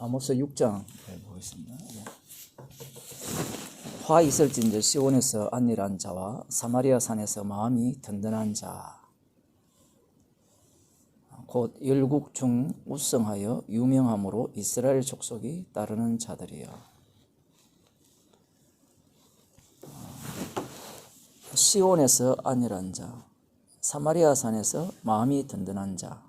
아모스 6장 보겠습니다. 화 있을진저 시온에서 안일한 자와 사마리아 산에서 마음이 든든한 자, 곧 열국 중 우승하여 유명함으로 이스라엘 족속이 따르는 자들이여. 시온에서 안일한 자, 사마리아 산에서 마음이 든든한 자.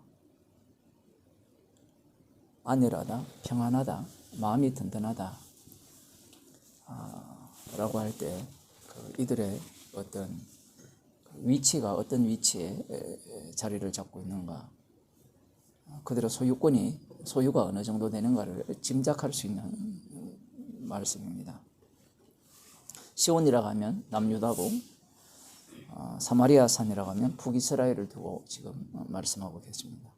안일하다, 평안하다, 마음이 든든하다 라고 할 때 이들의 어떤 위치가 어떤 위치에 자리를 잡고 있는가, 그들의 소유가 어느 정도 되는가를 짐작할 수 있는 말씀입니다. 시온이라고 하면 남유다고, 사마리아 산이라고 하면 북이스라엘을 두고 지금 말씀하고 계십니다.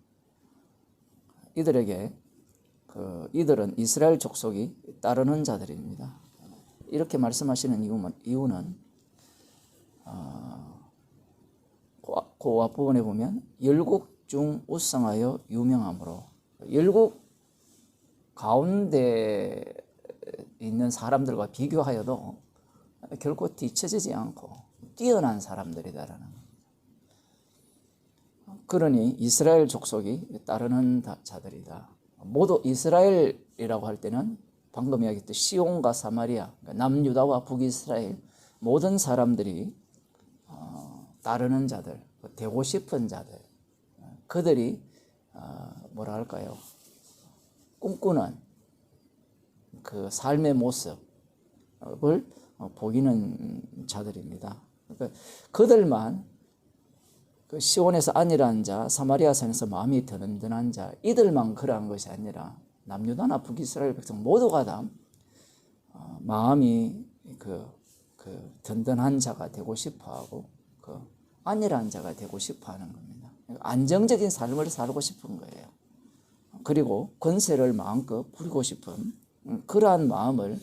이들은 이스라엘 족속이 따르는 자들입니다. 이렇게 말씀하시는 이유는 그 앞부분에 보면 열국 중 우승하여 유명함으로, 열국 가운데 있는 사람들과 비교하여도 결코 뒤처지지 않고 뛰어난 사람들이다라는 겁니다. 그러니 이스라엘 족속이 따르는 자들이다. 모두 이스라엘이라고 할 때는 방금 이야기했듯이 시온과 사마리아, 남유다와 북이스라엘 모든 사람들이 따르는 자들, 되고 싶은 자들, 그들이 뭐라 할까요? 꿈꾸는 그 삶의 모습을 보이는 자들입니다. 그러니까 그들만, 그 시온에서 안일한 자, 사마리아 산에서 마음이 든든한 자, 이들만 그러한 것이 아니라 남유다나 북이스라엘 백성 모두가 다 마음이 그 든든한 자가 되고 싶어하고 그 안일한 자가 되고 싶어하는 겁니다. 안정적인 삶을 살고 싶은 거예요. 그리고 권세를 마음껏 부리고 싶은 그러한 마음을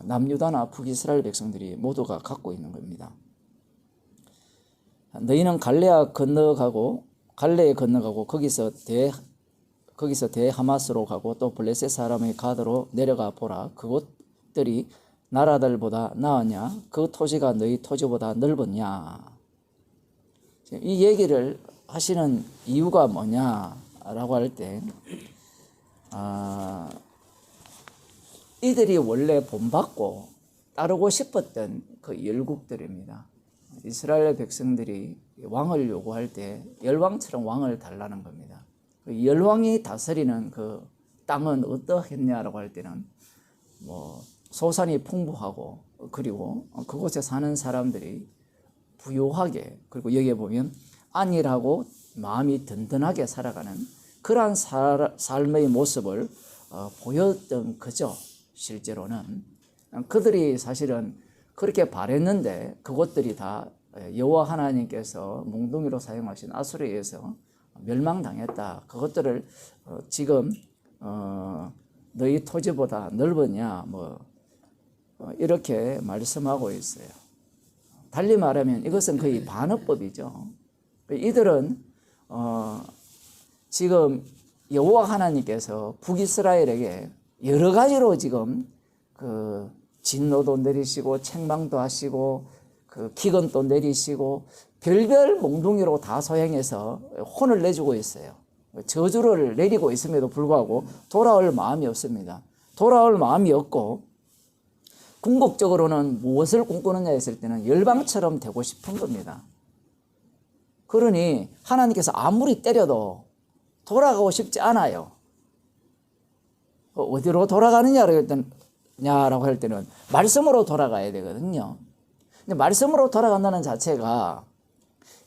남유다나 북이스라엘 백성들이 모두가 갖고 있는 겁니다. 너희는 갈레에 건너가고 거기서 대하마스로 가고 또 블레셋 사람의 가드로 내려가 보라. 그곳들이 나라들보다 나으냐? 그 토지가 너희 토지보다 넓었냐? 이 얘기를 하시는 이유가 뭐냐라고 할 때, 이들이 원래 본받고 따르고 싶었던 그 열국들입니다. 이스라엘 백성들이 왕을 요구할 때 열왕처럼 왕을 달라는 겁니다. 열왕이 다스리는 그 땅은 어떠했냐라고 할 때는 소산이 풍부하고, 그리고 그곳에 사는 사람들이 부유하게, 그리고 여기에 보면 안일하고 마음이 든든하게 살아가는 그러한 삶의 모습을 보였던 거죠. 실제로는 그들이 사실은 그렇게 바랬는데 그것들이 다 여호와 하나님께서 몽둥이로 사용하신 아수르에 의해서 멸망당했다. 그것들을 지금 너희 토지보다 넓으냐 이렇게 말씀하고 있어요. 달리 말하면 이것은 거의 반어법이죠. 이들은 지금 여호와 하나님께서 북이스라엘에게 여러 가지로 지금 그 진노도 내리시고 책망도 하시고 그 기근도 내리시고 별별 몽둥이로 다 소행해서 혼을 내주고 있어요. 저주를 내리고 있음에도 불구하고 돌아올 마음이 없습니다. 돌아올 마음이 없고 궁극적으로는 무엇을 꿈꾸느냐 했을 때는 열방처럼 되고 싶은 겁니다. 그러니 하나님께서 아무리 때려도 돌아가고 싶지 않아요. 어디로 돌아가느냐라고 할 때는 말씀으로 돌아가야 되거든요. 근데 말씀으로 돌아간다는 자체가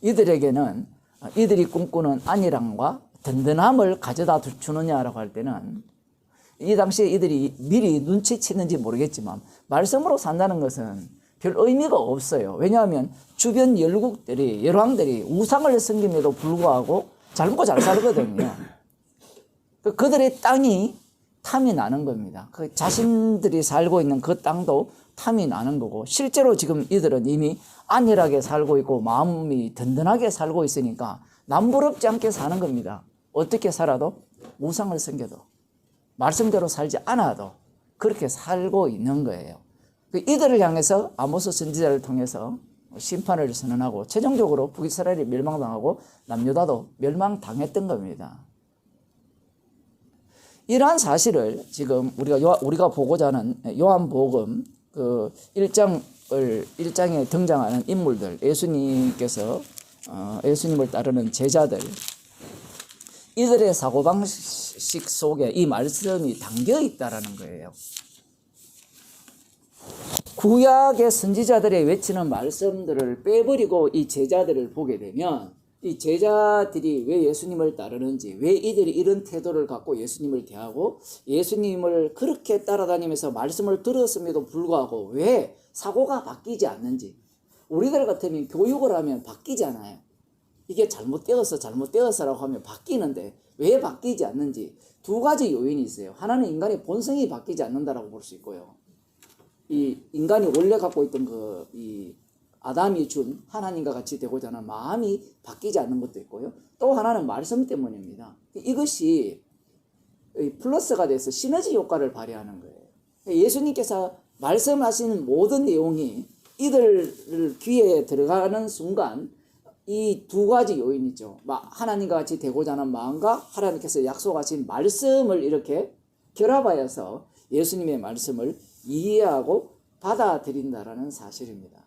이들에게는 이들이 꿈꾸는 안일함과 든든함을 가져다 주느냐라고 할 때는 이 당시에 이들이 미리 눈치챘는지 모르겠지만 말씀으로 산다는 것은 별 의미가 없어요. 왜냐하면 주변 열왕들이 우상을 섬김에도 불구하고 잘 먹고 잘 살거든요. 그들의 땅이 탐이 나는 겁니다. 그 자신들이 살고 있는 그 땅도 탐이 나는 거고, 실제로 지금 이들은 이미 안일하게 살고 있고 마음이 든든하게 살고 있으니까 남부럽지 않게 사는 겁니다. 어떻게 살아도 우상을 섬겨도. 말씀대로 살지 않아도 그렇게 살고 있는 거예요. 이들을 향해서 아모스 선지자를 통해서 심판을 선언하고 최종적으로 북이스라엘이 멸망당하고 남유다도 멸망당했던 겁니다. 이러한 사실을 지금 우리가 보고자 하는 요한복음 그 1장에 등장하는 인물들, 예수님께서 예수님을 따르는 제자들, 이들의 사고방식 속에 이 말씀이 담겨 있다라는 거예요. 구약의 선지자들이 외치는 말씀들을 빼버리고 이 제자들을 보게 되면 이 제자들이 왜 예수님을 따르는지, 왜 이들이 이런 태도를 갖고 예수님을 대하고 예수님을 그렇게 따라다니면서 말씀을 들었음에도 불구하고 왜 사고가 바뀌지 않는지, 우리들 같으면 교육을 하면 바뀌잖아요. 이게 잘못되어서라고 하면 바뀌는데 왜 바뀌지 않는지 두 가지 요인이 있어요. 하나는 인간의 본성이 바뀌지 않는다라고 볼 수 있고요. 이 인간이 원래 갖고 있던 이 아담이 준 하나님과 같이 되고자 하는 마음이 바뀌지 않는 것도 있고요. 또 하나는 말씀 때문입니다. 이것이 플러스가 돼서 시너지 효과를 발휘하는 거예요. 예수님께서 말씀하시는 모든 내용이 이들 귀에 들어가는 순간 이 두 가지 요인이죠. 하나님과 같이 되고자 하는 마음과 하나님께서 약속하신 말씀을 이렇게 결합하여서 예수님의 말씀을 이해하고 받아들인다라는 사실입니다.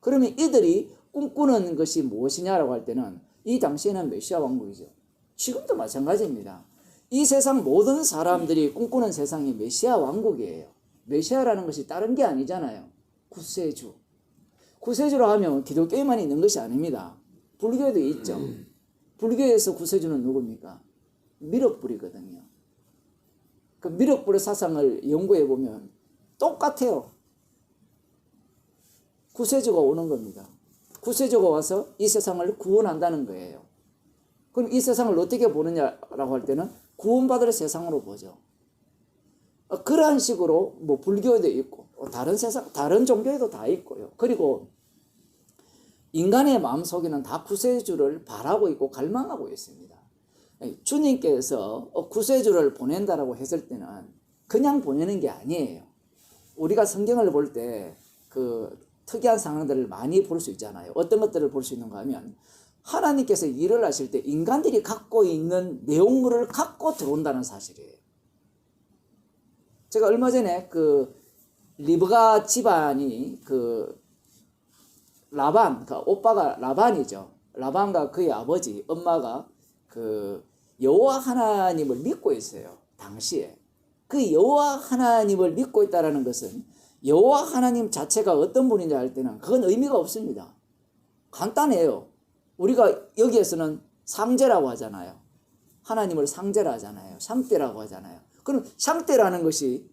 그러면 이들이 꿈꾸는 것이 무엇이냐라고 할 때는 이 당시에는 메시아 왕국이죠. 지금도 마찬가지입니다. 이 세상 모든 사람들이 꿈꾸는 세상이 메시아 왕국이에요. 메시아라는 것이 다른 게 아니잖아요. 구세주. 구세주로 하면 기독교에만 있는 것이 아닙니다. 불교에도 있죠. 불교에서 구세주는 누굽니까? 미륵불이거든요. 그 미륵불의 사상을 연구해 보면 똑같아요. 구세주가 오는 겁니다. 구세주가 와서 이 세상을 구원한다는 거예요. 그럼 이 세상을 어떻게 보느냐라고 할 때는 구원받을 세상으로 보죠. 그러한 식으로 불교에도 있고 다른 종교에도 다 있고요. 그리고 인간의 마음속에는 다 구세주를 바라고 있고 갈망하고 있습니다. 주님께서 구세주를 보낸다라고 했을 때는 그냥 보내는 게 아니에요. 우리가 성경을 볼 때 그 특이한 상황들을 많이 볼 수 있잖아요. 어떤 것들을 볼 수 있는가 하면 하나님께서 일을 하실 때 인간들이 갖고 있는 내용물을 갖고 들어온다는 사실이에요. 제가 얼마 전에 그 리브가 집안이 그 라반, 그 오빠가 라반이죠. 라반과 그의 아버지, 엄마가 그 여호와 하나님을 믿고 있어요. 당시에. 그 여호와 하나님을 믿고 있다는 것은 여호와 하나님 자체가 어떤 분인지 알 때는 그건 의미가 없습니다. 간단해요. 우리가 여기에서는 상제라고 하잖아요. 하나님을 상제라 하잖아요. 상대라고 하잖아요. 그럼 상대라는 것이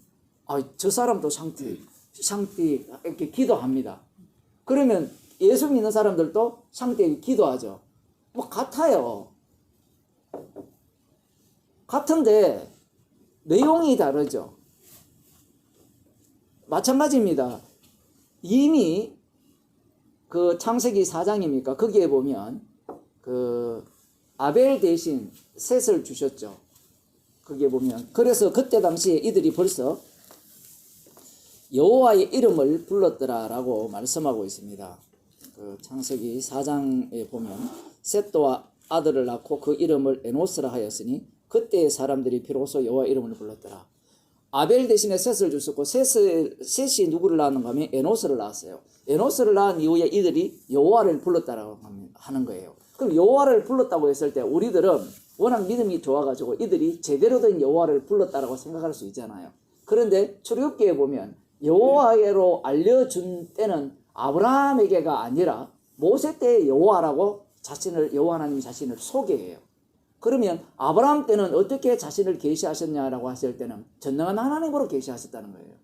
저 사람도 상대 이렇게 기도합니다. 그러면 예수 믿는 사람들도 상대 기도하죠. 같아요. 같은데 내용이 다르죠. 마찬가지입니다. 이미 그 창세기 4장입니까? 거기에 보면 그 아벨 대신 셋을 주셨죠. 거기에 보면 그래서 그때 당시에 이들이 벌써 여호와의 이름을 불렀더라라고 말씀하고 있습니다. 그 창세기 4장에 보면 셋도와 아들을 낳고 그 이름을 에노스라 하였으니 그때의 사람들이 비로소 여호와 이름을 불렀더라. 아벨 대신에 셋을 주셨고 셋이 누구를 낳았는가 하면 에노스를 낳았어요. 에노스를 낳은 이후에 이들이 여호와를 불렀다라고 하는 거예요. 그럼 여호와를 불렀다고 했을 때 우리들은 워낙 믿음이 좋아가지고 이들이 제대로 된 여호와를 불렀다라고 생각할 수 있잖아요. 그런데 출애굽기에 보면 여호와로 알려준 때는 아브라함에게가 아니라 모세 때의 여호와라고 여호와 하나님 자신을 소개해요. 그러면 아브라함 때는 어떻게 자신을 계시하셨냐라고 하실 때는 전능한 하나님으로 계시하셨다는 거예요.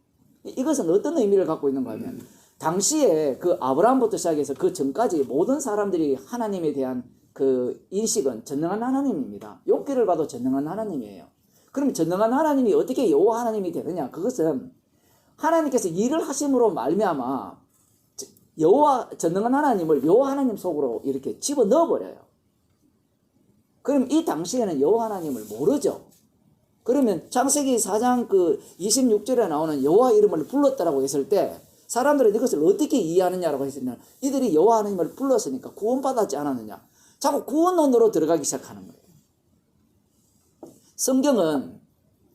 이것은 어떤 의미를 갖고 있는가 하면 당시에 그 아브라함부터 시작해서 그 전까지 모든 사람들이 하나님에 대한 그 인식은 전능한 하나님입니다. 욥기를 봐도 전능한 하나님이에요. 그럼 전능한 하나님이 어떻게 여호와 하나님이 되느냐? 그것은 하나님께서 일을 하심으로 말미암아 전능한 하나님을 여호와 하나님 속으로 이렇게 집어넣어 버려요. 그럼 이 당시에는 여호와 하나님을 모르죠. 그러면 창세기 4장 그 26절에 나오는 여호와 이름을 불렀다라고 했을 때 사람들은 이것을 어떻게 이해하느냐라고 했으면 이들이 여호와 하나님을 불렀으니까 구원받았지 않았느냐. 자꾸 구원론으로 들어가기 시작하는 거예요. 성경은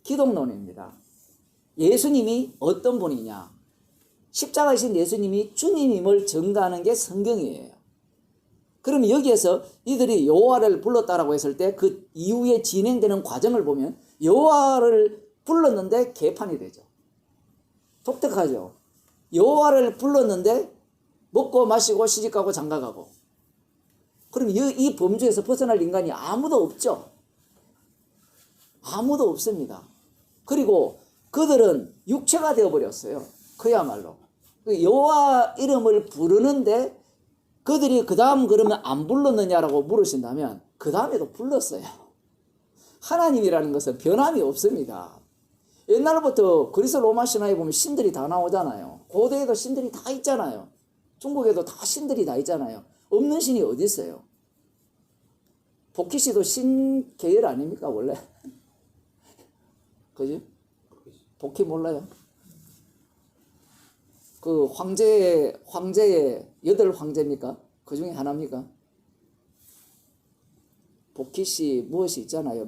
기독론입니다. 예수님이 어떤 분이냐. 십자가이신 예수님이 주님임을 증거하는 게 성경이에요. 그러면 여기에서 이들이 여호와를 불렀다라고 했을 때 그 이후에 진행되는 과정을 보면 여호와를 불렀는데 개판이 되죠. 독특하죠. 여호와를 불렀는데 먹고 마시고 시집가고 장가가고. 그럼 이 범주에서 벗어날 인간이 아무도 없죠. 아무도 없습니다. 그리고 그들은 육체가 되어버렸어요. 그야말로. 여호와 이름을 부르는데 그들이 그 다음 그러면 안 불렀느냐라고 물으신다면 그 다음에도 불렀어요. 하나님이라는 것은 변함이 없습니다. 옛날부터 그리스 로마 신화에 보면 신들이 다 나오잖아요. 고대에도 신들이 다 있잖아요. 중국에도 다 신들이 다 있잖아요. 없는 신이 어디 있어요? 복희씨도 신 계열 아닙니까 원래? 그지? 복희 몰라요? 그 황제의 8황제입니까? 그 중에 하나입니까? 복희씨 무엇이 있잖아요.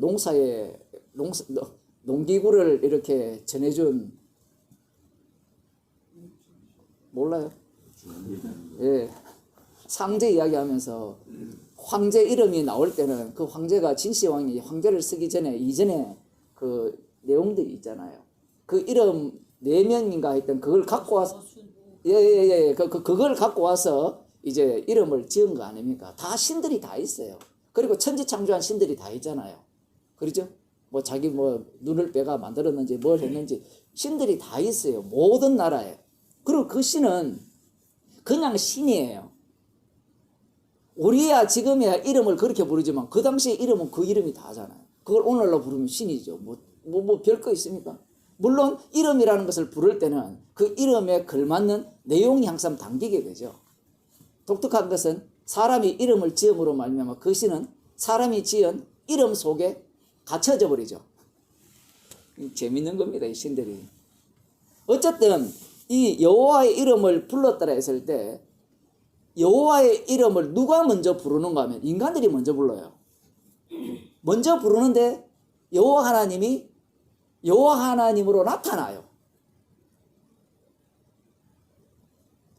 농기구를 이렇게 전해준 몰라요? 예. 상제 이야기하면서 황제 이름이 나올 때는 그 황제가 진시황이 황제를 쓰기 전에 이전에 그 내용들이 있잖아요. 그 이름 4명인가 했던 그걸 갖고 와서 그걸 갖고 와서 이제 이름을 지은 거 아닙니까? 다 신들이 다 있어요. 그리고 천지창조한 신들이 다 있잖아요. 그렇죠? 뭐 자기 뭐 눈을 빼가 만들었는지 뭘 했는지 신들이 다 있어요. 모든 나라에. 그리고 그 신은 그냥 신이에요. 우리야 지금이야 이름을 그렇게 부르지만 그 당시에 이름은 그 이름이 다잖아요. 그걸 오늘날로 부르면 신이죠. 뭐 별거 있습니까? 물론 이름이라는 것을 부를 때는 그 이름에 걸맞는 내용이 항상 담기게 되죠. 독특한 것은 사람이 이름을 지음으로 말미암아 그 신은 사람이 지은 이름 속에 갇혀져 버리죠. 재밌는 겁니다, 이 신들이. 어쨌든 이 여호와의 이름을 불렀다라 했을 때 여호와의 이름을 누가 먼저 부르는가 하면 인간들이 먼저 불러요. 먼저 부르는데 여호와 하나님이 여호와 하나님으로 나타나요.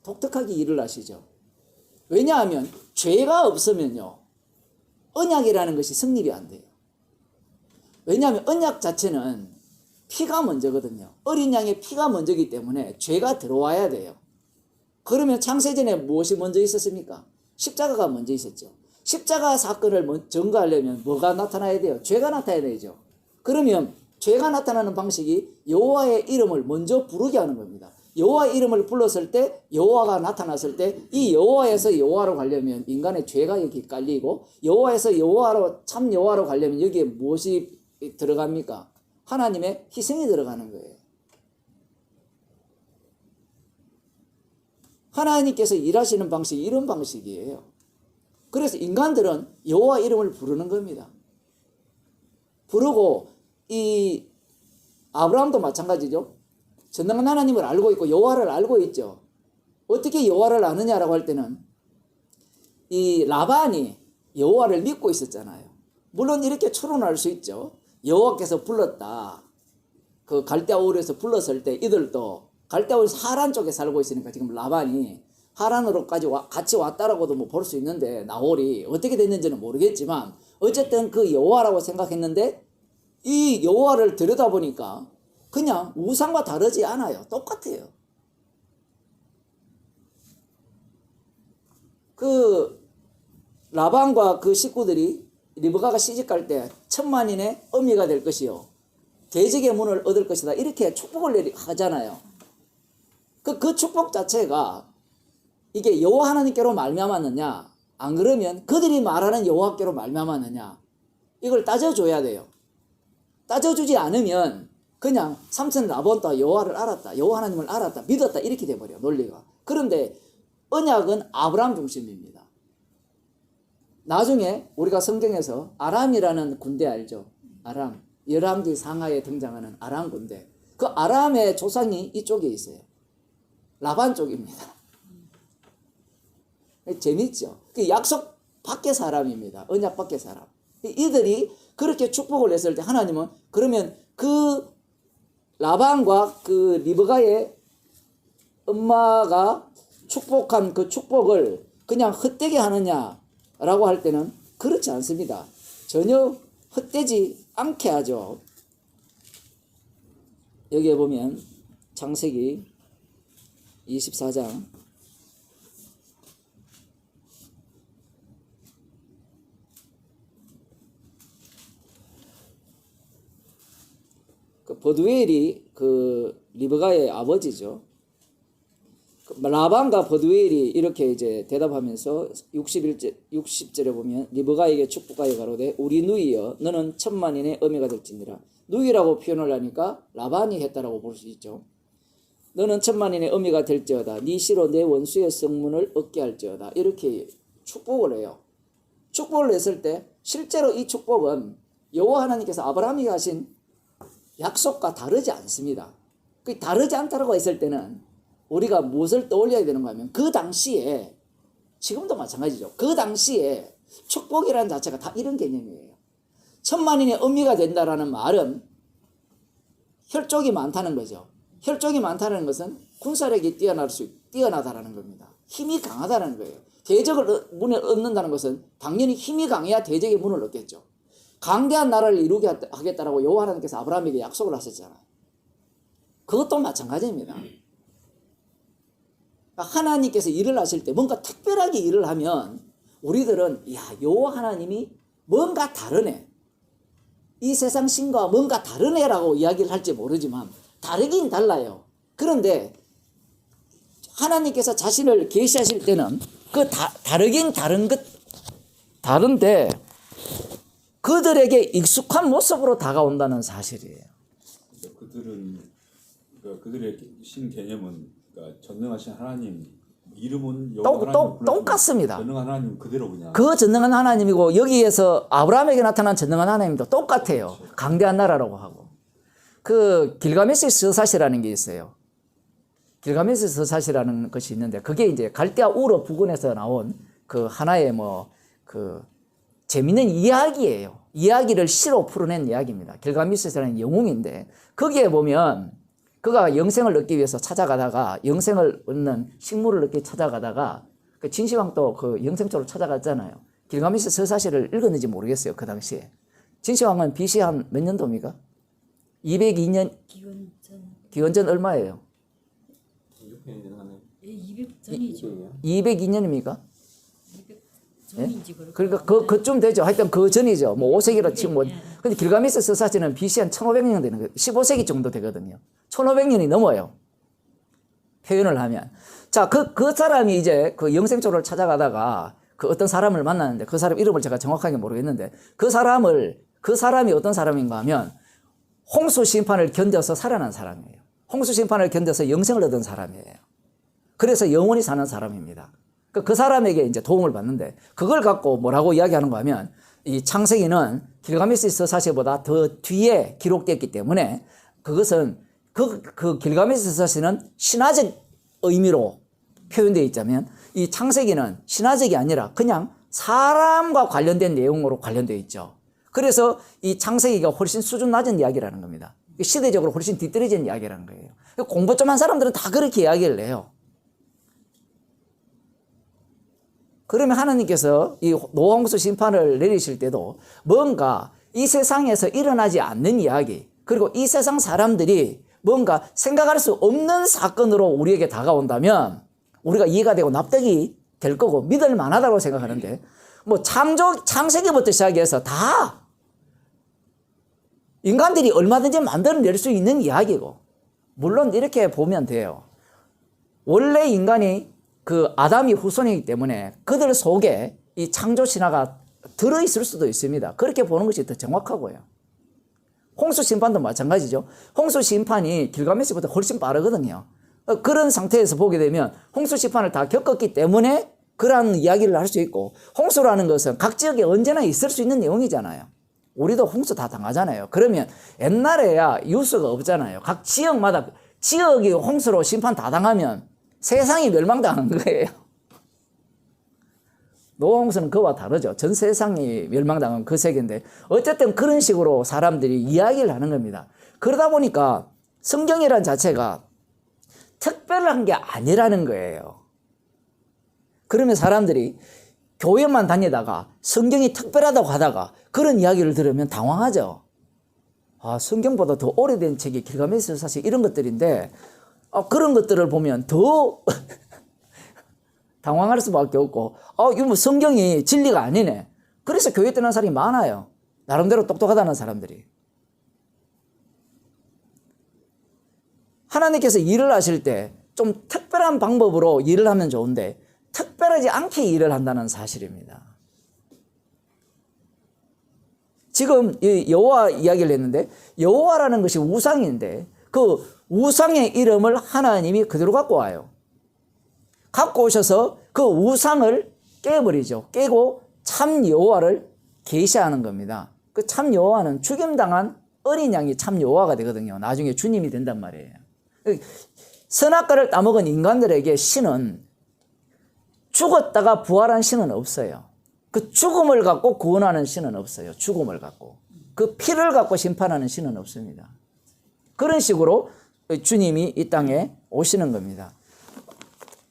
독특하게 일을 하시죠. 왜냐하면 죄가 없으면요 언약이라는 것이 성립이 안 돼요. 왜냐하면 언약 자체는 피가 먼저거든요. 어린 양의 피가 먼저이기 때문에 죄가 들어와야 돼요. 그러면 창세전에 무엇이 먼저 있었습니까? 십자가가 먼저 있었죠. 십자가 사건을 증거하려면 뭐가 나타나야 돼요? 죄가 나타나야 되죠. 그러면 죄가 나타나는 방식이 여호와의 이름을 먼저 부르게 하는 겁니다. 여호와의 이름을 불렀을 때 여호와가 나타났을 때 이 여호와에서 여호와로 가려면 인간의 죄가 여기 깔리고 여호와에서 여호와로 참 여호와로 가려면 여기에 무엇이 들어갑니까? 하나님의 희생이 들어가는 거예요. 하나님께서 일하시는 방식이 이런 방식이에요. 그래서 인간들은 여호와 이름을 부르는 겁니다. 부르고 이 아브라함도 마찬가지죠. 전능한 하나님을 알고 있고 여호와를 알고 있죠. 어떻게 여호와를 아느냐라고 할 때는 이 라반이 여호와를 믿고 있었잖아요. 물론 이렇게 추론할 수 있죠. 여호와께서 불렀다. 그 갈대아 우르에서 불렀을 때 이들도 갈대아 우르 하란 쪽에 살고 있으니까 지금 라반이 하란으로까지 같이 왔다라고도 뭐 볼 수 있는데 나홀이 어떻게 됐는지는 모르겠지만 어쨌든 그 여호와라고 생각했는데 이 여호와를 들여다보니까 그냥 우상과 다르지 않아요. 똑같아요. 그 라반과 그 식구들이 리브가가 시집갈 때 1000만인의 어미가 될 것이요 대적의 문을 얻을 것이다 이렇게 축복을 하잖아요. 그 축복 자체가 이게 여호와 하나님께로 말미암았느냐 안 그러면 그들이 말하는 여호와께로 말미암았느냐 이걸 따져줘야 돼요. 따져주지 않으면 그냥 삼손 라본도 여호와를 알았다 여호와 하나님을 알았다 믿었다 이렇게 돼버려 논리가. 그런데 언약은 아브라함 중심입니다. 나중에 우리가 성경에서 아람이라는 군대 알죠? 아람 열왕기 상하에 등장하는 아람군데 그 아람의 조상이 이쪽에 있어요. 라반 쪽입니다. 재밌죠? 그 약속 밖의 사람입니다. 언약 밖의 사람. 이들이 그렇게 축복을 했을 때 하나님은 그러면 그 라반과 그 리브가의 엄마가 축복한 그 축복을 그냥 헛되게 하느냐라고 할 때는 그렇지 않습니다. 전혀 헛되지 않게 하죠. 여기에 보면 창세기 24장 그 버두엘이 그 리브가의 아버지죠. 라반과 버두엘이 이렇게 이제 대답하면서 60절에 보면 리브가에게 축복하여 가로되 우리 누이여 너는 천만인의 어미가 될지니라. 누이라고 표현을 하니까 라반이 했다라고 볼 수 있죠. 너는 천만인의 어미가 될지어다. 네 씨로 내 원수의 성문을 얻게 할지어다. 이렇게 축복을 해요. 축복을 했을 때 실제로 이 축복은 여호와 하나님께서 아브라함에게 하신 약속과 다르지 않습니다. 그 다르지 않다라고 했을 때는 우리가 무엇을 떠올려야 되는가 하면 그 당시에 지금도 마찬가지죠. 그 당시에 축복이라는 자체가 다 이런 개념이에요. 천만인의 어미가 된다라는 말은 혈족이 많다는 거죠. 혈족이 많다는 것은 군사력이 뛰어나다라는 겁니다. 힘이 강하다는 거예요. 대적을 문을 얻는다는 것은 당연히 힘이 강해야 대적의 문을 얻겠죠. 강대한 나라를 이루게 하겠다라고 여호와 하나님께서 아브라함에게 약속을 하셨잖아요. 그것도 마찬가지입니다. 하나님께서 일을 하실 때 뭔가 특별하게 일을 하면 우리들은 야 여호와 하나님이 뭔가 다르네. 이 세상 신과 뭔가 다르네라고 이야기를 할지 모르지만 다르긴 달라요. 그런데 하나님께서 자신을 계시하실 때는 그 다르긴 다른데 그들에게 익숙한 모습으로 다가온다는 사실이에요. 그들의 신 개념은 그러니까 전능하신 하나님 이름은 여호와 하나님 똑같습니다. 전능한 하나님 그대로 그냥 그 전능한 하나님이고 여기에서 아브라함에게 나타난 전능한 하나님도 똑같아요. 그렇죠. 강대한 나라라고 하고. 그 길가메시 서사시라는 게 있어요. 길가메시 서사시라는 것이 있는데 그게 이제 갈대아 우르 부근에서 나온 그 하나의 그 재밌는 이야기예요. 이야기를 시로 풀어낸 이야기입니다. 길가메시라는 영웅인데 거기에 보면 그가 영생을 얻기 위해서 찾아가다가 영생을 얻는 식물을 얻기 찾아가다가 그 진시황도 그 영생 쪽으로 찾아갔잖아요. 길가메시 서사시를 읽었는지 모르겠어요. 그 당시에. 진시황은 BC 한 몇 년도입니까? 202년 기원전 얼마예요? 200전이죠. 202년입니까? 200전이지. 그러니까 그쯤 되죠. 하여튼 그 전이죠. 뭐 5세기로 치면 근데 길가메시 서사시는 BC 한 1500년 되는 거예요. 15세기 정도 되거든요. 1500년이 넘어요. 표현을 하면. 자, 그 사람이 이제 그 영생 쪽을 찾아가다가 그 어떤 사람을 만났는데 그 사람 이름을 제가 정확하게 모르겠는데 그 사람이 어떤 사람인가 하면 홍수 심판을 견뎌서 살아난 사람이에요. 홍수 심판을 견뎌서 영생을 얻은 사람이에요. 그래서 영원히 사는 사람입니다. 그 사람에게 이제 도움을 받는데 그걸 갖고 뭐라고 이야기하는가 하면 이 창세기는 길가메시 서사시보다 더 뒤에 기록됐기 때문에 그것은 그 길가메시 서사시는 신화적 의미로 표현되어 있자면 이 창세기는 신화적이 아니라 그냥 사람과 관련된 내용으로 관련되어 있죠. 그래서 이 창세기가 훨씬 수준 낮은 이야기라는 겁니다. 시대적으로 훨씬 뒤떨어진 이야기라는 거예요. 공부 좀 한 사람들은 다 그렇게 이야기를 해요. 그러면 하나님께서 이 노홍수 심판을 내리실 때도 뭔가 이 세상에서 일어나지 않는 이야기, 그리고 이 세상 사람들이 뭔가 생각할 수 없는 사건으로 우리에게 다가온다면 우리가 이해가 되고 납득이 될 거고 믿을 만하다고 생각하는데 뭐 창세기부터 시작해서 다 인간들이 얼마든지 만들어낼 수 있는 이야기고 물론 이렇게 보면 돼요. 원래 인간이 그 아담이 후손이기 때문에 그들 속에 이 창조 신화가 들어있을 수도 있습니다. 그렇게 보는 것이 더 정확하고요. 홍수 심판도 마찬가지죠. 홍수 심판이 길가메시보다 훨씬 빠르거든요. 그런 상태에서 보게 되면 홍수 심판을 다 겪었기 때문에 그러한 이야기를 할 수 있고 홍수라는 것은 각 지역에 언제나 있을 수 있는 내용이잖아요. 우리도 홍수 다 당하잖아요. 그러면 옛날에야 뉴스가 없잖아요. 각 지역마다 지역이 홍수로 심판 다 당하면 세상이 멸망당한 거예요. 노아 홍수는 그와 다르죠. 전 세상이 멸망당한 그 세계인데 어쨌든 그런 식으로 사람들이 이야기를 하는 겁니다. 그러다 보니까 성경이란 자체가 특별한 게 아니라는 거예요. 그러면 사람들이 교회만 다니다가 성경이 특별하다고 하다가 그런 이야기를 들으면 당황하죠. 아, 성경보다 더 오래된 책이 길가메시 사실 이런 것들인데 그런 것들을 보면 더 당황할 수밖에 없고 이거 뭐 성경이 진리가 아니네. 그래서 교회 떠난 사람이 많아요. 나름대로 똑똑하다는 사람들이. 하나님께서 일을 하실 때 좀 특별한 방법으로 일을 하면 좋은데 특별하지 않게 일을 한다는 사실입니다. 지금 여호와 이야기를 했는데 여호와라는 것이 우상인데 그 우상의 이름을 하나님이 그대로 갖고 와요. 갖고 오셔서 그 우상을 깨버리죠. 깨고 참 여호와를 계시하는 겁니다. 그 참 여호와는 죽임당한 어린 양이 참 여호와가 되거든요. 나중에 주님이 된단 말이에요. 선악과를 따먹은 인간들에게 신은 죽었다가 부활한 신은 없어요. 그 죽음을 갖고 구원하는 신은 없어요. 죽음을 갖고. 그 피를 갖고 심판하는 신은 없습니다. 그런 식으로 주님이 이 땅에 오시는 겁니다.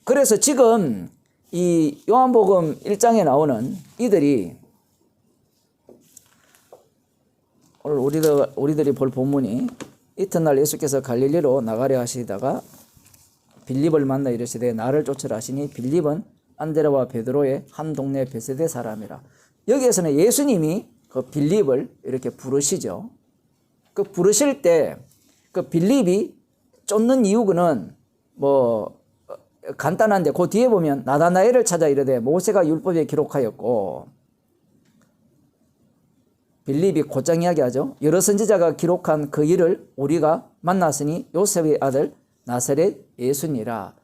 그래서 지금 이 요한복음 1장에 나오는 이들이 오늘 우리들이 볼 본문이 이튿날 예수께서 갈릴리로 나가려 하시다가 빌립을 만나 이르시되 나를 쫓으라 하시니 빌립은 안드레와 베드로의 한 동네 베세데 사람이라. 여기에서는 예수님이 그 빌립을 이렇게 부르시죠. 그 부르실 때 그 빌립이 쫓는 이유는 뭐 간단한데 그 뒤에 보면 나다나엘을 찾아 이르되 모세가 율법에 기록하였고 빌립이 곧장 이야기하죠. 여러 선지자가 기록한 그 일을 우리가 만났으니 요셉의 아들 나사렛 예수니라.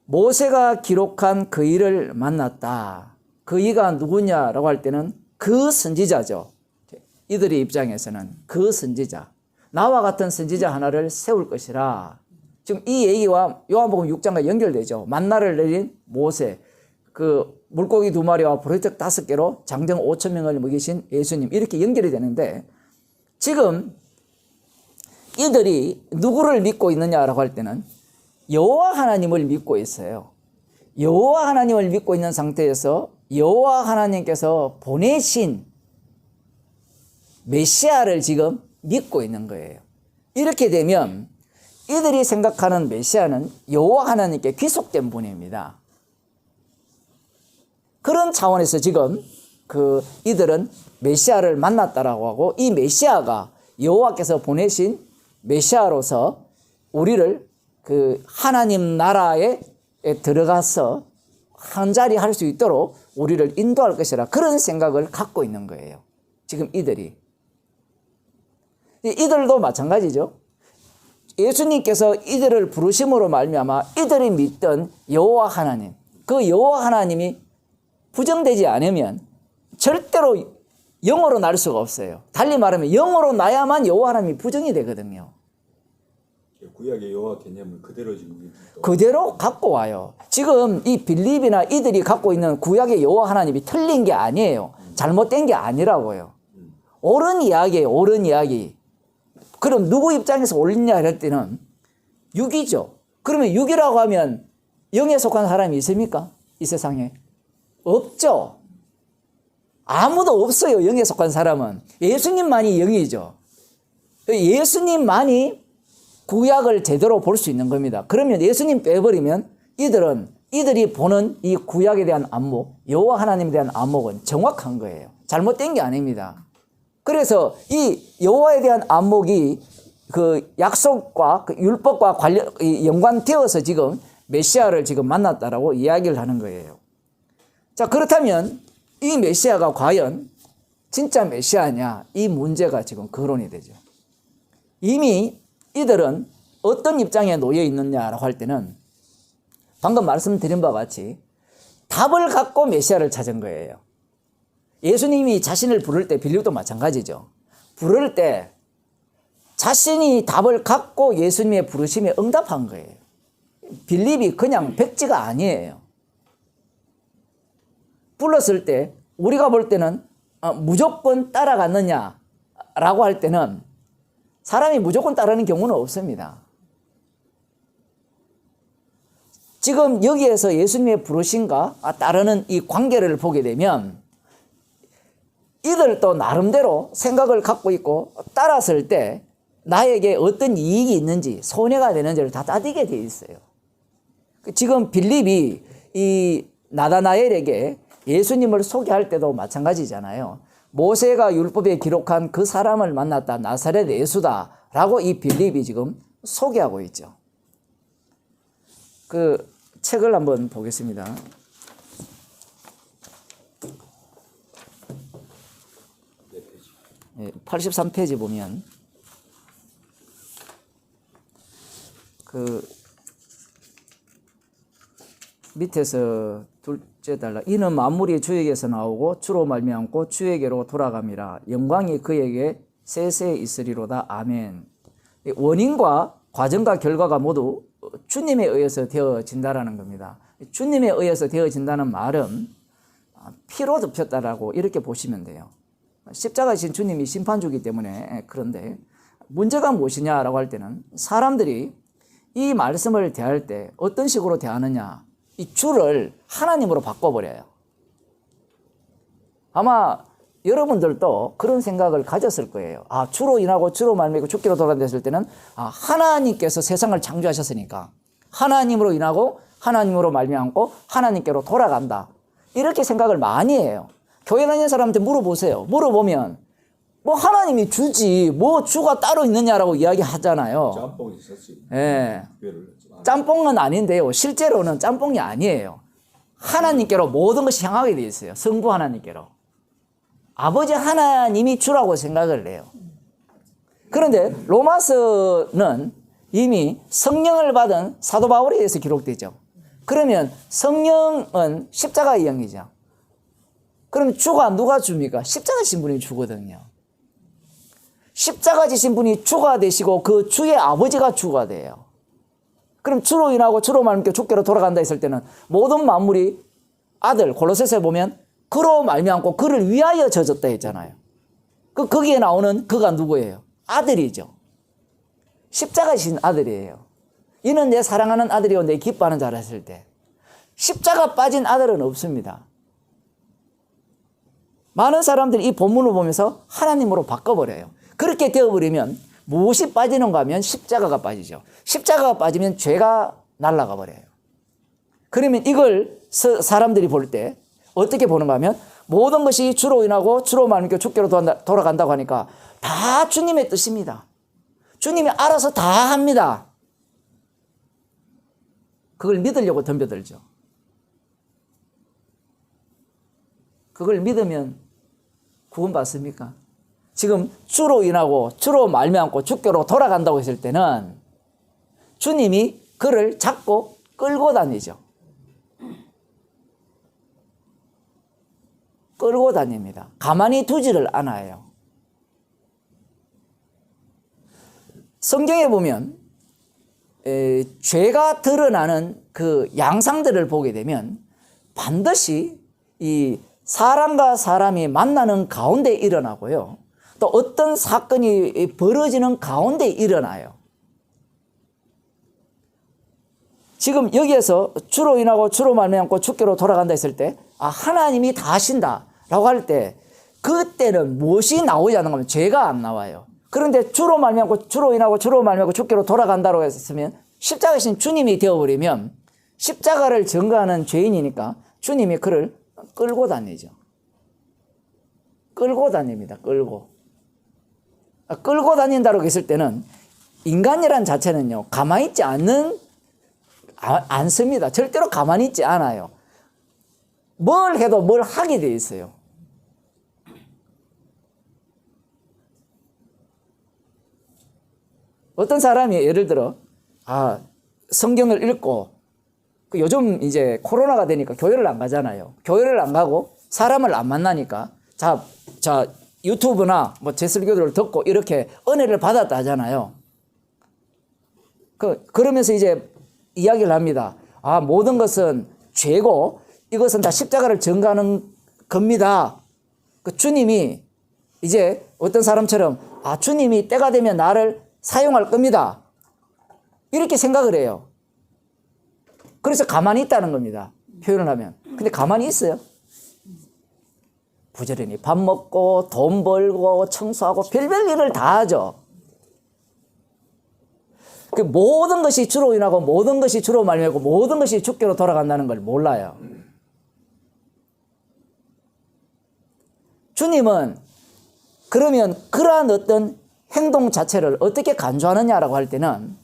모세가 기록한 그 일을 만났다. 그 이가 누구냐라고 할 때는 그 선지자죠. 이들의 입장에서는 그 선지자. 나와 같은 선지자 하나를 세울 것이라. 지금 이 얘기와 요한복음 6장과 연결되죠. 만나를 내린 모세, 그 물고기 2마리와 보리떡 5개로 장정 5,000명을 먹이신 예수님, 이렇게 연결이 되는데 지금 이들이 누구를 믿고 있느냐라고 할 때는 여호와 하나님을 믿고 있어요. 여호와 하나님을 믿고 있는 상태에서 여호와 하나님께서 보내신 메시아를 지금 믿고 있는 거예요. 이렇게 되면 이들이 생각하는 메시아는 여호와 하나님께 귀속된 분입니다. 그런 차원에서 지금 이들은 메시아를 만났다라고 하고 이 메시아가 여호와께서 보내신 메시아로서 우리를 그 하나님 나라에 들어가서 한 자리 할 수 있도록 우리를 인도할 것이라 그런 생각을 갖고 있는 거예요. 지금 이들이. 이들도 마찬가지죠. 예수님께서 이들을 부르심으로 말미암아 이들이 믿던 여호와 하나님, 그 여호와 하나님이 부정되지 않으면 절대로 영으로 날 수가 없어요. 달리 말하면 영으로 나야만 여호와 하나님이 부정이 되거든요. 구약의 여호와 개념을 그대로 지금 그대로 갖고 와요. 지금 이 빌립이나 이들이 갖고 있는 구약의 여호와 하나님이 틀린 게 아니에요. 잘못된 게 아니라고요. 옳은 이야기예요. 옳은 이야기. 그럼 누구 입장에서 옳냐 할 때는 육이죠. 그러면 육이라고 하면 영에 속한 사람이 있습니까? 이 세상에? 없죠. 아무도 없어요. 영에 속한 사람은. 예수님만이 영이죠. 예수님만이 구약을 제대로 볼 수 있는 겁니다. 그러면 예수님 빼버리면 이들이 보는 이 구약에 대한 안목, 여호와 하나님에 대한 안목은 정확한 거예요. 잘못된 게 아닙니다. 그래서 이 여호와에 대한 안목이 그 약속과 그 율법과 연관되어서 지금 메시아를 지금 만났다라고 이야기를 하는 거예요. 자, 그렇다면 이 메시아가 과연 진짜 메시아냐? 이 문제가 지금 거론이 되죠. 이미 이들은 어떤 입장에 놓여 있느냐라고 할 때는 방금 말씀드린 바와 같이 답을 갖고 메시아를 찾은 거예요. 예수님이 자신을 부를 때 빌립도 마찬가지죠. 부를 때 자신이 답을 갖고 예수님의 부르심에 응답한 거예요. 빌립이 그냥 백지가 아니에요. 불렀을 때 우리가 볼 때는 무조건 따라갔느냐라고 할 때는 사람이 무조건 따르는 경우는 없습니다. 지금 여기에서 예수님의 부르심과 따르는 이 관계를 보게 되면 이들도 나름대로 생각을 갖고 있고 따랐을 때 나에게 어떤 이익이 있는지 손해가 되는지를 다 따지게 돼 있어요. 지금 빌립이 이 나다나엘에게 예수님을 소개할 때도 마찬가지잖아요. 모세가 율법에 기록한 그 사람을 만났다. 나사렛 예수다라고 이 빌립이 지금 소개하고 있죠. 그 책을 한번 보겠습니다. 83페이지 보면 그 밑에서 둘째 달라 이는 만물이 주에게서 나오고 주로 말미암고 주에게로 돌아감이라 영광이 그에게 세세 있으리로다. 아멘. 원인과 과정과 결과가 모두 주님에 의해서 되어진다라는 겁니다. 주님에 의해서 되어진다는 말은 피로 덮였다라고 이렇게 보시면 돼요. 십자가이신 주님이 심판주기 때문에 그런데 문제가 무엇이냐라고 할 때는 사람들이 이 말씀을 대할 때 어떤 식으로 대하느냐, 이 주를 하나님으로 바꿔버려요. 아마 여러분들도 그런 생각을 가졌을 거예요. 주로 인하고 주로 말미암고 주께로 돌아간다 했을 때는 하나님께서 세상을 창조하셨으니까 하나님으로 인하고 하나님으로 말미암고 하나님께로 돌아간다. 이렇게 생각을 많이 해요. 교회 다니는 사람한테 물어보세요. 물어보면 뭐 하나님이 주지 뭐 주가 따로 있느냐라고 이야기하잖아요. 짬뽕이 있었지. 예. 짬뽕은 아닌데요. 실제로는 짬뽕이 아니에요. 하나님께로 모든 것이 향하게 되어 있어요. 성부 하나님께로. 아버지 하나님이 주라고 생각을 해요. 그런데 로마서는 이미 성령을 받은 사도 바울에 의해서 기록되죠. 그러면 성령은 십자가의 영이죠. 그럼 주가 누가 줍니까? 십자가 지신 분이 주거든요. 십자가 지신 분이 주가 되시고 그 주의 아버지가 주가 돼요. 그럼 주로 인하고 주로 말미암고 주께로 돌아간다 했을 때는 모든 만물이 아들, 골로새서에 보면 그로 말미암고 그를 위하여 져졌다 했잖아요. 거기에 나오는 그가 누구예요? 아들이죠. 십자가 지신 아들이에요. 이는 내 사랑하는 아들이요 내 기뻐하는 자라 했을 때 십자가 빠진 아들은 없습니다. 많은 사람들이 이 본문을 보면서 하나님으로 바꿔버려요. 그렇게 되어버리면 무엇이 빠지는가 하면 십자가가 빠지죠. 십자가가 빠지면 죄가 날아가 버려요. 그러면 이걸 사람들이 볼 때 어떻게 보는가 하면 모든 것이 주로 인하고 주로 말미암고 주께로 돌아간다고 하니까 다 주님의 뜻입니다. 주님이 알아서 다 합니다. 그걸 믿으려고 덤벼들죠. 그걸 믿으면 구원받습니까? 지금 주로 인하고 주로 말미암고 주께로 돌아간다고 했을 때는 주님이 그를 잡고 끌고 다니죠. 끌고 다닙니다. 가만히 두지를 않아요. 성경에 보면 죄가 드러나는 그 양상들을 보게 되면 반드시 이 사람과 사람이 만나는 가운데 일어나고요. 또 어떤 사건이 벌어지는 가운데 일어나요. 지금 여기에서 주로 인하고 주로 말미암고 주께로 돌아간다 했을 때 하나님이 다 하신다라고 할 때 그때는 무엇이 나오지 않는 거면 죄가 안 나와요. 그런데 주로 말미암고 주로 인하고 주로 말미암고 주께로 돌아간다고 했으면 십자가이신 주님이 되어버리면 십자가를 증거하는 죄인이니까 주님이 그를 끌고 다니죠. 끌고 다닙니다. 끌고 다닌다고 했을 때는 인간이란 자체는요 가만히 있지 않습니다. 절대로 가만히 있지 않아요. 뭘 해도 뭘 하게 돼 있어요. 어떤 사람이 예를 들어 성경을 읽고 요즘 이제 코로나가 되니까 교회를 안 가잖아요. 교회를 안 가고 사람을 안 만나니까 자, 유튜브나 뭐 제설교들을 듣고 이렇게 은혜를 받았다 하잖아요. 그러면서 이제 이야기를 합니다. 아, 모든 것은 죄고 이것은 다 십자가를 전가하는 겁니다. 주님이 이제 어떤 사람처럼 아, 주님이 때가 되면 나를 사용할 겁니다. 이렇게 생각을 해요. 그래서 가만히 있다는 겁니다. 표현을 하면. 근데 가만히 있어요. 부지런히 밥 먹고 돈 벌고 청소하고 별별 일을 다 하죠. 그 모든 것이 주로 인하고 모든 것이 주로 말미암고 모든 것이 주께로 돌아간다는 걸 몰라요. 주님은 그러면 그러한 어떤 행동 자체를 어떻게 간주하느냐라고 할 때는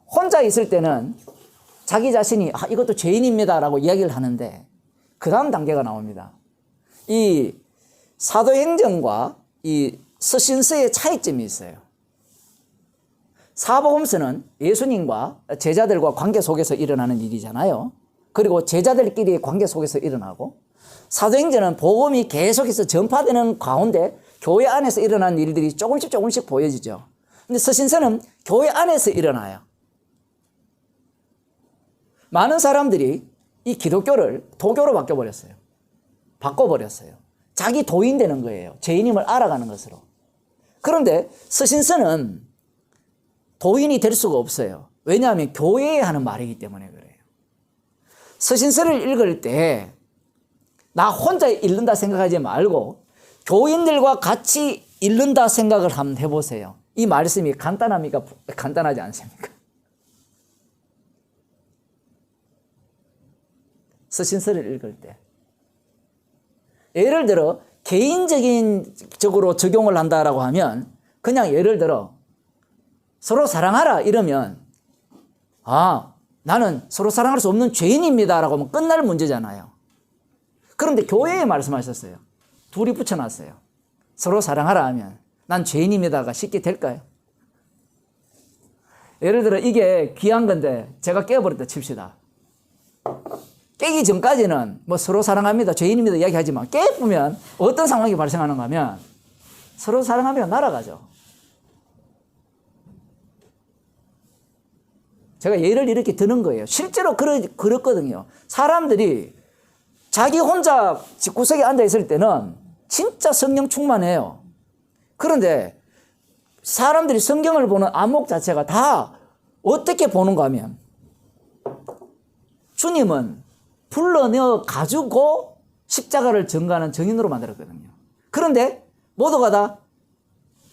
혼자 있을 때는 자기 자신이 아, 이것도 죄인입니다라고 이야기를 하는데 그 다음 단계가 나옵니다. 이 사도행전과 이 서신서의 차이점이 있어요. 사복음서는 예수님과 제자들과 관계 속에서 일어나는 일이잖아요. 그리고 제자들끼리의 관계 속에서 일어나고 사도행전은 복음이 계속해서 전파되는 가운데 교회 안에서 일어나는 일들이 조금씩 보여지죠. 근데 서신서는 교회 안에서 일어나요. 많은 사람들이 이 기독교를 도교로 바꿔버렸어요. 바꿔버렸어요. 자기 도인 되는 거예요. 죄인임을 알아가는 것으로. 그런데 서신서는 도인이 될 수가 없어요. 왜냐하면 교회에 하는 말이기 때문에 그래요. 서신서를 읽을 때 나 혼자 읽는다 생각하지 말고 교인들과 같이 읽는다 생각을 한번 해보세요. 이 말씀이 간단합니까? 간단하지 않습니까? 서신서를 읽을 때 예를 들어 개인적으로 적용을 한다라고 하면 그냥 예를 들어 서로 사랑하라 이러면 아, 나는 서로 사랑할 수 없는 죄인입니다라고 하면 끝날 문제잖아요. 그런데 교회에 말씀하셨어요. 둘이 붙여놨어요. 서로 사랑하라 하면 난 죄인입니다가 쉽게 될까요? 예를 들어 이게 귀한 건데 제가 깨버렸다 칩시다. 깨기 전까지는 뭐 서로 사랑합니다, 죄인입니다 이야기하지만 깨보면 어떤 상황이 발생하는가 하면 서로 사랑하면 날아가죠. 제가 예를 이렇게 드는 거예요. 실제로 그렇거든요. 사람들이 자기 혼자 집구석에 앉아있을 때는 진짜 성령 충만해요. 그런데 사람들이 성경을 보는 안목 자체가 다 어떻게 보는가 하면 주님은 불러내어 가지고 십자가를 전가하는 증인으로 만들었거든요. 그런데 모두가 다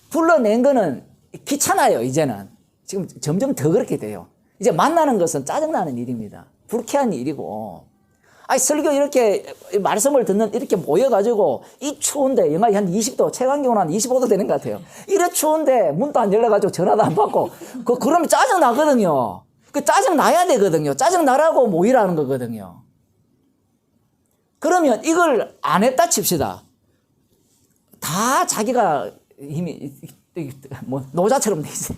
불러낸 거는 귀찮아요. 이제는 지금 점점 더 그렇게 돼요. 이제 만나는 것은 짜증나는 일입니다. 불쾌한 일이고 아니 설교 이렇게 말씀을 듣는 이렇게 모여가지고 이 추운데 영하 한 20도 체감 기온 한 25도 되는 것 같아요. 이래 추운데 문도 안 열려가지고 전화도 안 받고 그러면 짜증 나거든요. 그 짜증 나야 되거든요. 짜증 나라고 모이라는 거거든요. 그러면 이걸 안 했다 칩시다. 다 자기가 힘이 뭐 노자처럼 돼 있어요.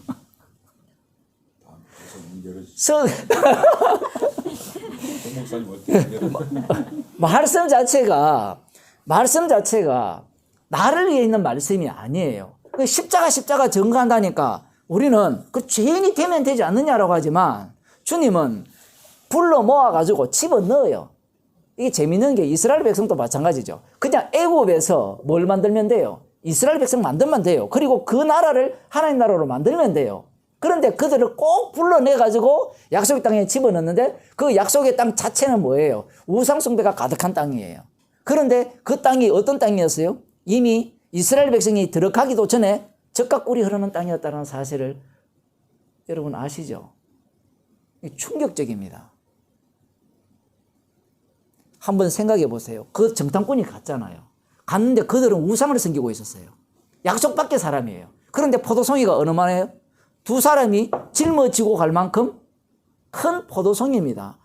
말씀 자체가 나를 위해 있는 말씀이 아니에요. 십자가 전가한다니까 우리는 그 죄인이 되면 되지 않느냐라고 하지만 주님은 불러 모아가지고 집어넣어요. 이게 재밌는 게 이스라엘 백성도 마찬가지죠. 그냥 애굽에서 뭘 만들면 돼요? 이스라엘 백성 만들면 돼요. 그리고 그 나라를 하나님 나라로 만들면 돼요. 그런데 그들을 꼭 불러내가지고 약속의 땅에 집어넣는데 그 약속의 땅 자체는 뭐예요? 우상숭배가 가득한 땅이에요. 그런데 그 땅이 어떤 땅이었어요? 이미 이스라엘 백성이 들어가기도 전에 젖과 꿀이 흐르는 땅이었다는 사실을 여러분 아시죠? 충격적입니다. 한번 생각해 보세요. 그 정탐꾼이 갔잖아요. 갔는데 그들은 우상을 섬기고 있었어요. 약속 밖의 사람이에요. 그런데 포도송이가 어느만해요? 두 사람이 짊어지고 갈 만큼 큰 포도송이입니다.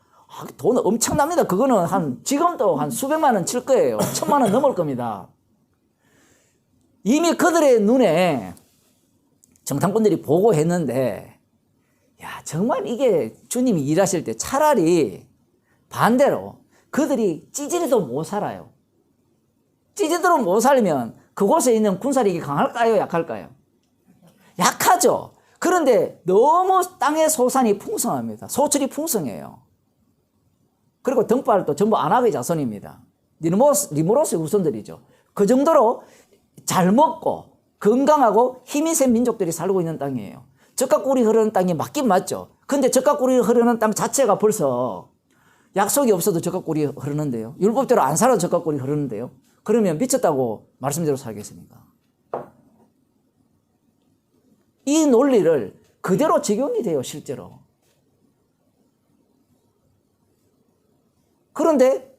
돈 엄청납니다. 그거는 지금도 한 수백만 원 칠 거예요. 1,000만 원 넘을 겁니다. 이미 그들의 눈에 정탐꾼들이 보고 했는데, 야, 정말 이게 주님이 일하실 때 차라리 반대로 그들이 찌질해도 못 살아요. 찌지도록 못 살면 그곳에 있는 군사력이 강할까요? 약할까요? 약하죠. 그런데 너무 땅의 소산이 풍성합니다. 소출이 풍성해요. 그리고 등발도 전부 아낙의 자손입니다. 리모로스의 후손들이죠. 그 정도로 잘 먹고 건강하고 힘이 센 민족들이 살고 있는 땅이에요. 젖가꿀이 흐르는 땅이 맞긴 맞죠. 근데 젖가꿀이 흐르는 땅 자체가 벌써 약속이 없어도 젖가꿀이 흐르는데요. 율법대로 안 살아도 젖가꿀이 흐르는데요. 그러면 미쳤다고 말씀대로 살겠습니까? 이 논리를 그대로 적용이 돼요, 실제로. 그런데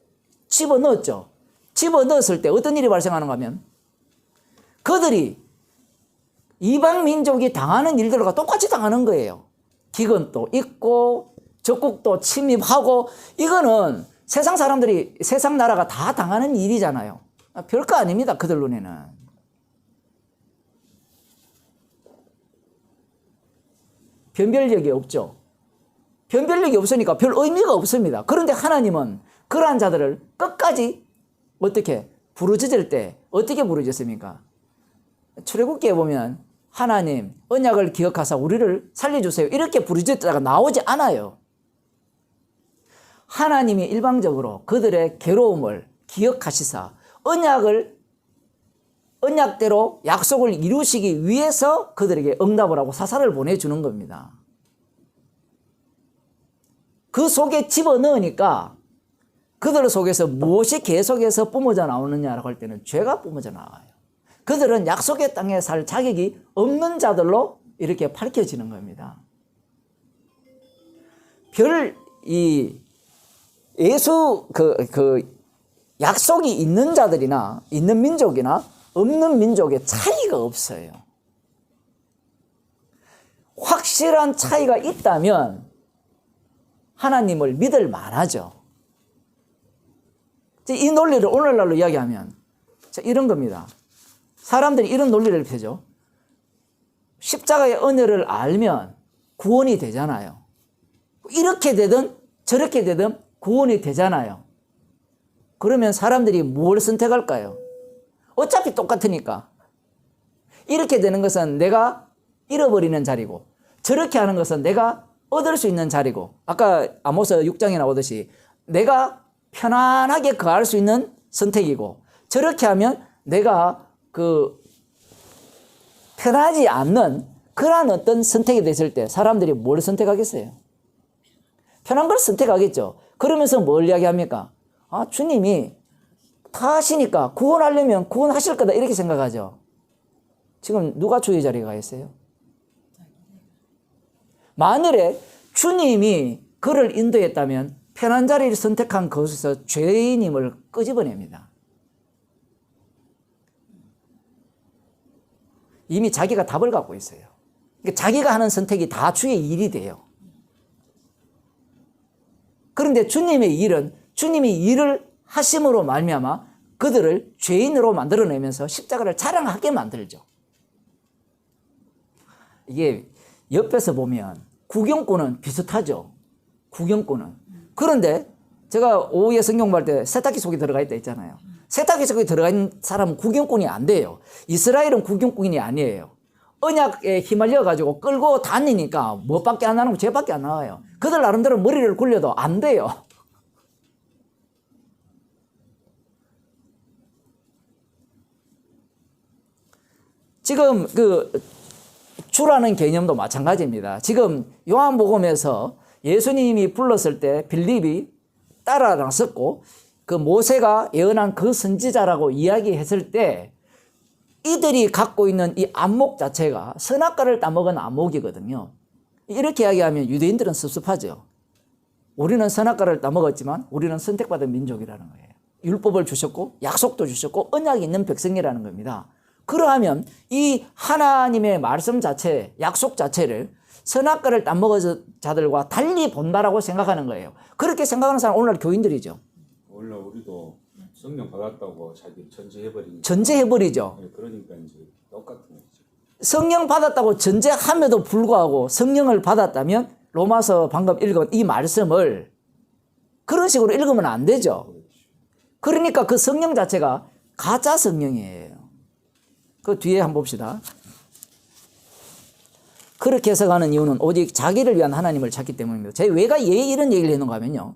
집어넣었죠. 집어넣었을 때 어떤 일이 발생하는가 하면 그들이 이방 민족이 당하는 일들과 똑같이 당하는 거예요. 기근도 있고 적국도 침입하고 이거는 세상 사람들이 세상 나라가 다 당하는 일이잖아요. 별거 아닙니다. 그들 눈에는. 변별력이 없죠. 변별력이 없으니까 별 의미가 없습니다. 그런데 하나님은 그러한 자들을 끝까지 어떻게 부르짖을 때 어떻게 부르짖습니까? 출애굽기에 보면 하나님 언약을 기억하사 우리를 살려주세요 이렇게 부르짖다가 나오지 않아요. 하나님이 일방적으로 그들의 괴로움을 기억하시사 언약대로 약속을 이루시기 위해서 그들에게 응답을 하고 사사를 보내주는 겁니다. 그 속에 집어넣으니까 그들 속에서 무엇이 계속해서 뿜어져 나오느냐라고 할 때는 죄가 뿜어져 나와요. 그들은 약속의 땅에 살 자격이 없는 자들로 이렇게 밝혀지는 겁니다. 약속이 있는 자들이나 있는 민족이나 없는 민족의 차이가 없어요. 확실한 차이가 있다면 하나님을 믿을 만하죠. 이 논리를 오늘날로 이야기하면 이런 겁니다. 사람들이 이런 논리를 펴죠. 십자가의 은혜를 알면 구원이 되잖아요. 이렇게 되든 저렇게 되든 구원이 되잖아요. 그러면 사람들이 뭘 선택할까요? 어차피 똑같으니까. 이렇게 되는 것은 내가 잃어버리는 자리고 저렇게 하는 것은 내가 얻을 수 있는 자리고 아까 아모스 6장에 나오듯이 내가 편안하게 거할 수 있는 선택이고 저렇게 하면 내가 편하지 않는 그러한 어떤 선택이 됐을 때 사람들이 뭘 선택하겠어요? 편한 걸 선택하겠죠. 그러면서 뭘 이야기합니까? 주님이 다 하시니까 구원하려면 구원하실 거다 이렇게 생각하죠. 지금 누가 주의 자리에 가 있어요? 만일에 주님이 그를 인도했다면 편한 자리를 선택한 것에서 죄인임을 끄집어냅니다. 이미 자기가 답을 갖고 있어요. 그러니까 자기가 하는 선택이 다 주의 일이 돼요. 그런데 주님의 일은 주님이 일을 하심으로 말미암아 그들을 죄인으로 만들어내면서 십자가를 자랑하게 만들죠. 이게 옆에서 보면 구경꾼은 비슷하죠. 구경꾼은. 그런데 제가 오후에 성경 볼 때 세탁기 속에 들어가 있다 했잖아요. 세탁기 속에 들어가 있는 사람은 구경꾼이 안 돼요. 이스라엘은 구경꾼이 아니에요. 언약에 휘말려 가지고 끌고 다니니까 뭐밖에 안 나는 죄밖에 안 나와요. 그들 나름대로 머리를 굴려도 안 돼요. 지금 주라는 개념도 마찬가지입니다. 지금 요한복음에서 예수님이 불렀을 때 빌립이 따라 나섰고 그 모세가 예언한 그 선지자라고 이야기했을 때 이들이 갖고 있는 이 안목 자체가 선악과를 따먹은 안목이거든요. 이렇게 이야기하면 유대인들은 섭섭하죠. 우리는 선악과를 따먹었지만 우리는 선택받은 민족이라는 거예요. 율법을 주셨고 약속도 주셨고 언약이 있는 백성이라는 겁니다. 그러하면 이 하나님의 말씀 자체, 약속 자체를 선악과를 따먹은 자들과 달리 본다라고 생각하는 거예요. 그렇게 생각하는 사람은 오늘날 교인들이죠. 오늘날 우리도 성령 받았다고 자기 전제해버리니까. 전제해버리죠. 네, 그러니까 이제 똑같은 거죠. 성령 받았다고 전제함에도 불구하고 성령을 받았다면 로마서 방금 읽은 이 말씀을 그런 식으로 읽으면 안 되죠. 그러니까 그 성령 자체가 가짜 성령이에요. 그 뒤에 한번 봅시다. 그렇게 해석하는 이유는 오직 자기를 위한 하나님을 찾기 때문입니다. 제가 왜 이런 얘기를 했는가 하면요.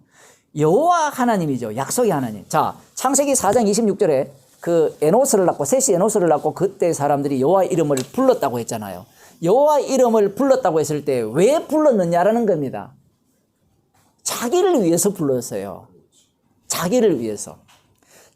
여호와 하나님이죠. 약속의 하나님. 자, 창세기 4장 26절에 그 에노스를 낳고 셋이 에노스를 낳고 그때 사람들이 여호와 이름을 불렀다고 했잖아요. 여호와 이름을 불렀다고 했을 때 왜 불렀느냐라는 겁니다. 자기를 위해서 불렀어요. 자기를 위해서.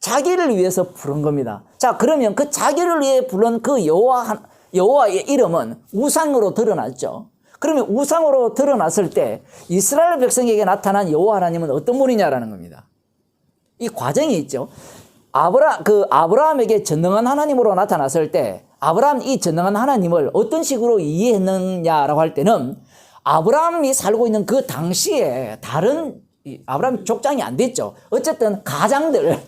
자기를 위해서 부른 겁니다. 자, 그러면 그 자기를 위해 부른 그 여호와의 이름은 우상으로 드러났죠. 그러면 우상으로 드러났을 때 이스라엘 백성에게 나타난 여호와 하나님은 어떤 분이냐라는 겁니다. 이 과정이 있죠. 아브라함에게 전능한 하나님으로 나타났을 때 아브라함 이 전능한 하나님을 어떤 식으로 이해했느냐라고 할 때는 아브라함이 살고 있는 그 당시에 다른 아브라함 족장이 안 됐죠. 어쨌든 가장들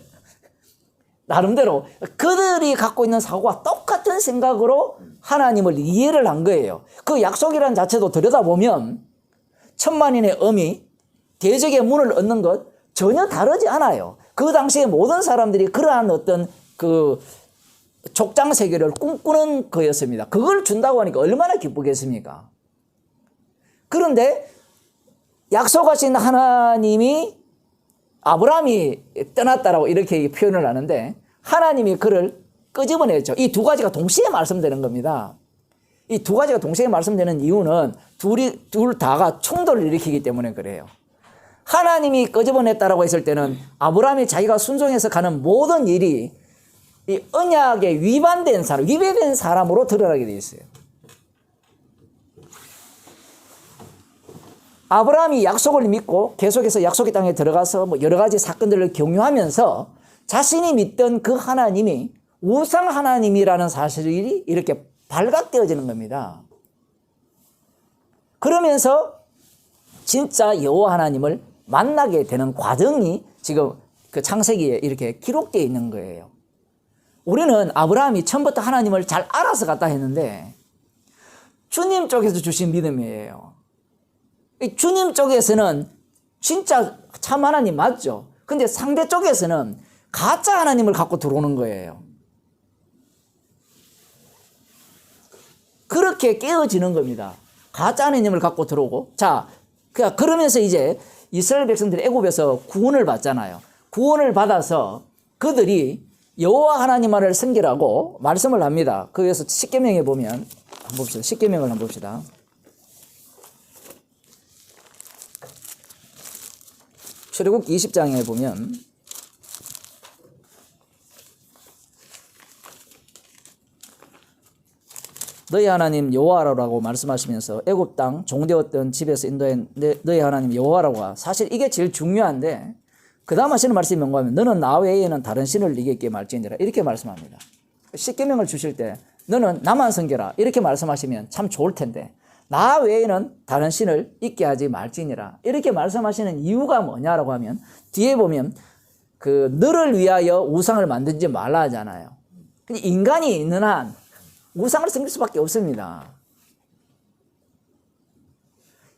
나름대로 그들이 갖고 있는 사고와 똑같은 생각으로 하나님을 이해를 한 거예요. 그 약속이라는 자체도 들여다보면 천만인의 어미, 대적의 문을 얻는 것 전혀 다르지 않아요. 그 당시에 모든 사람들이 그러한 어떤 그 족장 세계를 꿈꾸는 거였습니다. 그걸 준다고 하니까 얼마나 기쁘겠습니까? 그런데 약속하신 하나님이 아브라함이 떠났다라고 이렇게 표현을 하는데 하나님이 그를 끄집어냈죠. 이 두 가지가 동시에 말씀되는 겁니다. 이 두 가지가 동시에 말씀되는 이유는 둘 다가 충돌을 일으키기 때문에 그래요. 하나님이 끄집어냈다라고 했을 때는 아브라함이 자기가 순종해서 가는 모든 일이 이 언약에 위배된 사람으로 드러나게 돼 있어요. 아브라함이 약속을 믿고 계속해서 약속의 땅에 들어가서 뭐 여러 가지 사건들을 경유하면서 자신이 믿던 그 하나님이 우상 하나님이라는 사실이 이렇게 발각되어지는 겁니다. 그러면서 진짜 여호와 하나님을 만나게 되는 과정이 지금 그 창세기에 이렇게 기록되어 있는 거예요. 우리는 아브라함이 처음부터 하나님을 잘 알아서 갔다 했는데 주님 쪽에서 주신 믿음이에요. 주님 쪽에서는 진짜 참 하나님 맞죠? 근데 상대 쪽에서는 가짜 하나님을 갖고 들어오는 거예요. 그렇게 깨어지는 겁니다. 가짜 하나님을 갖고 들어오고. 자, 그러면서 이제 이스라엘 백성들이 애굽에서 구원을 받잖아요. 구원을 받아서 그들이 여호와 하나님만을 섬기라고 말씀을 합니다. 거기에서 십계명에 보면 한번 봅시다. 십계명을 한번 봅시다. 출애굽기 20장에 보면 너희 하나님 여호와라고 말씀하시면서 애굽 땅 종되었던 집에서 인도한 너희 하나님 여호와라고. 사실 이게 제일 중요한데 그 다음 하시는 말씀이 뭔가 하면 너는 나 외에는 다른 신을 네게 있게 말지니라 이렇게 말씀합니다. 십계명을 주실 때 너는 나만 섬겨라 이렇게 말씀하시면 참 좋을 텐데 나 외에는 다른 신을 있게 하지 말지니라 이렇게 말씀하시는 이유가 뭐냐라고 하면 뒤에 보면 그 너를 위하여 우상을 만들지 말라 하잖아요. 근데 인간이 있는 한 우상을 섬길 수밖에 없습니다.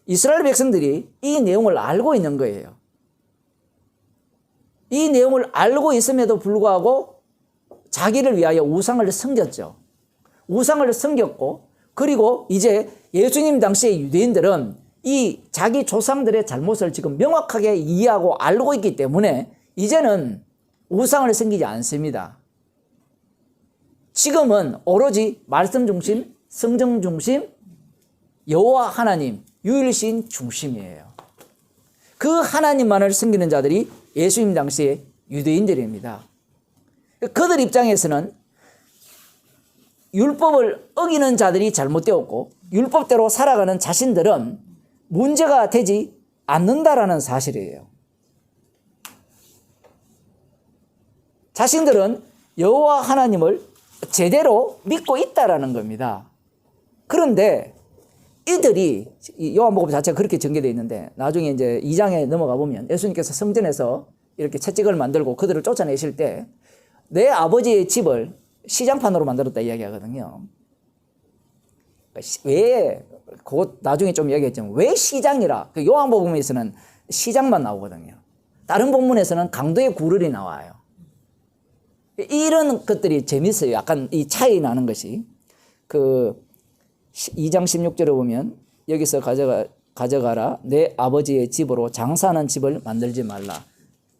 이스라엘 백성들이 이 내용을 알고 있는 거예요. 이 내용을 알고 있음에도 불구하고 자기를 위하여 우상을 섬겼죠. 우상을 섬겼고 그리고 이제 예수님 당시의 유대인들은 이 자기 조상들의 잘못을 지금 명확하게 이해하고 알고 있기 때문에 이제는 우상을 섬기지 않습니다. 지금은 오로지 말씀 중심, 성경 중심, 여호와 하나님, 유일신 중심이에요. 그 하나님만을 섬기는 자들이 예수님 당시의 유대인들입니다. 그들 입장에서는 율법을 어기는 자들이 잘못되었고 율법대로 살아가는 자신들은 문제가 되지 않는다라는 사실이에요. 자신들은 여호와 하나님을 제대로 믿고 있다라는 겁니다. 그런데 이들이 요한복음 자체가 그렇게 전개되어 있는데 나중에 이제 2장에 넘어가 보면 예수님께서 성전에서 이렇게 채찍을 만들고 그들을 쫓아내실 때 내 아버지의 집을 시장판으로 만들었다 이야기하거든요. 왜, 그거 나중에 좀 이야기했지만 왜 시장이라? 그 요한복음에서는 시장만 나오거든요. 다른 본문에서는 강도의 구를이 나와요. 이런 것들이 재밌어요. 약간 이 차이 나는 것이. 그 2장 16절에 보면 여기서 가져가라. 내 아버지의 집으로 장사하는 집을 만들지 말라.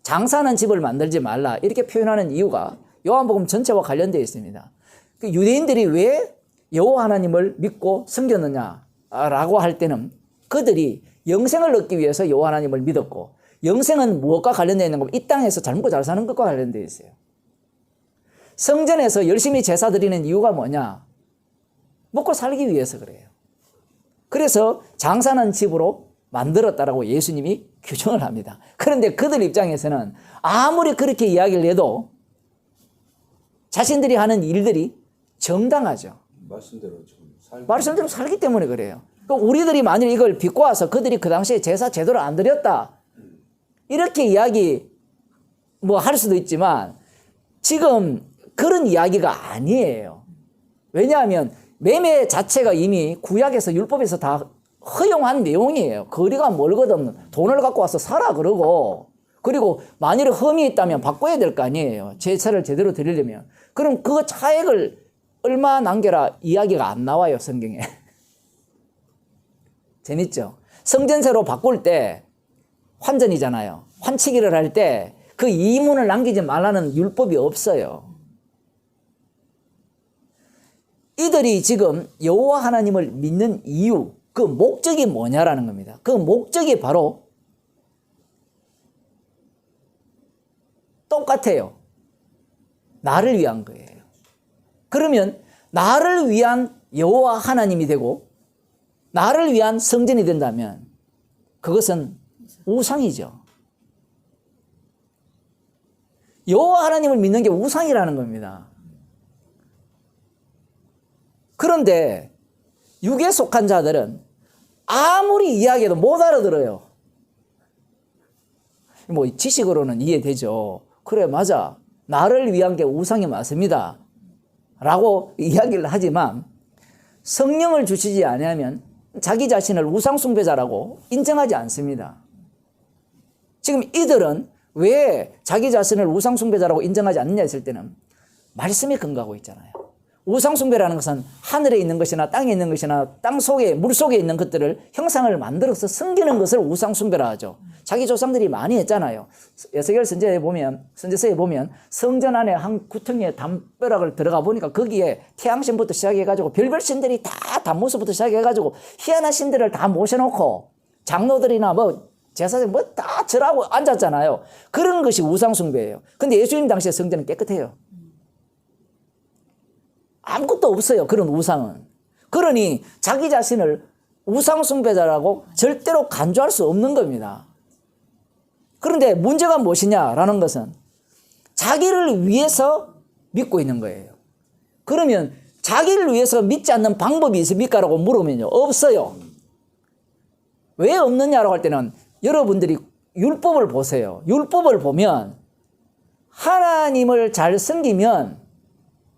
장사하는 집을 만들지 말라. 이렇게 표현하는 이유가 요한복음 전체와 관련되어 있습니다. 그 유대인들이 왜 여호와 하나님을 믿고 섬겼느냐라고 할 때는 그들이 영생을 얻기 위해서 여호와 하나님을 믿었고, 영생은 무엇과 관련되어 있는 거면 이 땅에서 잘 먹고 잘 사는 것과 관련되어 있어요. 성전에서 열심히 제사 드리는 이유가 뭐냐? 먹고 살기 위해서 그래요. 그래서 장사하는 집으로 만들었다라고 예수님이 규정을 합니다. 그런데 그들 입장에서는 아무리 그렇게 이야기를 해도 자신들이 하는 일들이 정당하죠. 말씀대로 살기 때문에 그래요. 우리들이 만일 이걸 빚고 와서 그들이 그 당시에 제사 제대로 안 드렸다, 이렇게 이야기 할 수도 있지만 지금 그런 이야기가 아니에요. 왜냐하면 매매 자체가 이미 구약에서 율법에서 다 허용한 내용이에요. 거리가 멀거든 돈을 갖고 와서 사라 그러고, 그리고 만일 흠이 있다면 바꿔야 될 거 아니에요. 제사를 제대로 드리려면. 그럼 그 차액을 얼마 남겨라 이야기가 안 나와요, 성경에. 재밌죠? 성전세로 바꿀 때 환전이잖아요. 환치기를 할 때 그 이문을 남기지 말라는 율법이 없어요. 이들이 지금 여호와 하나님을 믿는 이유, 그 목적이 뭐냐라는 겁니다. 그 목적이 바로 똑같아요. 나를 위한 거예요. 그러면 나를 위한 여호와 하나님이 되고 나를 위한 성전이 된다면 그것은 우상이죠. 여호와 하나님을 믿는 게 우상이라는 겁니다. 그런데 육에 속한 자들은 아무리 이야기해도 못 알아들어요. 지식으로는 이해되죠. 그래, 맞아. 나를 위한 게 우상이 맞습니다. 라고 이야기를 하지만 성령을 주시지 않으면 자기 자신을 우상숭배자라고 인정하지 않습니다. 지금 이들은 왜 자기 자신을 우상숭배자라고 인정하지 않느냐 했을 때는 말씀에 근거하고 있잖아요. 우상숭배라는 것은 하늘에 있는 것이나 땅에 있는 것이나 땅 속에, 물 속에 있는 것들을 형상을 만들어서 섬기는 것을 우상숭배라 하죠. 자기 조상들이 많이 했잖아요. 에스겔 선지서에 보면 성전 안에 한 구덩이에 담벼락을 들어가 보니까 거기에 태양신부터 시작해가지고 별별 신들이 다 단무스부터 시작해가지고 희한한 신들을 다 모셔놓고 장로들이나 제사장 다 절하고 앉았잖아요. 그런 것이 우상숭배예요. 근데 예수님 당시에 성전은 깨끗해요. 아무것도 없어요. 그런 우상은. 그러니 자기 자신을 우상숭배자라고 절대로 간주할 수 없는 겁니다. 그런데 문제가 무엇이냐라는 것은 자기를 위해서 믿고 있는 거예요. 그러면 자기를 위해서 믿지 않는 방법이 있습니까? 라고 물으면요, 없어요. 왜 없느냐라고 할 때는 여러분들이 율법을 보세요. 율법을 보면 하나님을 잘 섬기면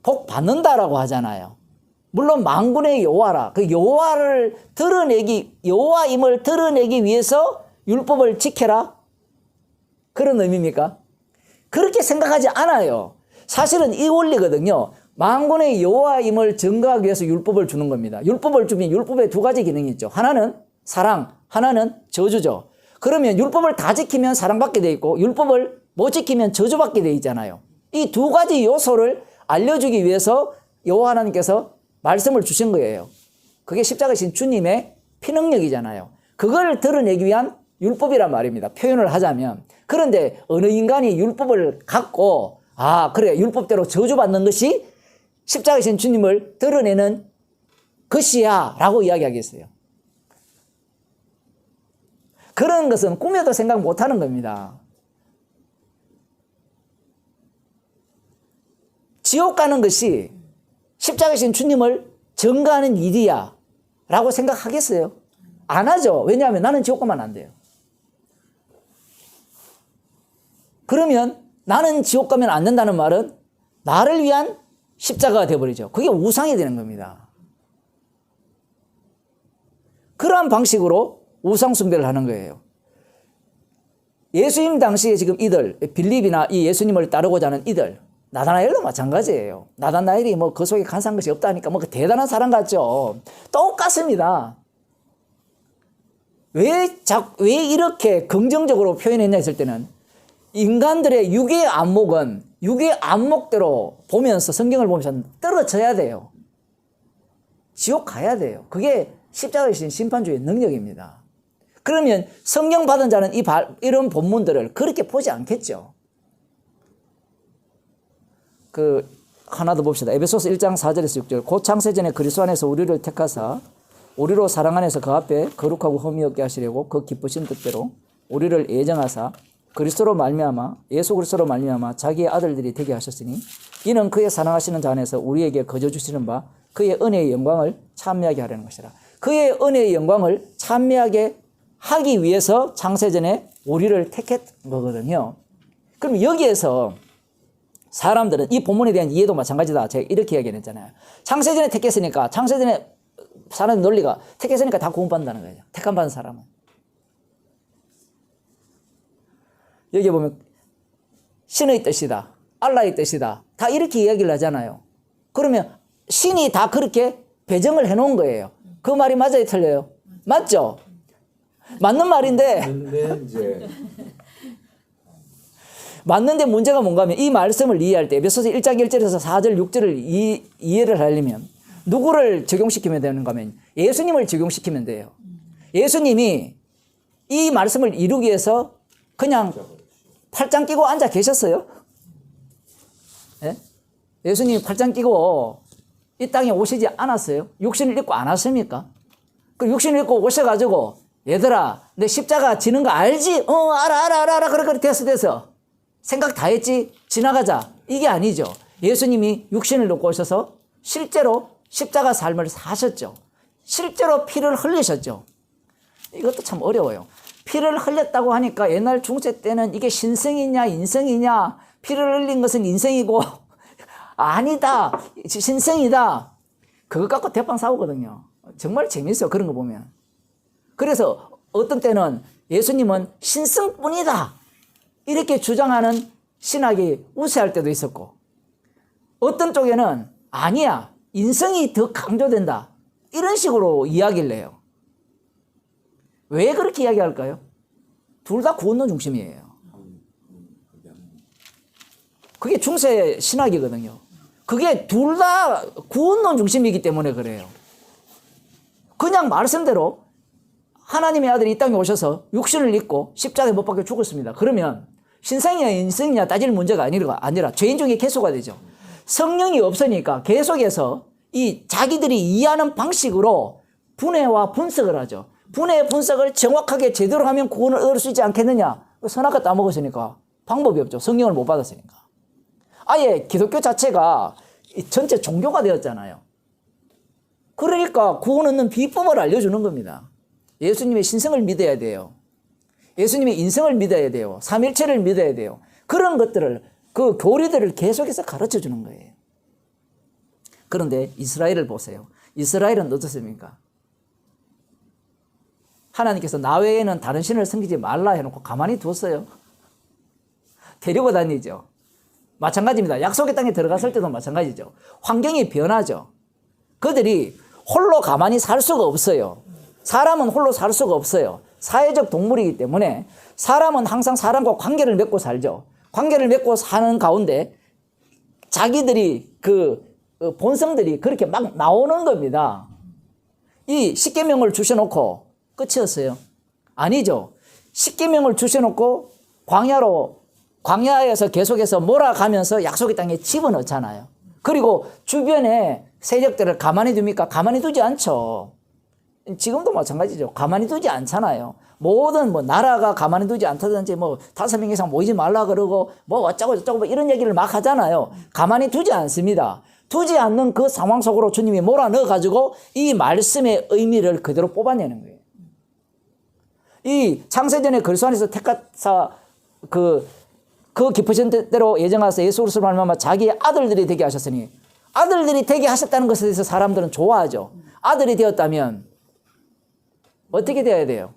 복 받는다라고 하잖아요. 물론 만군의 여호와라, 그 여호와를 드러내기, 여호와임을 드러내기 위해서 율법을 지켜라, 그런 의미입니까? 그렇게 생각하지 않아요. 사실은 이 원리거든요. 만군의 여호와임을 증거하기 위해서 율법을 주는 겁니다. 율법을 주면 율법에 두 가지 기능이 있죠. 하나는 사랑, 하나는 저주죠. 그러면 율법을 다 지키면 사랑받게 돼 있고 율법을 못 지키면 저주받게 돼 있잖아요. 이 두 가지 요소를 알려주기 위해서 여호와 하나님께서 말씀을 주신 거예요. 그게 십자가신 주님의 피능력이잖아요. 그걸 드러내기 위한 율법이란 말입니다. 표현을 하자면. 그런데 어느 인간이 율법을 갖고 그래, 율법대로 저주받는 것이 십자가신 주님을 드러내는 것이야 라고 이야기하겠어요. 그런 것은 꿈에도 생각 못하는 겁니다. 지옥 가는 것이 십자가신 주님을 증거하는 일이야 라고 생각하겠어요? 안 하죠. 왜냐하면 나는 지옥 가면 안 돼요. 그러면 나는 지옥 가면 안 된다는 말은 나를 위한 십자가가 되어버리죠. 그게 우상이 되는 겁니다. 그러한 방식으로 우상 숭배를 하는 거예요. 예수님 당시에 지금 이들, 빌립이나 이 예수님을 따르고자 하는 이들, 나다나엘도 마찬가지예요. 나다나엘이 뭐 그 속에 간사한 것이 없다니까 뭐 그 대단한 사람 같죠. 똑같습니다. 왜 이렇게 긍정적으로 표현했냐 했을 때는 인간들의 육의 안목은 육의 안목대로 보면서 성경을 보면서 떨어져야 돼요. 지옥 가야 돼요. 그게 십자가에 신 심판주의 능력입니다. 그러면 성령 받은 자는 이런 본문들을 그렇게 보지 않겠죠. 하나 더 봅시다. 에베소서 1장 4절에서 6절. 곧 창세전에 그리스도 안에서 우리를 택하사 우리로 사랑 안에서 그 앞에 거룩하고 흠이 없게 하시려고 그 기쁘신 뜻대로 우리를 예정하사 그리스도로 말미암아 예수 그리스도로 말미암아 자기의 아들들이 되게 하셨으니 이는 그의 사랑하시는 자 안에서 우리에게 거저 주시는 바 그의 은혜의 영광을 찬미하게 하려는 것이라. 그의 은혜의 영광을 찬미하게 하기 위해서 창세전에 우리를 택했던 거거든요. 그럼 여기에서 사람들은 이 본문에 대한 이해도 마찬가지다. 제가 이렇게 이야기했잖아요. 창세전에 택했으니까 창세전에 사는 논리가 택했으니까 다 구원받는다는 거예요. 택함 받은 사람은. 여기 보면 신의 뜻이다. 알라의 뜻이다. 다 이렇게 이야기를 하잖아요. 그러면 신이 다 그렇게 배정을 해놓은 거예요. 그 말이 맞아요? 틀려요? 맞죠? 맞는 말인데 근데 이제 맞는데 문제가 뭔가 하면 이 말씀을 이해할 때 에베소서 1장 1절에서 4절 6절을 이해를 하려면 누구를 적용시키면 되는가 하면 예수님을 적용시키면 돼요. 예수님이 이 말씀을 이루기 위해서 그냥 팔짱 끼고 앉아 계셨어요? 예? 예수님이 팔짱 끼고 이 땅에 오시지 않았어요? 육신을 입고 안 왔습니까? 그 육신을 입고 오셔가지고 얘들아 내 십자가 지는 거 알지? 알아 그래 됐어 생각 다 했지? 지나가자. 이게 아니죠. 예수님이 육신을 놓고 오셔서 실제로 십자가 삶을 사셨죠. 실제로 피를 흘리셨죠. 이것도 참 어려워요. 피를 흘렸다고 하니까 옛날 중세 때는 이게 신성이냐 인성이냐 피를 흘린 것은 인성이고 아니다 신성이다 그것 갖고 대빵 싸우거든요. 정말 재밌어요. 그런 거 보면. 그래서 어떤 때는 예수님은 신성뿐이다 이렇게 주장하는 신학이 우세할 때도 있었고 어떤 쪽에는 아니야 인성이 더 강조된다 이런 식으로 이야기를 해요. 왜 그렇게 이야기할까요? 둘 다 구원론 중심이에요. 그게 중세 신학이거든요. 그게 둘 다 구원론 중심이기 때문에 그래요. 그냥 말씀대로 하나님의 아들이 이 땅에 오셔서 육신을 입고 십자가에 못 박혀 죽었습니다. 그러면 신성이냐 인성이냐 따질 문제가 아니라 죄인 중에 개소가 되죠. 성령이 없으니까 계속해서 이 자기들이 이해하는 방식으로 분해와 분석을 하죠. 분해 분석을 정확하게 제대로 하면 구원을 얻을 수 있지 않겠느냐. 선악과 따먹었으니까 방법이 없죠. 성령을 못 받았으니까. 아예 기독교 자체가 전체 종교가 되었잖아요. 그러니까 구원 얻는 비법을 알려주는 겁니다. 예수님의 신성을 믿어야 돼요. 예수님의 인성을 믿어야 돼요. 삼일체를 믿어야 돼요. 그런 것들을 그 교리들을 계속해서 가르쳐 주는 거예요. 그런데 이스라엘을 보세요. 이스라엘은 어떻습니까? 하나님께서 나 외에는 다른 신을 섬기지 말라 해놓고 가만히 뒀어요. 데리고 다니죠. 마찬가지입니다. 약속의 땅에 들어갔을 때도 마찬가지죠. 환경이 변하죠. 그들이 홀로 가만히 살 수가 없어요. 사람은 홀로 살 수가 없어요. 사회적 동물이기 때문에 사람은 항상 사람과 관계를 맺고 살죠. 관계를 맺고 사는 가운데 자기들이 본성들이 그렇게 막 나오는 겁니다. 이 십계명을 주셔놓고 끝이었어요. 아니죠. 십계명을 주셔놓고 광야에서 계속해서 몰아가면서 약속의 땅에 집어넣잖아요. 그리고 주변에 세력들을 가만히 둡니까? 가만히 두지 않죠. 지금도 마찬가지죠. 가만히 두지 않잖아요. 모든 나라가 가만히 두지 않다든지 5명 이상 모이지 말라 그러고 어쩌고 저쩌고 이런 얘기를 막 하잖아요. 가만히 두지 않습니다. 두지 않는 그 상황 속으로 주님이 몰아넣어 가지고 이 말씀의 의미를 그대로 뽑아내는 거예요. 이 창세전에 그리스도 안에서 택하사 그 기쁘신 뜻대로 예정하사 예수 그리스도로 말미암아 자기의 아들들이 되게 하셨으니 아들들이 되게 하셨다는 것에 대해서 사람들은 좋아하죠. 아들이 되었다면 어떻게 되어야 돼요?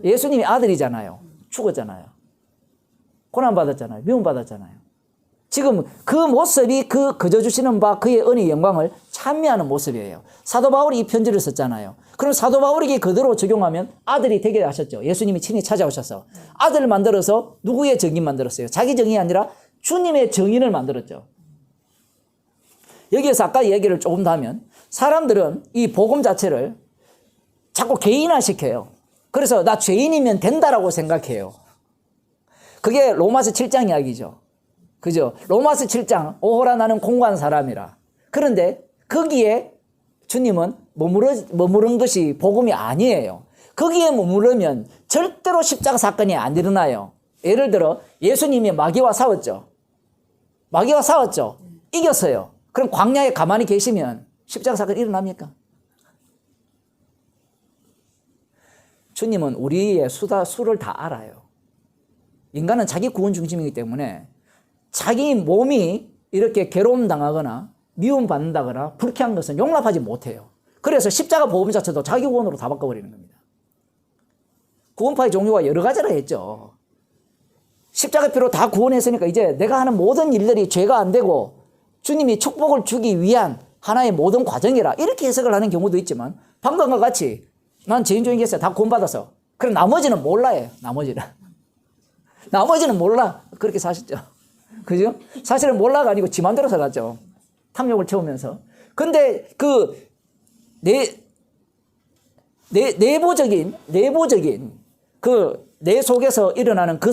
예수님이 아들이잖아요. 죽었잖아요. 고난받았잖아요. 미움받았잖아요. 지금 그 모습이 그 거저 주시는 바 그의 은혜의 영광을 찬미하는 모습이에요. 사도 바울이 이 편지를 썼잖아요. 그럼 사도 바울에게 그대로 적용하면 아들이 되게 하셨죠. 예수님이 친히 찾아오셔서 아들을 만들어서 누구의 정인 만들었어요? 자기 정인이 아니라 주님의 정인을 만들었죠. 여기에서 아까 얘기를 조금 더 하면 사람들은 이 복음 자체를 자꾸 개인화시켜요. 그래서 나 죄인이면 된다라고 생각해요. 그게 로마서 7장 이야기죠. 그죠? 로마서 7장 오호라 나는 공고한 사람이라. 그런데 거기에 주님은 머무른 것이 복음이 아니에요. 거기에 머무르면 절대로 십자가 사건이 안 일어나요. 예를 들어 예수님이 마귀와 싸웠죠. 마귀와 싸웠죠. 이겼어요. 그럼 광야에 가만히 계시면 십자가 사건이 일어납니까? 주님은 우리의 수를 다 알아요. 인간은 자기 구원 중심이기 때문에 자기 몸이 이렇게 괴로움 당하거나 미움 받는다거나 불쾌한 것은 용납하지 못해요. 그래서 십자가 복음 자체도 자기 구원으로 다 바꿔버리는 겁니다. 구원파의 종류가 여러 가지라 했죠. 십자가 피로 다 구원했으니까 이제 내가 하는 모든 일들이 죄가 안 되고 주님이 축복을 주기 위한 하나의 모든 과정이라 이렇게 해석을 하는 경우도 있지만 방금과 같이 난 죄인종이겠어요. 다 구원받아서. 그럼 나머지는 몰라요. 나머지는 몰라. 그렇게 사셨죠. 그죠? 사실은 몰라가 아니고 지 맘대로 살았죠. 탐욕을 채우면서. 근데 그 내부적인 그 내 속에서 일어나는 그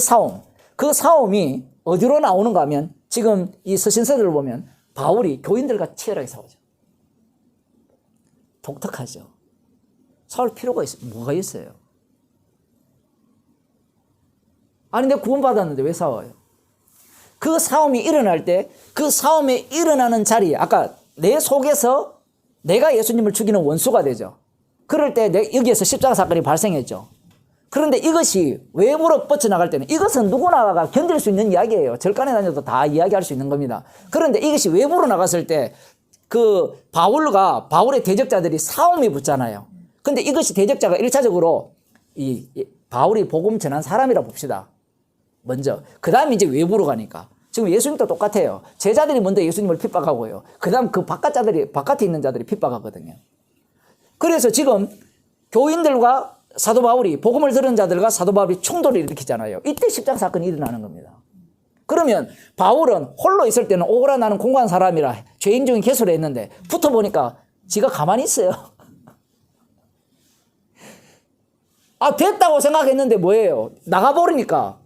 싸움이 어디로 나오는가 하면 지금 이 서신서들을 보면 바울이 교인들과 치열하게 싸우죠. 독특하죠. 싸울 필요가 뭐가 있어요? 아니, 내가 구원받았는데 왜 싸워요? 그 싸움이 일어날 때 그 싸움이 일어나는 자리, 아까 내 속에서 내가 예수님을 죽이는 원수가 되죠. 그럴 때 여기에서 십자가 사건이 발생했죠. 그런데 이것이 외부로 뻗쳐나갈 때는 이것은 누구나가 견딜 수 있는 이야기예요. 절간에 다녀도 다 이야기할 수 있는 겁니다. 그런데 이것이 외부로 나갔을 때 그 바울의 대적자들이 싸움이 붙잖아요. 근데 이것이 대적자가 1차적으로 이 바울이 복음 전한 사람이라 봅시다. 먼저. 그 다음에 이제 외부로 가니까. 지금 예수님도 똑같아요. 제자들이 먼저 예수님을 핍박하고요. 그 다음 그 바깥에 있는 자들이 핍박하거든요. 그래서 지금 교인들과 사도 바울이, 복음을 들은 자들과 사도 바울이 충돌을 일으키잖아요. 이때 십자가 사건이 일어나는 겁니다. 그러면 바울은 홀로 있을 때는 오라 나는 공고한 사람이라 죄인 중에 개수를 했는데 붙어보니까 지가 가만히 있어요. 아, 됐다고 생각했는데 뭐예요? 나가버리니까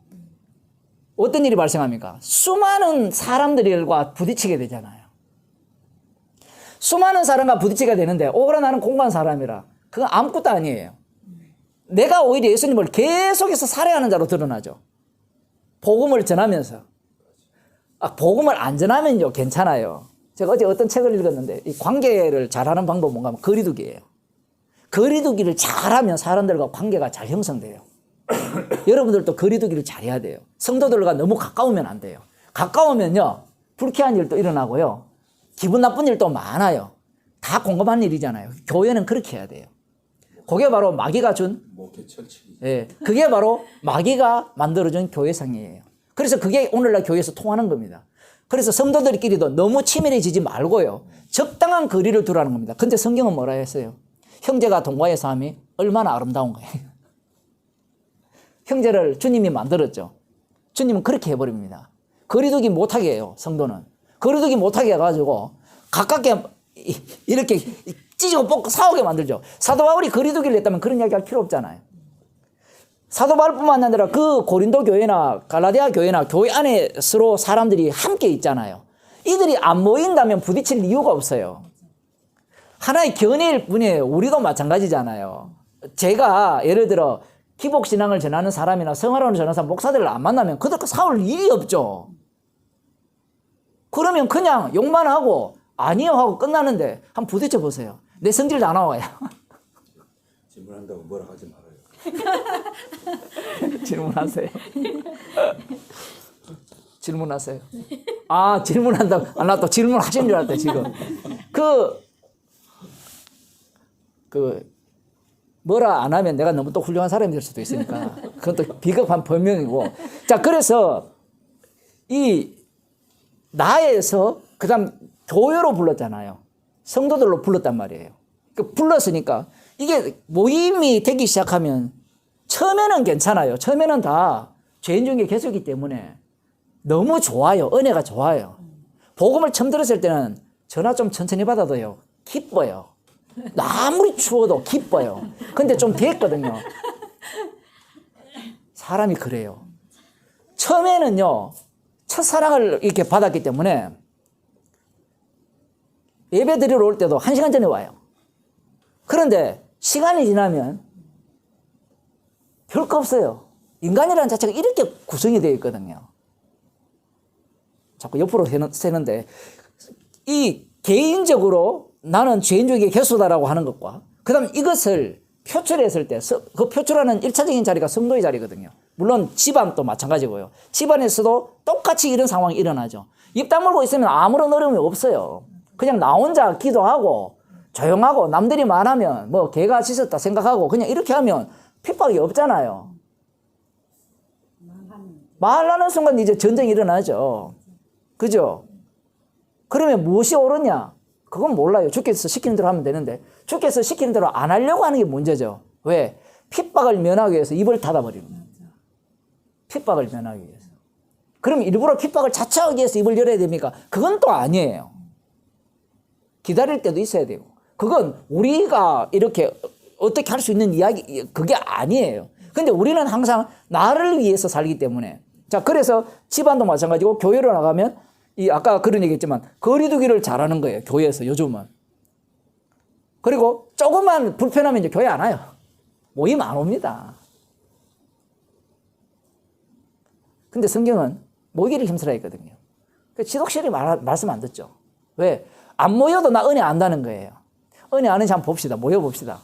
어떤 일이 발생합니까? 수많은 사람들과 부딪히게 되잖아요. 수많은 사람과 부딪히게 되는데 오라 나는 공고한 사람이라 그건 아무것도 아니에요. 내가 오히려 예수님을 계속해서 살해하는 자로 드러나죠. 복음을 전하면서. 복음을 안 전하면요 괜찮아요. 제가 어제 어떤 책을 읽었는데 이 관계를 잘하는 방법은 뭔가 하면 거리두기예요. 거리두기를 잘하면 사람들과 관계가 잘 형성돼요. 여러분들도 거리두기를 잘해야 돼요. 성도들과 너무 가까우면 안 돼요. 가까우면요 불쾌한 일도 일어나고요 기분 나쁜 일도 많아요. 다 공감하는 일이잖아요. 교회는 그렇게 해야 돼요. 그게 바로 마귀가 준 예, 그게 바로 마귀가 만들어준 교회상이에요. 그래서 그게 오늘날 교회에서 통하는 겁니다. 그래서 성도들끼리도 너무 치밀해지지 말고요 적당한 거리를 두라는 겁니다. 근데 성경은 뭐라 했어요? 형제가 동거의 삶이 얼마나 아름다운 거예요. 형제를 주님이 만들었죠. 주님은 그렇게 해버립니다. 거리두기 못하게 해요. 성도는 거리두기 못하게 해가지고 가깝게 이렇게 찢고 뽑고 싸우게 만들죠. 사도 바울이 거리두기를 했다면 그런 이야기 할 필요 없잖아요. 사도 바울뿐만 아니라 그 고린도 교회나 갈라디아 교회나 교회 안에 서로 사람들이 함께 있잖아요. 이들이 안 모인다면 부딪힐 이유가 없어요. 하나의 견해일 뿐이에요. 우리도 마찬가지잖아요. 제가 예를 들어 기복신앙을 전하는 사람이나 성화론을 전하는 사람, 목사들을 안 만나면 그들과 싸울 일이 없죠. 그러면 그냥 욕만 하고 아니요 하고 끝나는데 한번 부딪혀 보세요. 내 성질 다 나와요. 질문한다고 뭐라 하지 말아요. 질문하세요. 질문하세요. 아, 질문한다고. 아, 나 또 질문하신 줄 알았대, 지금. 뭐라 안 하면 내가 너무 또 훌륭한 사람이 될 수도 있으니까. 그건 또 비겁한 변명이고. 자, 그래서 나에서 그다음 교회로 불렀잖아요. 성도들로 불렀단 말이에요. 그 불렀으니까 이게 모임이 되기 시작하면 처음에는 괜찮아요. 처음에는 다 죄인 중에 개수이기 때문에 너무 좋아요. 은혜가 좋아요. 복음을 처음 들었을 때는 전화 좀 천천히 받아도요. 기뻐요. 아무리 추워도 기뻐요. 근데 좀 됐거든요. 사람이 그래요. 처음에는요. 첫사랑을 이렇게 받았기 때문에 예배 드리러 올 때도 1시간 전에 와요. 그런데 시간이 지나면 별거 없어요. 인간이라는 자체가 이렇게 구성이 되어 있거든요. 자꾸 옆으로 세는데 이 개인적으로 나는 죄인 중에 개수다라고 하는 것과 그 다음 이것을 표출했을 때 그 표출하는 1차적인 자리가 성도의 자리거든요. 물론 집안도 마찬가지고요. 집안에서도 똑같이 이런 상황이 일어나죠. 입 다물고 있으면 아무런 어려움이 없어요. 그냥 나 혼자 기도하고 조용하고 남들이 말하면 뭐 개가 짖었다 생각하고 그냥 이렇게 하면 핍박이 없잖아요. 말하는 순간 이제 전쟁이 일어나죠. 그죠? 그러면 무엇이 옳으냐? 그건 몰라요. 주께서 시키는 대로 하면 되는데 주께서 시키는 대로 안 하려고 하는 게 문제죠. 왜? 핍박을 면하기 위해서 입을 닫아버리는 거예요. 핍박을 면하기 위해서. 그럼 일부러 핍박을 자처하기 위해서 입을 열어야 됩니까? 그건 또 아니에요. 기다릴 때도 있어야 되고. 그건 우리가 이렇게 어떻게 할 수 있는 이야기, 그게 아니에요. 근데 우리는 항상 나를 위해서 살기 때문에. 자, 그래서 집안도 마찬가지고 교회로 나가면 이 아까 그런 얘기 했지만 거리두기를 잘하는 거예요. 교회에서 요즘은. 그리고 조금만 불편하면 이제 교회 안 와요. 모임 안 옵니다. 근데 성경은 모이기를 힘쓰라 했거든요. 지독실이 말씀 안 듣죠. 왜? 안 모여도 나 은혜 안다는 거예요. 은혜 아는지 한번 봅시다. 모여봅시다.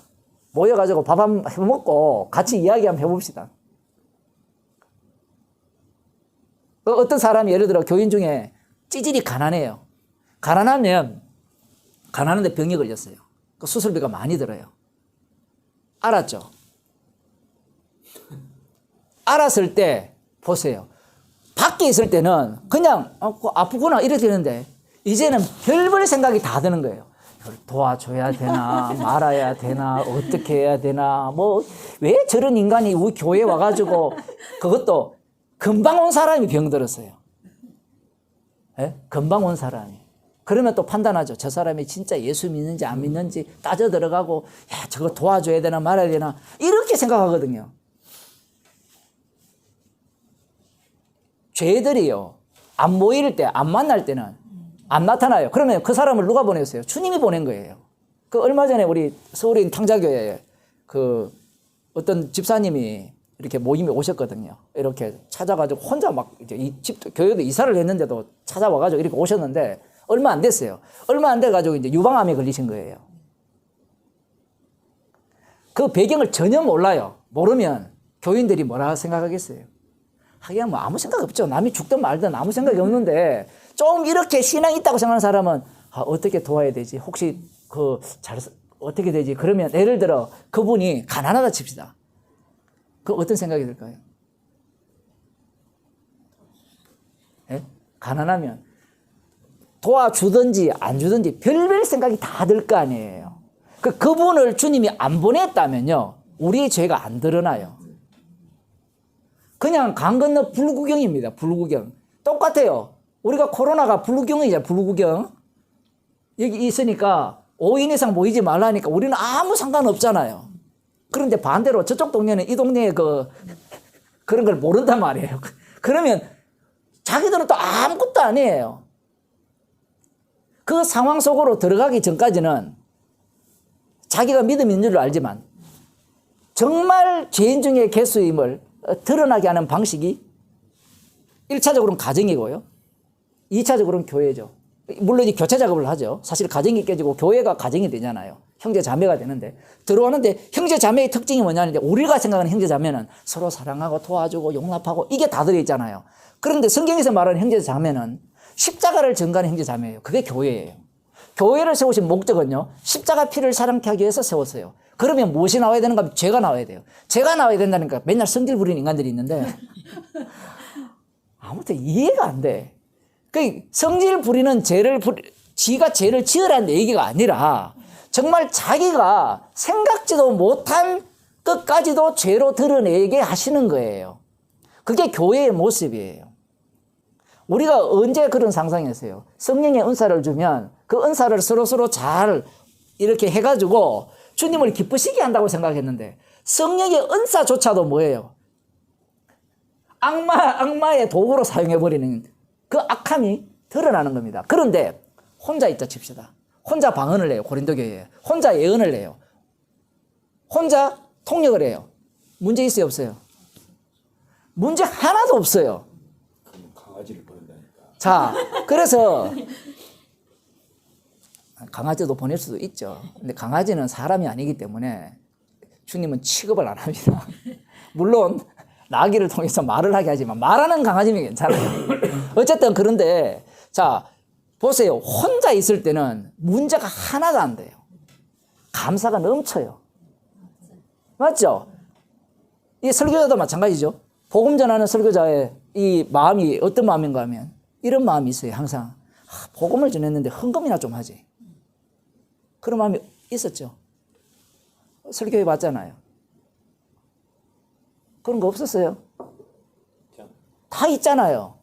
모여가지고 밥 한번 해먹고 같이 이야기 한번 해봅시다. 어떤 사람이 예를 들어 교인 중에 찌질이 가난해요. 가난한데 병이 걸렸어요. 그 수술비가 많이 들어요. 알았죠? 알았을 때 보세요. 밖에 있을 때는 그냥 아프구나 이렇게 되는데 이제는 별별 생각이 다 드는 거예요. 이걸 도와줘야 되나 말아야 되나 어떻게 해야 되나 뭐 왜 저런 인간이 우리 교회에 와가지고 그것도 금방 온 사람이 병들었어요. 예? 금방 온 사람이. 그러면 또 판단하죠. 저 사람이 진짜 예수 믿는지 안 믿는지 따져 들어가고 야 저거 도와줘야 되나 말아야 되나 이렇게 생각하거든요. 죄들이요. 안 모일 때, 안 만날 때는 안 나타나요. 그러면 그 사람을 누가 보냈어요? 주님이 보낸 거예요. 그 얼마 전에 우리 서울에 있는 탕자교회에 그 어떤 집사님이 이렇게 모임에 오셨거든요. 이렇게 찾아가지고 혼자 막 이제 이 집도 교회도 이사를 했는데도 찾아와가지고 이렇게 오셨는데 얼마 안 됐어요. 얼마 안 돼가지고 이제 유방암에 걸리신 거예요. 그 배경을 전혀 몰라요. 모르면 교인들이 뭐라 생각하겠어요? 하긴 뭐 아무 생각 없죠. 남이 죽든 말든 아무 생각이 없는데 좀 이렇게 신앙이 있다고 생각하는 사람은 어떻게 도와야 되지? 혹시 어떻게 되지? 그러면 예를 들어 그분이 가난하다 칩시다. 그 어떤 생각이 들까요? 예? 가난하면 도와주든지 안 주든지 별별 생각이 다 들 거 아니에요. 그분을 주님이 안 보냈다면요. 우리의 죄가 안 드러나요. 그냥 강 건너 불구경입니다. 불구경. 똑같아요. 우리가 코로나가 불구경이잖아요. 불구경. 여기 있으니까 5인 이상 모이지 말라니까 우리는 아무 상관없잖아요. 그런데 반대로 저쪽 동네는 이 동네에 그런 걸 모른단 말이에요. 그러면 자기들은 또 아무것도 아니에요. 그 상황 속으로 들어가기 전까지는 자기가 믿음 있는 줄 알지만 정말 죄인 중에 개수임을 드러나게 하는 방식이 1차적으로는 가정이고요. 2차적으로는 교회죠. 물론 이 교체 작업을 하죠. 사실 가정이 깨지고 교회가 가정이 되잖아요. 형제 자매가 되는데 들어오는데 형제 자매의 특징이 뭐냐는데 우리가 생각하는 형제 자매는 서로 사랑하고 도와주고 용납하고 이게 다 들어있잖아요. 그런데 성경에서 말하는 형제 자매는 십자가를 전가하는 형제 자매예요. 그게 교회예요. 교회를 세우신 목적은요. 십자가 피를 사랑케 하기 위해서 세웠어요. 그러면 무엇이 나와야 되는가 하면 죄가 나와야 돼요. 죄가 나와야 된다니까 맨날 성질 부리는 인간들이 있는데 아무튼 이해가 안 돼. 그 성질 부리는 지가 죄를 지으라는 얘기가 아니라 정말 자기가 생각지도 못한 것까지도 죄로 드러내게 하시는 거예요. 그게 교회의 모습이에요. 우리가 언제 그런 상상했어요? 성령의 은사를 주면 그 은사를 서로 잘 이렇게 해가지고 주님을 기쁘시게 한다고 생각했는데 성령의 은사조차도 뭐예요? 악마의 도구로 사용해버리는 그 악함이 드러나는 겁니다. 그런데 혼자 있다 칩시다. 혼자 방언을 해요. 고린도 교회에. 혼자 예언을 해요. 혼자 통역을 해요. 문제 있어요? 없어요? 문제 하나도 없어요. 그럼 강아지를 보낸다니까. 자, 그래서 강아지도 보낼 수도 있죠. 근데 강아지는 사람이 아니기 때문에 주님은 취급을 안 합니다. 물론 나귀를 통해서 말을 하게 하지만 말하는 강아지면 괜찮아요. 어쨌든 그런데 자 보세요. 혼자 있을 때는 문제가 하나도 안 돼요. 감사가 넘쳐요. 맞죠? 이 설교자도 마찬가지죠. 복음 전하는 설교자의 이 마음이 어떤 마음인가 하면 이런 마음이 있어요. 항상 복음을 전했는데 헌금이나 좀 하지. 그런 마음이 있었죠. 설교해 봤잖아요. 그런 거 없었어요? 다 있잖아요.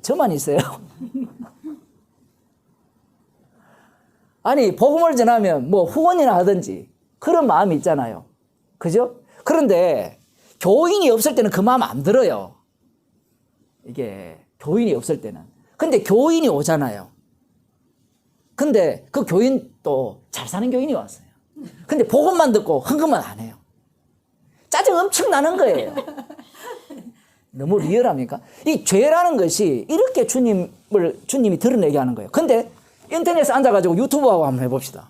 저만 있어요. 아니 복음을 전하면 뭐 후원이나 하든지 그런 마음이 있잖아요. 그죠? 그런데 교인이 없을 때는 그 마음 안 들어요. 이게 교인이 없을 때는. 근데 교인이 오잖아요. 근데 그 교인도 잘 사는 교인이 왔어요. 근데 복음만 듣고 헌금은 안 해요. 짜증 엄청 나는 거예요. 너무 리얼합니까? 이 죄라는 것이 이렇게 주님이 드러내게 하는 거예요. 근데 인터넷에 앉아가지고 유튜브하고 한번 해봅시다.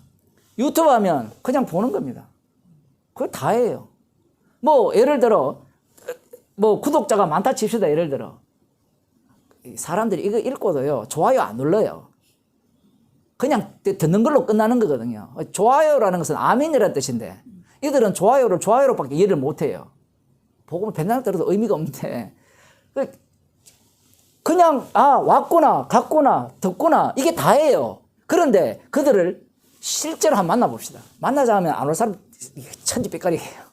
유튜브 하면 그냥 보는 겁니다. 그거 다예요. 뭐 예를 들어 뭐 구독자가 많다 칩시다. 예를 들어 사람들이 이거 읽고도요 좋아요 안 눌러요. 그냥 듣는 걸로 끝나는 거거든요. 좋아요라는 것은 아멘이라는 뜻인데 이들은 좋아요로밖에 이해를 못해요. 복음을 맨날 들어도 의미가 없는데 그냥 왔구나 갔구나 듣구나 이게 다예요. 그런데 그들을 실제로 한번 만나봅시다. 만나자 하면 안 올 사람 천지빛깔이에요.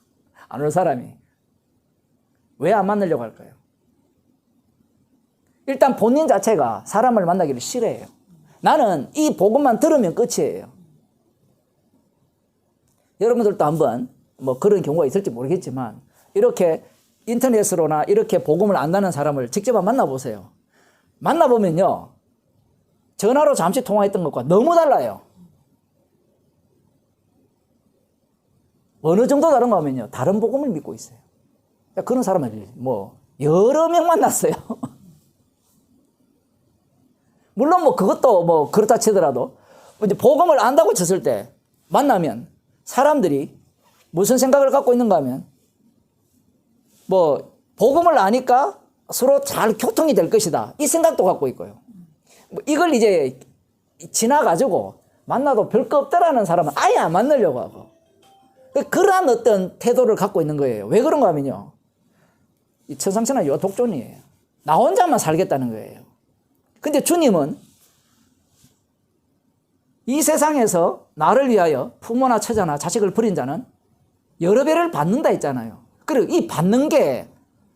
안 올 사람이. 왜 안 만나려고 할까요? 일단 본인 자체가 사람을 만나기를 싫어해요. 나는 이 복음만 들으면 끝이에요. 여러분들도 한번 뭐 그런 경우가 있을지 모르겠지만 이렇게 인터넷으로나 이렇게 복음을 안다는 사람을 직접 한번 만나보세요. 만나보면요. 전화로 잠시 통화했던 것과 너무 달라요. 어느 정도 다른가 하면요. 다른 복음을 믿고 있어요. 그런 사람을 뭐 여러 명 만났어요. 물론 뭐 그것도 뭐 그렇다 치더라도 이제 복음을 안다고 쳤을 때 만나면 사람들이 무슨 생각을 갖고 있는가 하면 뭐 복음을 아니까 서로 잘 교통이 될 것이다. 이 생각도 갖고 있고요. 뭐 이걸 이제 지나가지고 만나도 별거 없다라는 사람은 아예 안 만나려고 하고 그러한 어떤 태도를 갖고 있는 거예요. 왜 그런가 하면요. 이 천상천하 요독존이에요. 나 혼자만 살겠다는 거예요. 근데 주님은 이 세상에서 나를 위하여 부모나 처자나 자식을 버린 자는 여러 배를 받는다 했잖아요. 그리고 이 받는 게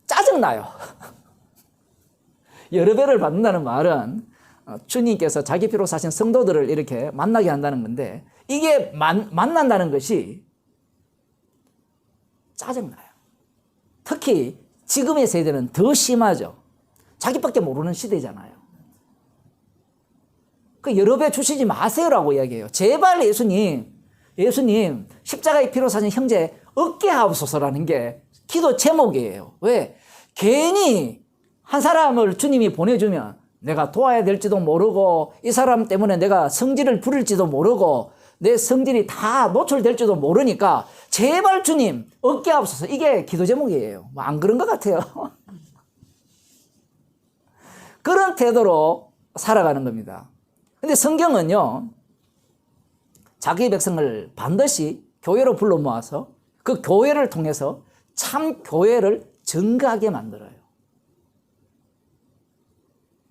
짜증나요. 여러 배를 받는다는 말은 주님께서 자기 피로 사신 성도들을 이렇게 만나게 한다는 건데 이게 만난다는 것이 짜증나요. 특히 지금의 세대는 더 심하죠. 자기밖에 모르는 시대잖아요. 그 여러 배 주시지 마세요라고 이야기해요. 제발 예수님 십자가의 피로 사신 형제 얻게 하옵소서라는 게 기도 제목이에요. 왜? 괜히 한 사람을 주님이 보내주면 내가 도와야 될지도 모르고 이 사람 때문에 내가 성질을 부릴지도 모르고 내 성질이 다 노출될지도 모르니까 제발 주님 얻게 하옵소서. 이게 기도 제목이에요. 뭐 안 그런 것 같아요. 그런 태도로 살아가는 겁니다. 근데 성경은요, 자기 백성을 반드시 교회로 불러 모아서 그 교회를 통해서 참 교회를 증거하게 만들어요.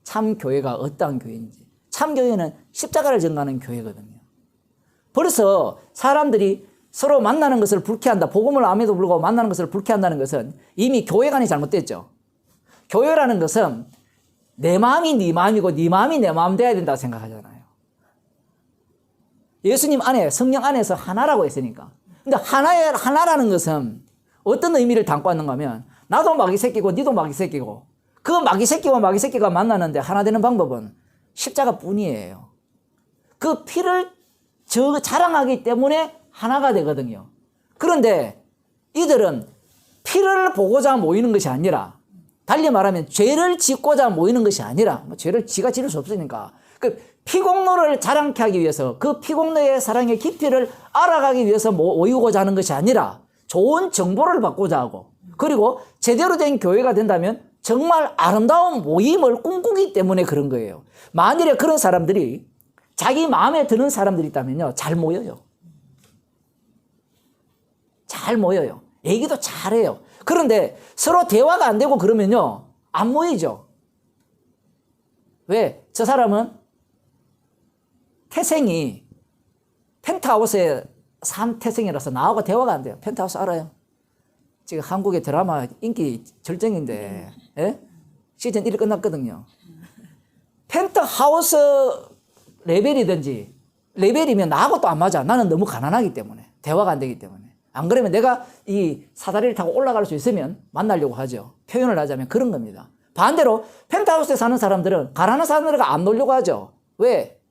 참 교회가 어떠한 교회인지. 참 교회는 십자가를 전가하는 교회거든요. 벌써 사람들이 서로 만나는 것을 불쾌한다. 복음을 암에도 불구하고 만나는 것을 불쾌한다는 것은 이미 교회관이 잘못됐죠. 교회라는 것은 내 마음이 네 마음이고 네 마음이 내 마음 돼야 된다고 생각하잖아요. 예수님 안에, 성령 안에서 하나라고 했으니까. 근데 하나라는 것은 어떤 의미를 담고 있는가 하면 나도 마귀 새끼고 니도 마귀 새끼고 그 마귀 새끼와 마귀 새끼가 만나는데 하나 되는 방법은 십자가 뿐이에요. 그 피를 자랑하기 때문에 하나가 되거든요. 그런데 이들은 피를 보고자 모이는 것이 아니라 달리 말하면 죄를 짓고자 모이는 것이 아니라 죄를 지가 지를 수 없으니까 그 피공로를 자랑케 하기 위해서 그 피공로의 사랑의 깊이를 알아가기 위해서 모이고자 하는 것이 아니라 좋은 정보를 받고자 하고 그리고 제대로 된 교회가 된다면 정말 아름다운 모임을 꿈꾸기 때문에 그런 거예요. 만일에 그런 사람들이 자기 마음에 드는 사람들이 있다면요. 잘 모여요. 잘 모여요. 얘기도 잘해요. 그런데 서로 대화가 안 되고 그러면요. 안 모이죠. 왜? 저 사람은 태생이 펜트하우스에 산 태생이라서 나하고 대화가 안 돼요. 펜트하우스 알아요? 지금 한국의 드라마 인기 절정인데 예? 시즌 1이 끝났거든요. 펜트하우스 레벨이든지 레벨이면 나하고 또 안 맞아. 나는 너무 가난하기 때문에 대화가 안 되기 때문에. 안 그러면 내가 이 사다리를 타고 올라갈 수 있으면 만나려고 하죠. 표현을 하자면 그런 겁니다. 반대로 펜트하우스에 사는 사람들은 가난한 사람들과 안 놀려고 하죠. 왜?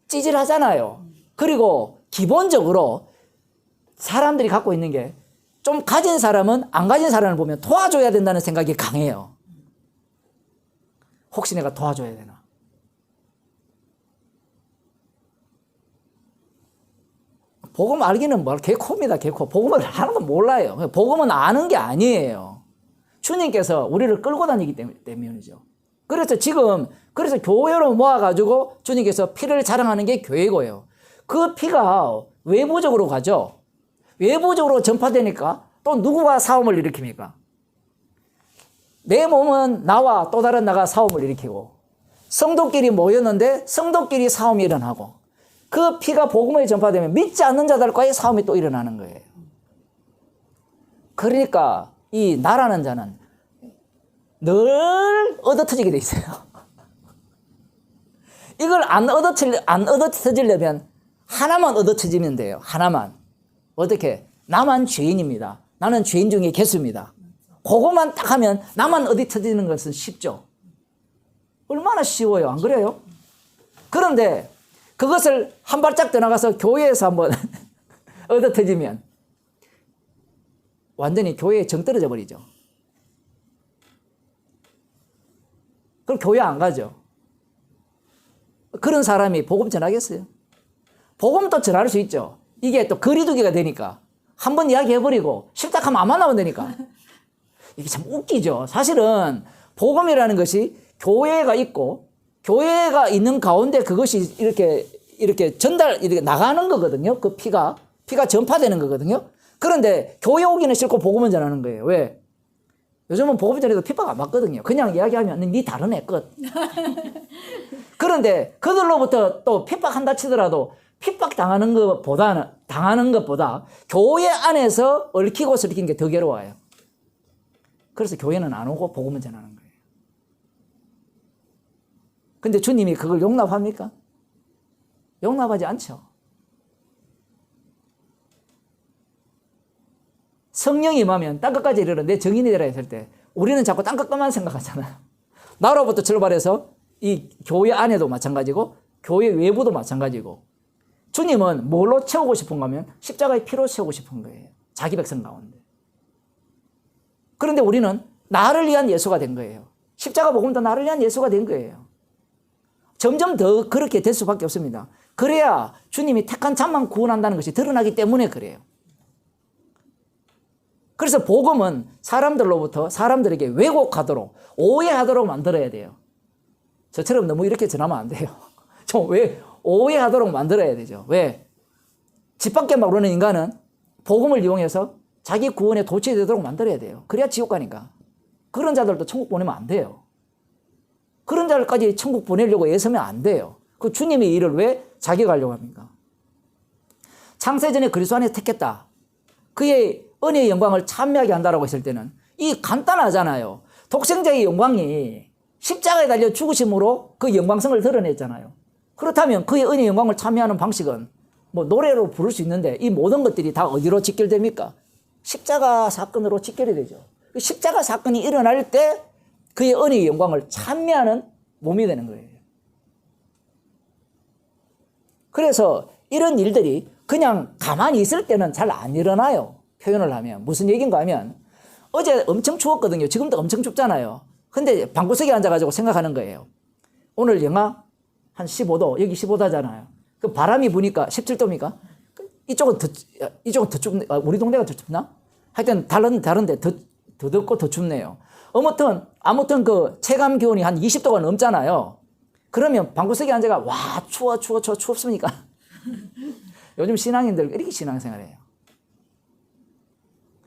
찌질하잖아요. 그리고 기본적으로 사람들이 갖고 있는 게 좀 가진 사람은 안 가진 사람을 보면 도와줘야 된다는 생각이 강해요. 혹시 내가 도와줘야 되나? 복음 알기는 뭘 개코입니다. 개코. 복음을 하나도 몰라요. 복음은 아는 게 아니에요. 주님께서 우리를 끌고 다니기 때문이죠. 그래서 지금 그래서 교회로 모아가지고 주님께서 피를 자랑하는 게 교회고요. 그 피가 외부적으로 가죠. 외부적으로 전파되니까 또 누구가 싸움을 일으킵니까? 내 몸은 나와 또 다른 나가 싸움을 일으키고 성도끼리 모였는데 성도끼리 싸움이 일어나고 그 피가 복음에 전파되면 믿지 않는 자들과의 싸움이 또 일어나는 거예요. 그러니까 이 나라는 자는 늘 얻어터지게 돼 있어요. 이걸 안 얻어터지려면 하나만 얻어터지면 돼요. 하나만. 어떻게? 나만 죄인입니다. 나는 죄인 중에 개수입니다. 그것만 딱 하면 나만 얻어터지는 것은 쉽죠. 얼마나 쉬워요. 안 그래요? 그런데 그것을 한 발짝 더 나가서 교회에서 한번 얻어터지면 완전히 교회에 정 떨어져 버리죠. 그럼 교회 안 가죠. 그런 사람이 복음 전하겠어요? 복음도 전할 수 있죠. 이게 또 거리두기가 되니까 한 번 이야기해버리고 실탁하면 안 만나면 되니까 이게 참 웃기죠. 사실은 복음이라는 것이 교회가 있고 교회가 있는 가운데 그것이 이렇게 이렇게 나가는 거거든요. 그 피가 전파되는 거거든요. 그런데 교회 오기는 싫고 복음은 전하는 거예요. 왜? 요즘은 복음 전해도 핍박 안 받거든요. 그냥 이야기하면 니 다른 애 끝. 그런데 그들로부터 또 핍박한다 치더라도 핍박 당하는 것보다 교회 안에서 얽히고 설킨 게 더 괴로워요. 그래서 교회는 안 오고 복음은 전하는 거예요. 근데 주님이 그걸 용납합니까? 용납하지 않죠. 성령이 임하면 땅끝까지 이르러 내 증인이 되라 했을 때 우리는 자꾸 땅끝만 생각하잖아요. 나로부터 출발해서 이 교회 안에도 마찬가지고 교회 외부도 마찬가지고 주님은 뭘로 채우고 싶은가 하면 십자가의 피로 채우고 싶은 거예요. 자기 백성 가운데. 그런데 우리는 나를 위한 예수가 된 거예요. 십자가 복음도 나를 위한 예수가 된 거예요. 점점 더 그렇게 될 수밖에 없습니다. 그래야 주님이 택한 자만 구원한다는 것이 드러나기 때문에 그래요. 그래서 복음은 사람들로부터 사람들에게 왜곡하도록 오해하도록 만들어야 돼요. 저처럼 너무 이렇게 전하면 안 돼요. 좀 오해하도록 만들어야 되죠. 왜? 집 밖에 모르는 인간은 복음을 이용해서 자기 구원에 도취되도록 만들어야 돼요. 그래야 지옥 가니까. 그런 자들도 천국 보내면 안 돼요. 그런 자들까지 천국 보내려고 애쓰면 안 돼요. 그 주님의 일을 왜 자격하려고 합니까? 창세전에 그리스도 안에 택했다. 그의 은혜의 영광을 찬미하게 한다라고 했을 때는 이 간단하잖아요. 독생자의 영광이 십자가에 달려 죽으심으로 그 영광성을 드러냈잖아요. 그렇다면 그의 은혜의 영광을 찬미하는 방식은 뭐 노래로 부를 수 있는데 이 모든 것들이 다 어디로 직결됩니까? 십자가 사건으로 직결이 되죠. 그 십자가 사건이 일어날 때 그의 은혜의 영광을 찬미하는 몸이 되는 거예요. 그래서 이런 일들이 그냥 가만히 있을 때는 잘 안 일어나요. 표현을 하면. 무슨 얘기인가 하면 어제 엄청 추웠거든요. 지금도 엄청 춥잖아요. 근데 방구석에 앉아가지고 생각하는 거예요. 오늘 영하 한 15도, 여기 15도잖아요. 그 바람이 부니까 17도입니까? 이쪽은 더 춥네. 우리 동네가 더 춥나? 하여튼 다른데 더 덥고 더 춥네요. 아무튼 그 체감 기온이 한 20도가 넘잖아요. 그러면 방구석에 앉아가 와 추웠습니까? 요즘 신앙인들 이렇게 신앙생활해요.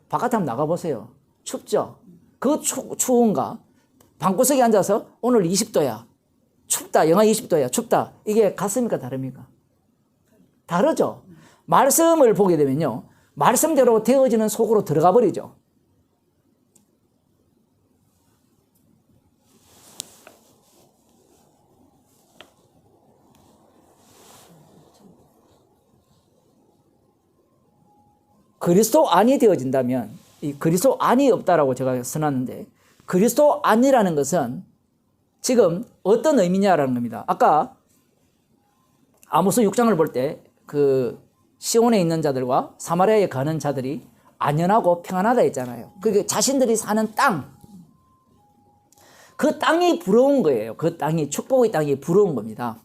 바깥에 한번 나가보세요. 춥죠? 그 추운가? 방구석에 앉아서 오늘 20도야. 춥다. 영하 20도야. 춥다. 이게 같습니까? 다릅니까? 다르죠? 말씀을 보게 되면요. 말씀대로 되어지는 속으로 들어가 버리죠. 그리스도 안이 되어진다면 이 그리스도 안이 없다라고 제가 써놨는데 그리스도 안이라는 것은 지금 어떤 의미냐라는 겁니다. 아까 아모스 6장을 볼 때 그 시온에 있는 자들과 사마리아에 가는 자들이 안연하고 평안하다 했잖아요. 그게 자신들이 사는 땅. 그 땅이 부러운 거예요. 그 땅이 축복의 땅이 부러운 겁니다.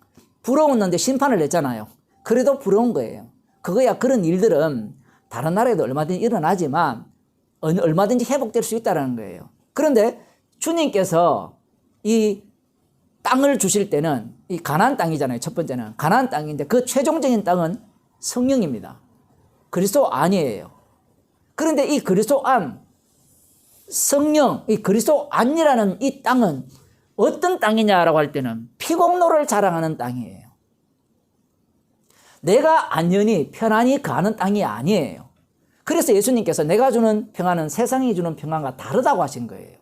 부러웠는데 심판을 냈잖아요. 그래도 부러운 거예요. 그거야 그런 일들은 다른 나라에도 얼마든지 일어나지만 얼마든지 회복될 수 있다는 거예요. 그런데 주님께서 이 땅을 주실 때는 이 가나안 땅이잖아요. 첫 번째는 가나안 땅인데 그 최종적인 땅은 성령입니다. 그리스도 안이에요. 그런데 이 그리스도 안, 성령, 이 그리스도 안이라는 이 땅은 어떤 땅이냐라고 할 때는 피공로를 자랑하는 땅이에요. 내가 안연히 편안히 가는 땅이 아니에요. 그래서 예수님께서 내가 주는 평안은 세상이 주는 평안과 다르다고 하신 거예요.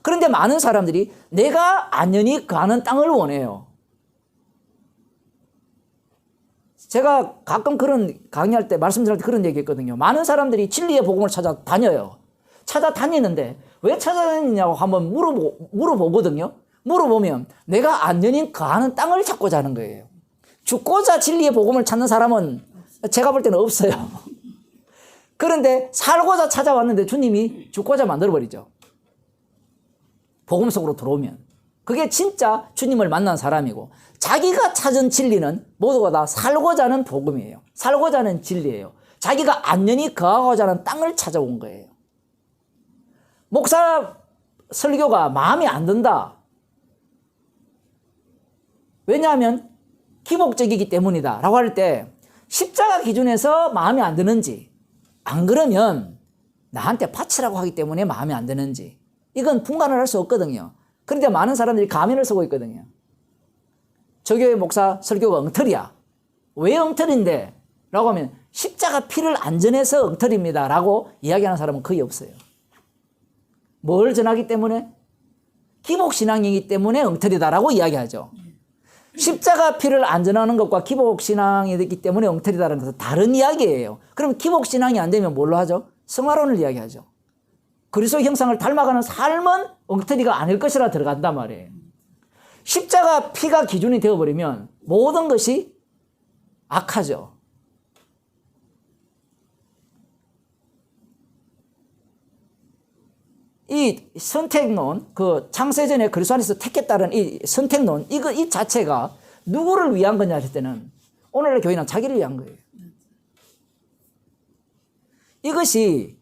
그런데 많은 사람들이 내가 안연히 가는 땅을 원해요. 제가 가끔 그런 강의할 때 말씀드릴 때 그런 얘기 했거든요. 많은 사람들이 진리의 복음을 찾아다녀요. 찾아다니는데 왜 찾아다니냐고 한번 물어보거든요. 물어보면 내가 안연히 가는 땅을 찾고자 하는 거예요. 죽고자 진리의 복음을 찾는 사람은 제가 볼 때는 없어요. 그런데 살고자 찾아왔는데 주님이 죽고자 만들어버리죠. 복음 속으로 들어오면. 그게 진짜 주님을 만난 사람이고 자기가 찾은 진리는 모두가 다 살고자 하는 복음이에요. 살고자 하는 진리예요. 자기가 안연히 거하고자 하는 땅을 찾아온 거예요. 목사 설교가 마음에 안 든다. 왜냐하면 기복적이기 때문이다 라고 할 때 십자가 기준에서 마음에 안 드는지 안 그러면 나한테 바치라고 하기 때문에 마음에 안 드는지 이건 분간을 할 수 없거든요. 그런데 많은 사람들이 가면을 쓰고 있거든요. 저 교회 목사 설교가 엉터리야. 왜 엉터리인데? 라고 하면 십자가 피를 안 전해서 엉터리입니다 라고 이야기하는 사람은 거의 없어요. 뭘 전하기 때문에? 기복신앙이기 때문에 엉터리다라고 이야기하죠. 십자가 피를 안 전하는 것과 기복신앙이기 때문에 엉터리다라는 것은 다른 이야기예요. 그럼 기복신앙이 안 되면 뭘로 하죠? 성화론을 이야기하죠. 그리스도 형상을 닮아가는 삶은 엉터리가 아닐 것이라 들어간단 말이에요. 십자가 피가 기준이 되어버리면 모든 것이 악하죠. 이 선택론, 그 창세전에 그리스도 안에서 택했다는 이 선택론, 이 자체가 누구를 위한 거냐 할 때는 오늘의 교회는 자기를 위한 거예요. 이것이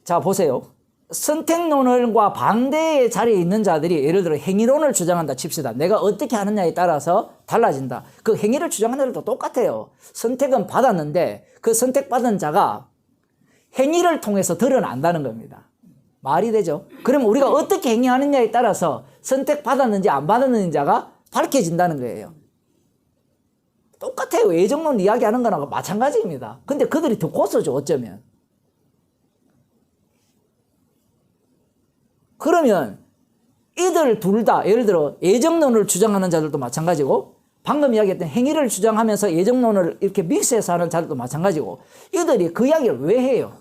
자 보세요. 선택론과 반대의 자리에 있는 자들이 예를 들어 행위론을 주장한다 칩시다. 내가 어떻게 하느냐에 따라서 달라진다. 그 행위를 주장하는 자들도 똑같아요. 선택은 받았는데 그 선택받은 자가 행위를 통해서 드러난다는 겁니다. 말이 되죠? 그럼 우리가 어떻게 행위하느냐에 따라서 선택받았는지 안 받았는지가 밝혀진다는 거예요. 똑같아요. 예정론 이야기하는 거나 마찬가지입니다. 근데 그들이 더 고소죠, 어쩌면. 그러면 이들 둘 다 예를 들어 예정론을 주장하는 자들도 마찬가지고 방금 이야기했던 행위를 주장하면서 예정론을 이렇게 믹스해서 하는 자들도 마찬가지고 이들이 그 이야기를 왜 해요?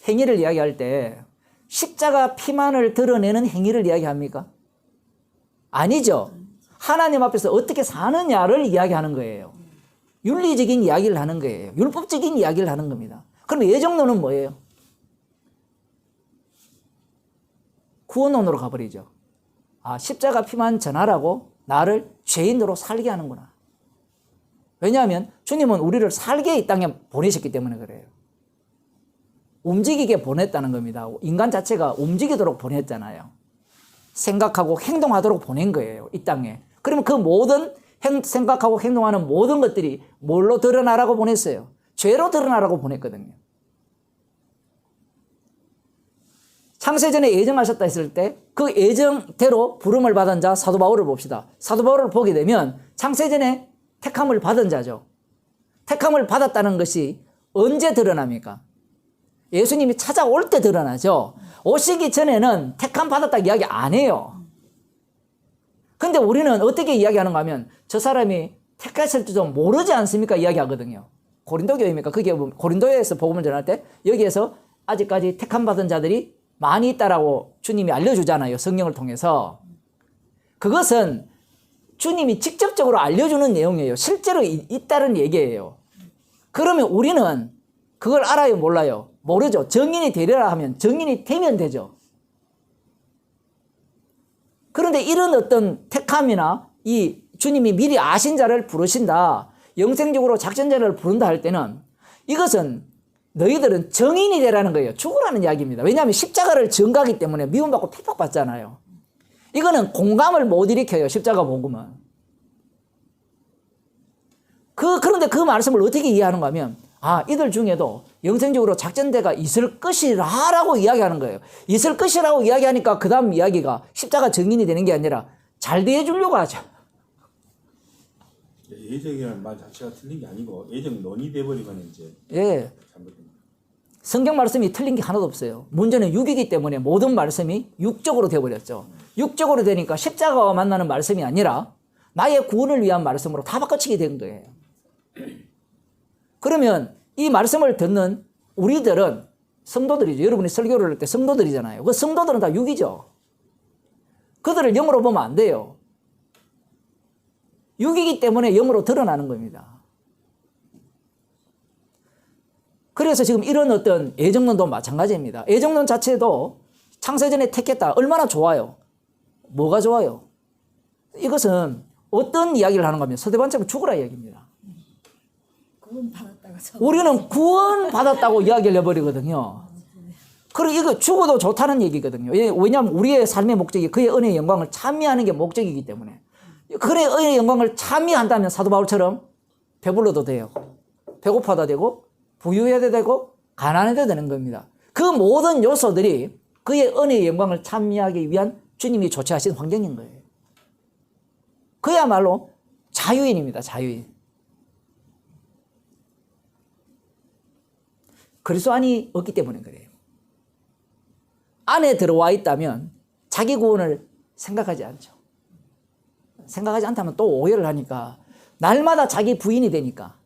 행위를 이야기할 때 십자가 피만을 드러내는 행위를 이야기합니까? 아니죠. 하나님 앞에서 어떻게 사느냐를 이야기하는 거예요. 윤리적인 이야기를 하는 거예요. 율법적인 이야기를 하는 겁니다. 그럼 예정론은 뭐예요? 구원론으로 가버리죠. 아, 십자가 피만 전하라고 나를 죄인으로 살게 하는구나. 왜냐하면 주님은 우리를 살게 이 땅에 보내셨기 때문에 그래요. 움직이게 보냈다는 겁니다. 인간 자체가 움직이도록 보냈잖아요. 생각하고 행동하도록 보낸 거예요, 이 땅에. 그러면 그 모든 생각하고 행동하는 모든 것들이 뭘로 드러나라고 보냈어요? 죄로 드러나라고 보냈거든요. 창세전에 예정하셨다 했을 때 그 예정대로 부름을 받은 자 사도 바울을 봅시다. 사도 바울을 보게 되면 창세전에 택함을 받은 자죠. 택함을 받았다는 것이 언제 드러납니까? 예수님이 찾아올 때 드러나죠. 오시기 전에는 택함 받았다 이야기 안 해요. 근데 우리는 어떻게 이야기하는가 하면 저 사람이 택하실 줄 모르지 않습니까? 이야기하거든요. 고린도 교회입니까? 그게 고린도에서 복음을 전할 때 여기에서 아직까지 택함 받은 자들이 많이 있다라고 주님이 알려주잖아요. 성령을 통해서. 그것은 주님이 직접적으로 알려주는 내용이에요. 실제로 있다는 얘기예요. 그러면 우리는 그걸 알아요? 몰라요? 모르죠. 정인이 되려라 하면 정인이 되면 되죠. 그런데 이런 어떤 택함이나 이 주님이 미리 아신 자를 부르신다, 영생적으로 작전자를 부른다 할 때는 이것은 너희들은 정인이 되라는 거예요. 죽으라는 이야기입니다. 왜냐하면 십자가를 전가하기 때문에 미움받고 핍박받잖아요. 이거는 공감을 못 일으켜요. 십자가 복음은. 그런데 그 말씀을 어떻게 이해하는가 하면 아, 이들 중에도 영생적으로 작전대가 있을 것이라고 이야기하는 거예요. 있을 것이라고 이야기하니까 그 다음 이야기가 십자가 정인이 되는 게 아니라 잘 대해주려고 하죠. 예정이라는 말 자체가 틀린 게 아니고 예정론이 돼버리면 이제 예. 잘못된 거예요. 성경 말씀이 틀린 게 하나도 없어요. 문제는 육이기 때문에 모든 말씀이 육적으로 되어버렸죠. 육적으로 되니까 십자가와 만나는 말씀이 아니라 나의 구원을 위한 말씀으로 다 바꿔치게 된 거예요. 그러면 이 말씀을 듣는 우리들은 성도들이죠. 여러분이 설교를 할 때 성도들이잖아요. 그 성도들은 다 육이죠. 그들을 영으로 보면 안 돼요. 육이기 때문에 영으로 드러나는 겁니다. 그래서 지금 이런 어떤 예정론도 마찬가지입니다. 예정론 자체도 창세전에 택했다. 얼마나 좋아요. 뭐가 좋아요? 이것은 어떤 이야기를 하는가 하면 서대반처럼 죽으라 이야기입니다. 구원받았다가 우리는 구원받았다고 이야기를 해버리거든요. 그리고 이거 죽어도 좋다는 얘기거든요. 왜냐하면 우리의 삶의 목적이 그의 은혜의 영광을 찬미하는 게 목적이기 때문에. 그의 은혜의 영광을 찬미한다면 사도 바울처럼 배불러도 돼요. 배고파도 되고 부유해도 되고 가난해도 되는 겁니다. 그 모든 요소들이 그의 은혜의 영광을 찬미하기 위한 주님이 조치하신 환경인 거예요. 그야말로 자유인입니다. 자유인. 그리스도 안이 없기 때문에 그래요. 안에 들어와 있다면 자기 구원을 생각하지 않죠. 생각하지 않다면 또 오해를 하니까 날마다 자기 부인이 되니까.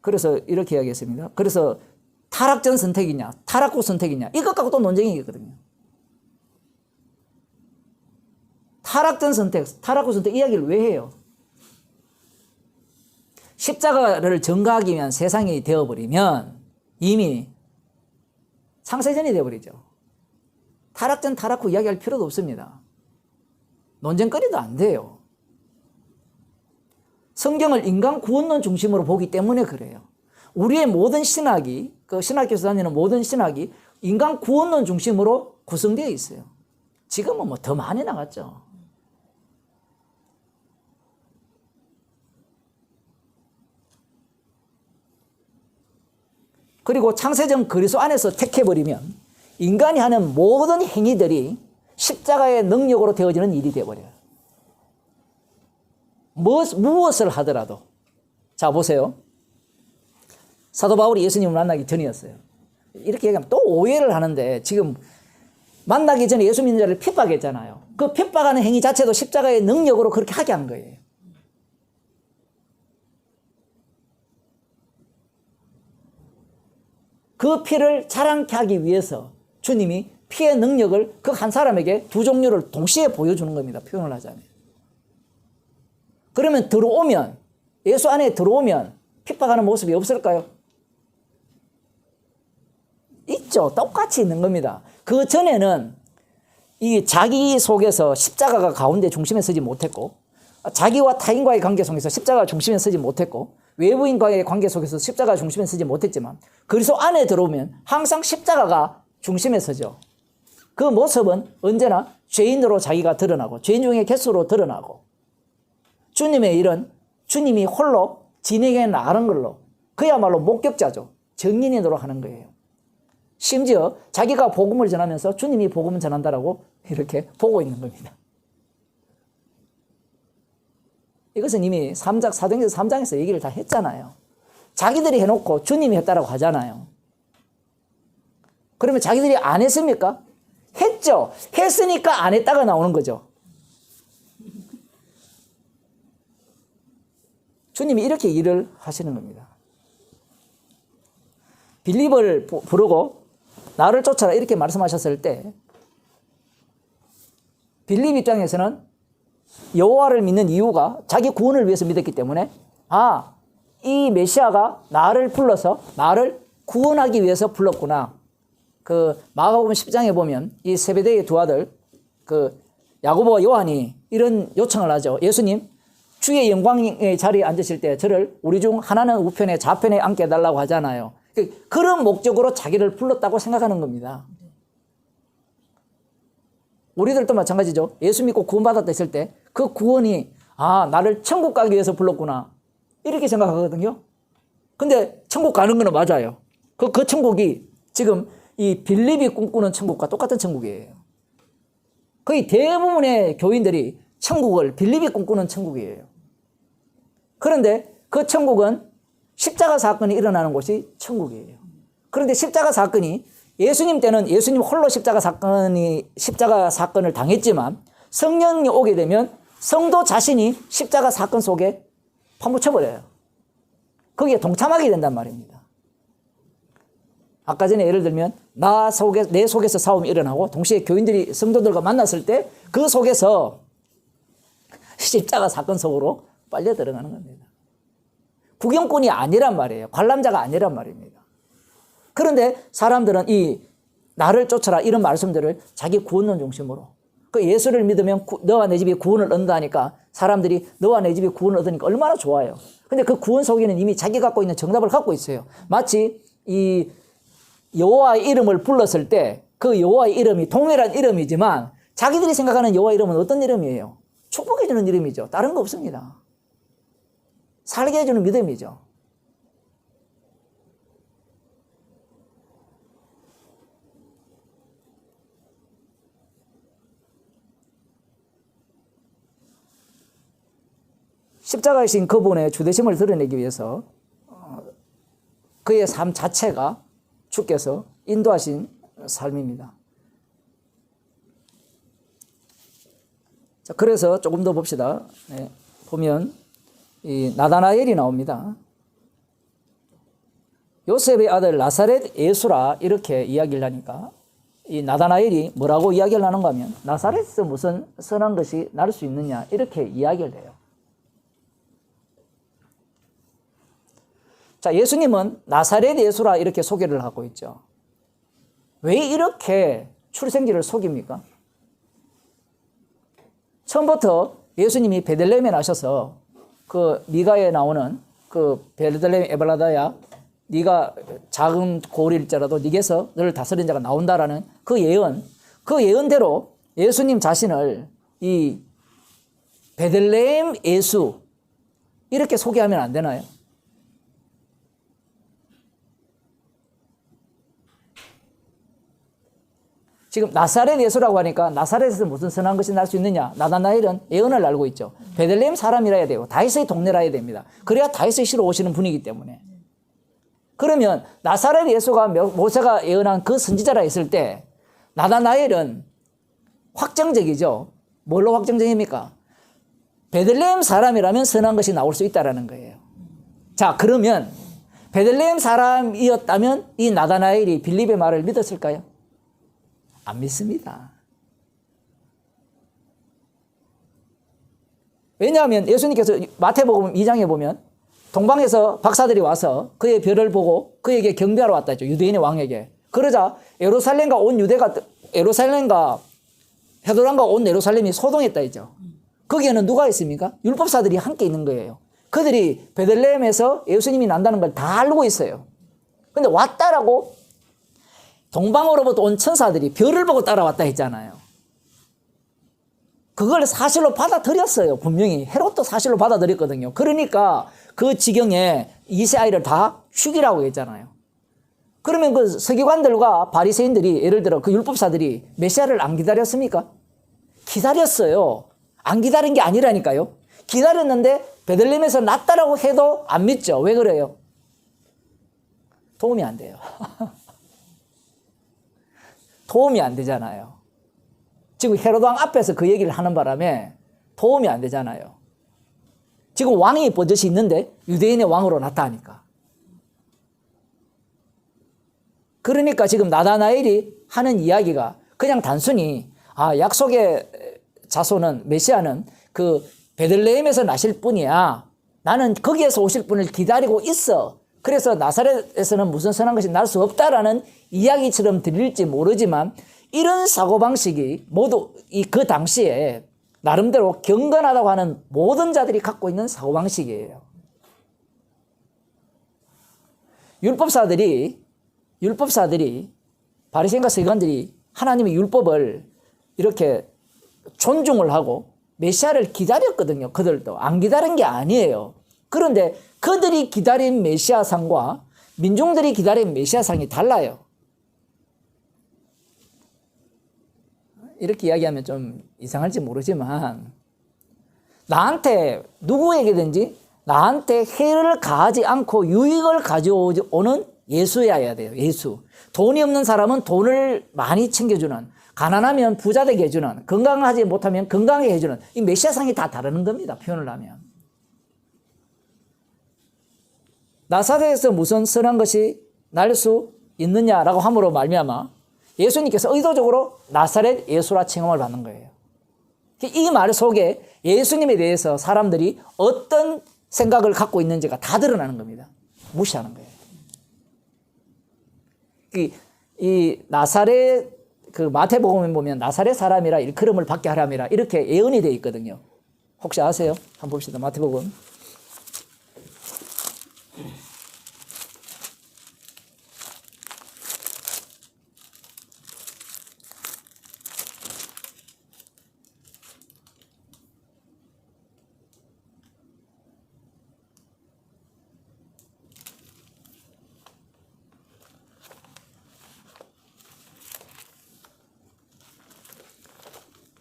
그래서 이렇게 이야기했습니다. 그래서 타락전 선택이냐 타락 후 선택이냐 이것 갖고 또 논쟁이 있거든요. 타락전 선택, 타락 후 선택 이야기를 왜 해요? 십자가를 전가하기 위한 세상이 되어버리면 이미 창세전이 되어버리죠. 타락전 타락 후 이야기할 필요도 없습니다. 논쟁거리도 안 돼요. 성경을 인간 구원론 중심으로 보기 때문에 그래요. 우리의 모든 신학이, 그 신학교에서 다니는 모든 신학이 인간 구원론 중심으로 구성되어 있어요. 지금은 뭐 더 많이 나갔죠. 그리고 창세전 그리스도 안에서 택해버리면 인간이 하는 모든 행위들이 십자가의 능력으로 되어지는 일이 되어버려요. 무엇을 하더라도. 자, 보세요. 사도 바울이 예수님을 만나기 전이었어요. 이렇게 얘기하면 또 오해를 하는데, 지금 만나기 전에 예수 믿는 자를 핍박했잖아요. 그 핍박하는 행위 자체도 십자가의 능력으로 그렇게 하게 한 거예요. 그 피를 자랑케 하기 위해서 주님이 피의 능력을 그 한 사람에게 두 종류를 동시에 보여주는 겁니다. 표현을 하자면. 그러면 들어오면, 예수 안에 들어오면 핍박하는 모습이 없을까요? 있죠. 똑같이 있는 겁니다. 그 전에는 이 자기 속에서 십자가가 가운데 중심에 서지 못했고, 자기와 타인과의 관계 속에서 십자가가 중심에 서지 못했고, 외부인과의 관계 속에서 십자가가 중심에 서지 못했지만, 그리스도 안에 들어오면 항상 십자가가 중심에 서죠. 그 모습은 언제나 죄인으로 자기가 드러나고, 죄인 중에 개수로 드러나고, 주님의 일은 주님이 홀로 진행해 나가는 걸로, 그야말로 목격자죠. 증인으로 하는 거예요. 심지어 자기가 복음을 전하면서 주님이 복음을 전한다라고 이렇게 보고 있는 겁니다. 이것은 이미 사도행전 3장에서 얘기를 다 했잖아요. 자기들이 해놓고 주님이 했다라고 하잖아요. 그러면 자기들이 안 했습니까? 했죠. 했으니까 안 했다가 나오는 거죠. 주님이 이렇게 일을 하시는 겁니다. 빌립을 부르고 나를 쫓아라 이렇게 말씀하셨을 때, 빌립 입장에서는 여호와를 믿는 이유가 자기 구원을 위해서 믿었기 때문에, 이 메시아가 나를 불러서 나를 구원하기 위해서 불렀구나. 그 마가복음 10장에 보면 이 세베대의 두 아들 그 야고보와 요한이 이런 요청을 하죠. 예수님, 주의 영광의 자리에 앉으실 때 저를 우리 중 하나는 우편에 좌편에 앉게 해달라고 하잖아요. 그런 목적으로 자기를 불렀다고 생각하는 겁니다. 우리들도 마찬가지죠. 예수 믿고 구원받았다 했을 때 그 구원이 나를 천국 가기 위해서 불렀구나 이렇게 생각하거든요. 근데 천국 가는 거는 맞아요. 그 천국이 지금 이 빌립이 꿈꾸는 천국과 똑같은 천국이에요. 거의 대부분의 교인들이 천국을 빌립이 꿈꾸는 천국이에요. 그런데 그 천국은 십자가 사건이 일어나는 곳이 천국이에요. 그런데 십자가 사건이 예수님 때는 예수님 홀로 십자가 사건을 당했지만, 성령이 오게 되면 성도 자신이 십자가 사건 속에 파묻혀버려요. 거기에 동참하게 된단 말입니다. 아까 전에 예를 들면 내 속에서 싸움이 일어나고 동시에 교인들이 성도들과 만났을 때 그 속에서 십자가 사건 속으로 빨려 들어가는 겁니다. 구경꾼이 아니란 말이에요. 관람자가 아니란 말입니다. 그런데 사람들은 이 나를 쫓아라 이런 말씀들을 자기 구원론 중심으로, 그 예수를 믿으면 너와 내 집이 구원을 얻는다니까 사람들이 너와 내 집이 구원을 얻으니까 얼마나 좋아요. 근데 그 구원 속에는 이미 자기 갖고 있는 정답을 갖고 있어요. 마치 이 여호와의 이름을 불렀을 때 그 여호와의 이름이 동일한 이름이지만 자기들이 생각하는 여호와 이름은 어떤 이름이에요? 축복해 주는 이름이죠. 다른 거 없습니다. 살게 해주는 믿음이죠. 십자가에 신 그분의 주대심을 드러내기 위해서 그의 삶 자체가 주께서 인도하신 삶입니다. 자, 그래서 조금 더 봅시다. 네, 보면 이 나다나엘이 나옵니다. 요셉의 아들 나사렛 예수라 이렇게 이야기를 하니까 이 나다나엘이 뭐라고 이야기를 하는가 하면, 나사렛에서 무슨 선한 것이 날 수 있느냐 이렇게 이야기를 해요. 자, 예수님은 나사렛 예수라 이렇게 소개를 하고 있죠. 왜 이렇게 출생지를 속입니까? 처음부터 예수님이 베들레헴에 나셔서 그 미가에 나오는 그 베들레헴 에발라다야, 네가 작은 고을일지라도 네게서 너를 다스린 자가 나온다라는 그 예언대로 예수님 자신을 이 베들레헴 예수 이렇게 소개하면 안 되나요? 지금 나사렛 예수라고 하니까 나사렛에서 무슨 선한 것이 날 수 있느냐? 나다나엘은 예언을 알고 있죠. 베들레헴 사람이라 해야 되고 다윗의 동네라 해야 됩니다. 그래야 다윗의 시로 오시는 분이기 때문에. 그러면 나사렛 예수가 모세가 예언한 그 선지자라 했을 때 나다나엘은 확정적이죠. 뭘로 확정적입니까? 베들레헴 사람이라면 선한 것이 나올 수 있다라는 거예요. 자, 그러면 베들레헴 사람이었다면 이 나다나엘이 빌립의 말을 믿었을까요? 안 믿습니다. 왜냐하면 예수님께서 마태복음 2장에 보면 동방에서 박사들이 와서 그의 별을 보고 그에게 경배하러 왔다 했죠. 유대인의 왕에게. 그러자 예루살렘과 헤로단과 온 예루살렘이 소동했다 했죠. 거기에는 누가 있습니까? 율법사들이 함께 있는 거예요. 그들이 베들레헴에서 예수님이 난다는 걸 다 알고 있어요. 근데 왔다라고 동방으로부터 온 천사들이 별을 보고 따라왔다 했잖아요. 그걸 사실로 받아들였어요. 분명히 헤롯도 사실로 받아들였거든요. 그러니까 그 지경에 이세아이를 다 죽이라고 했잖아요. 그러면 그 서기관들과 바리새인들이 예를 들어 그 율법사들이 메시아를 안 기다렸습니까? 기다렸어요. 안 기다린 게 아니라니까요. 기다렸는데 베들레헴에서 났다라고 해도 안 믿죠. 왜 그래요? 도움이 안 돼요. 도움이 안 되잖아요. 지금 헤롯 왕 앞에서 그 얘기를 하는 바람에 도움이 안 되잖아요. 지금 왕이 버젓이 있는데 유대인의 왕으로 나타나니까. 그러니까 지금 나다나엘이 하는 이야기가 그냥 단순히 약속의 자손은 메시아는 그 베들레헴에서 나실 뿐이야. 나는 거기에서 오실 분을 기다리고 있어. 그래서 나사렛에서는 무슨 선한 것이 날 수 없다라는 이야기처럼 들릴지 모르지만 이런 사고방식이 모두 그 당시에 나름대로 경건하다고 하는 모든 자들이 갖고 있는 사고방식이에요. 율법사들이 바리새인과 서기관들이 하나님의 율법을 이렇게 존중을 하고 메시아를 기다렸거든요. 그들도 안 기다린 게 아니에요. 그런데 그들이 기다린 메시아상과 민중들이 기다린 메시아상이 달라요. 이렇게 이야기하면 좀 이상할지 모르지만 나한테 누구에게든지 나한테 해를 가하지 않고 유익을 가져오는 예수여야 돼요. 예수. 돈이 없는 사람은 돈을 많이 챙겨주는, 가난하면 부자 되게 해주는, 건강하지 못하면 건강하게 해주는, 이 메시아상이 다 다르는 겁니다. 표현을 하면. 나사렛에서 무슨 선한 것이 날 수 있느냐라고 함으로 말미암아 예수님께서 의도적으로 나사렛 예수라 칭함을 받는 거예요. 이 말 속에 예수님에 대해서 사람들이 어떤 생각을 갖고 있는지가 다 드러나는 겁니다. 무시하는 거예요. 이 나사렛 그 마태복음에 보면 나사렛 사람이라 일컬음을 받게 하람이라 이렇게 예언이 되어 있거든요. 혹시 아세요? 한번 봅시다. 마태복음.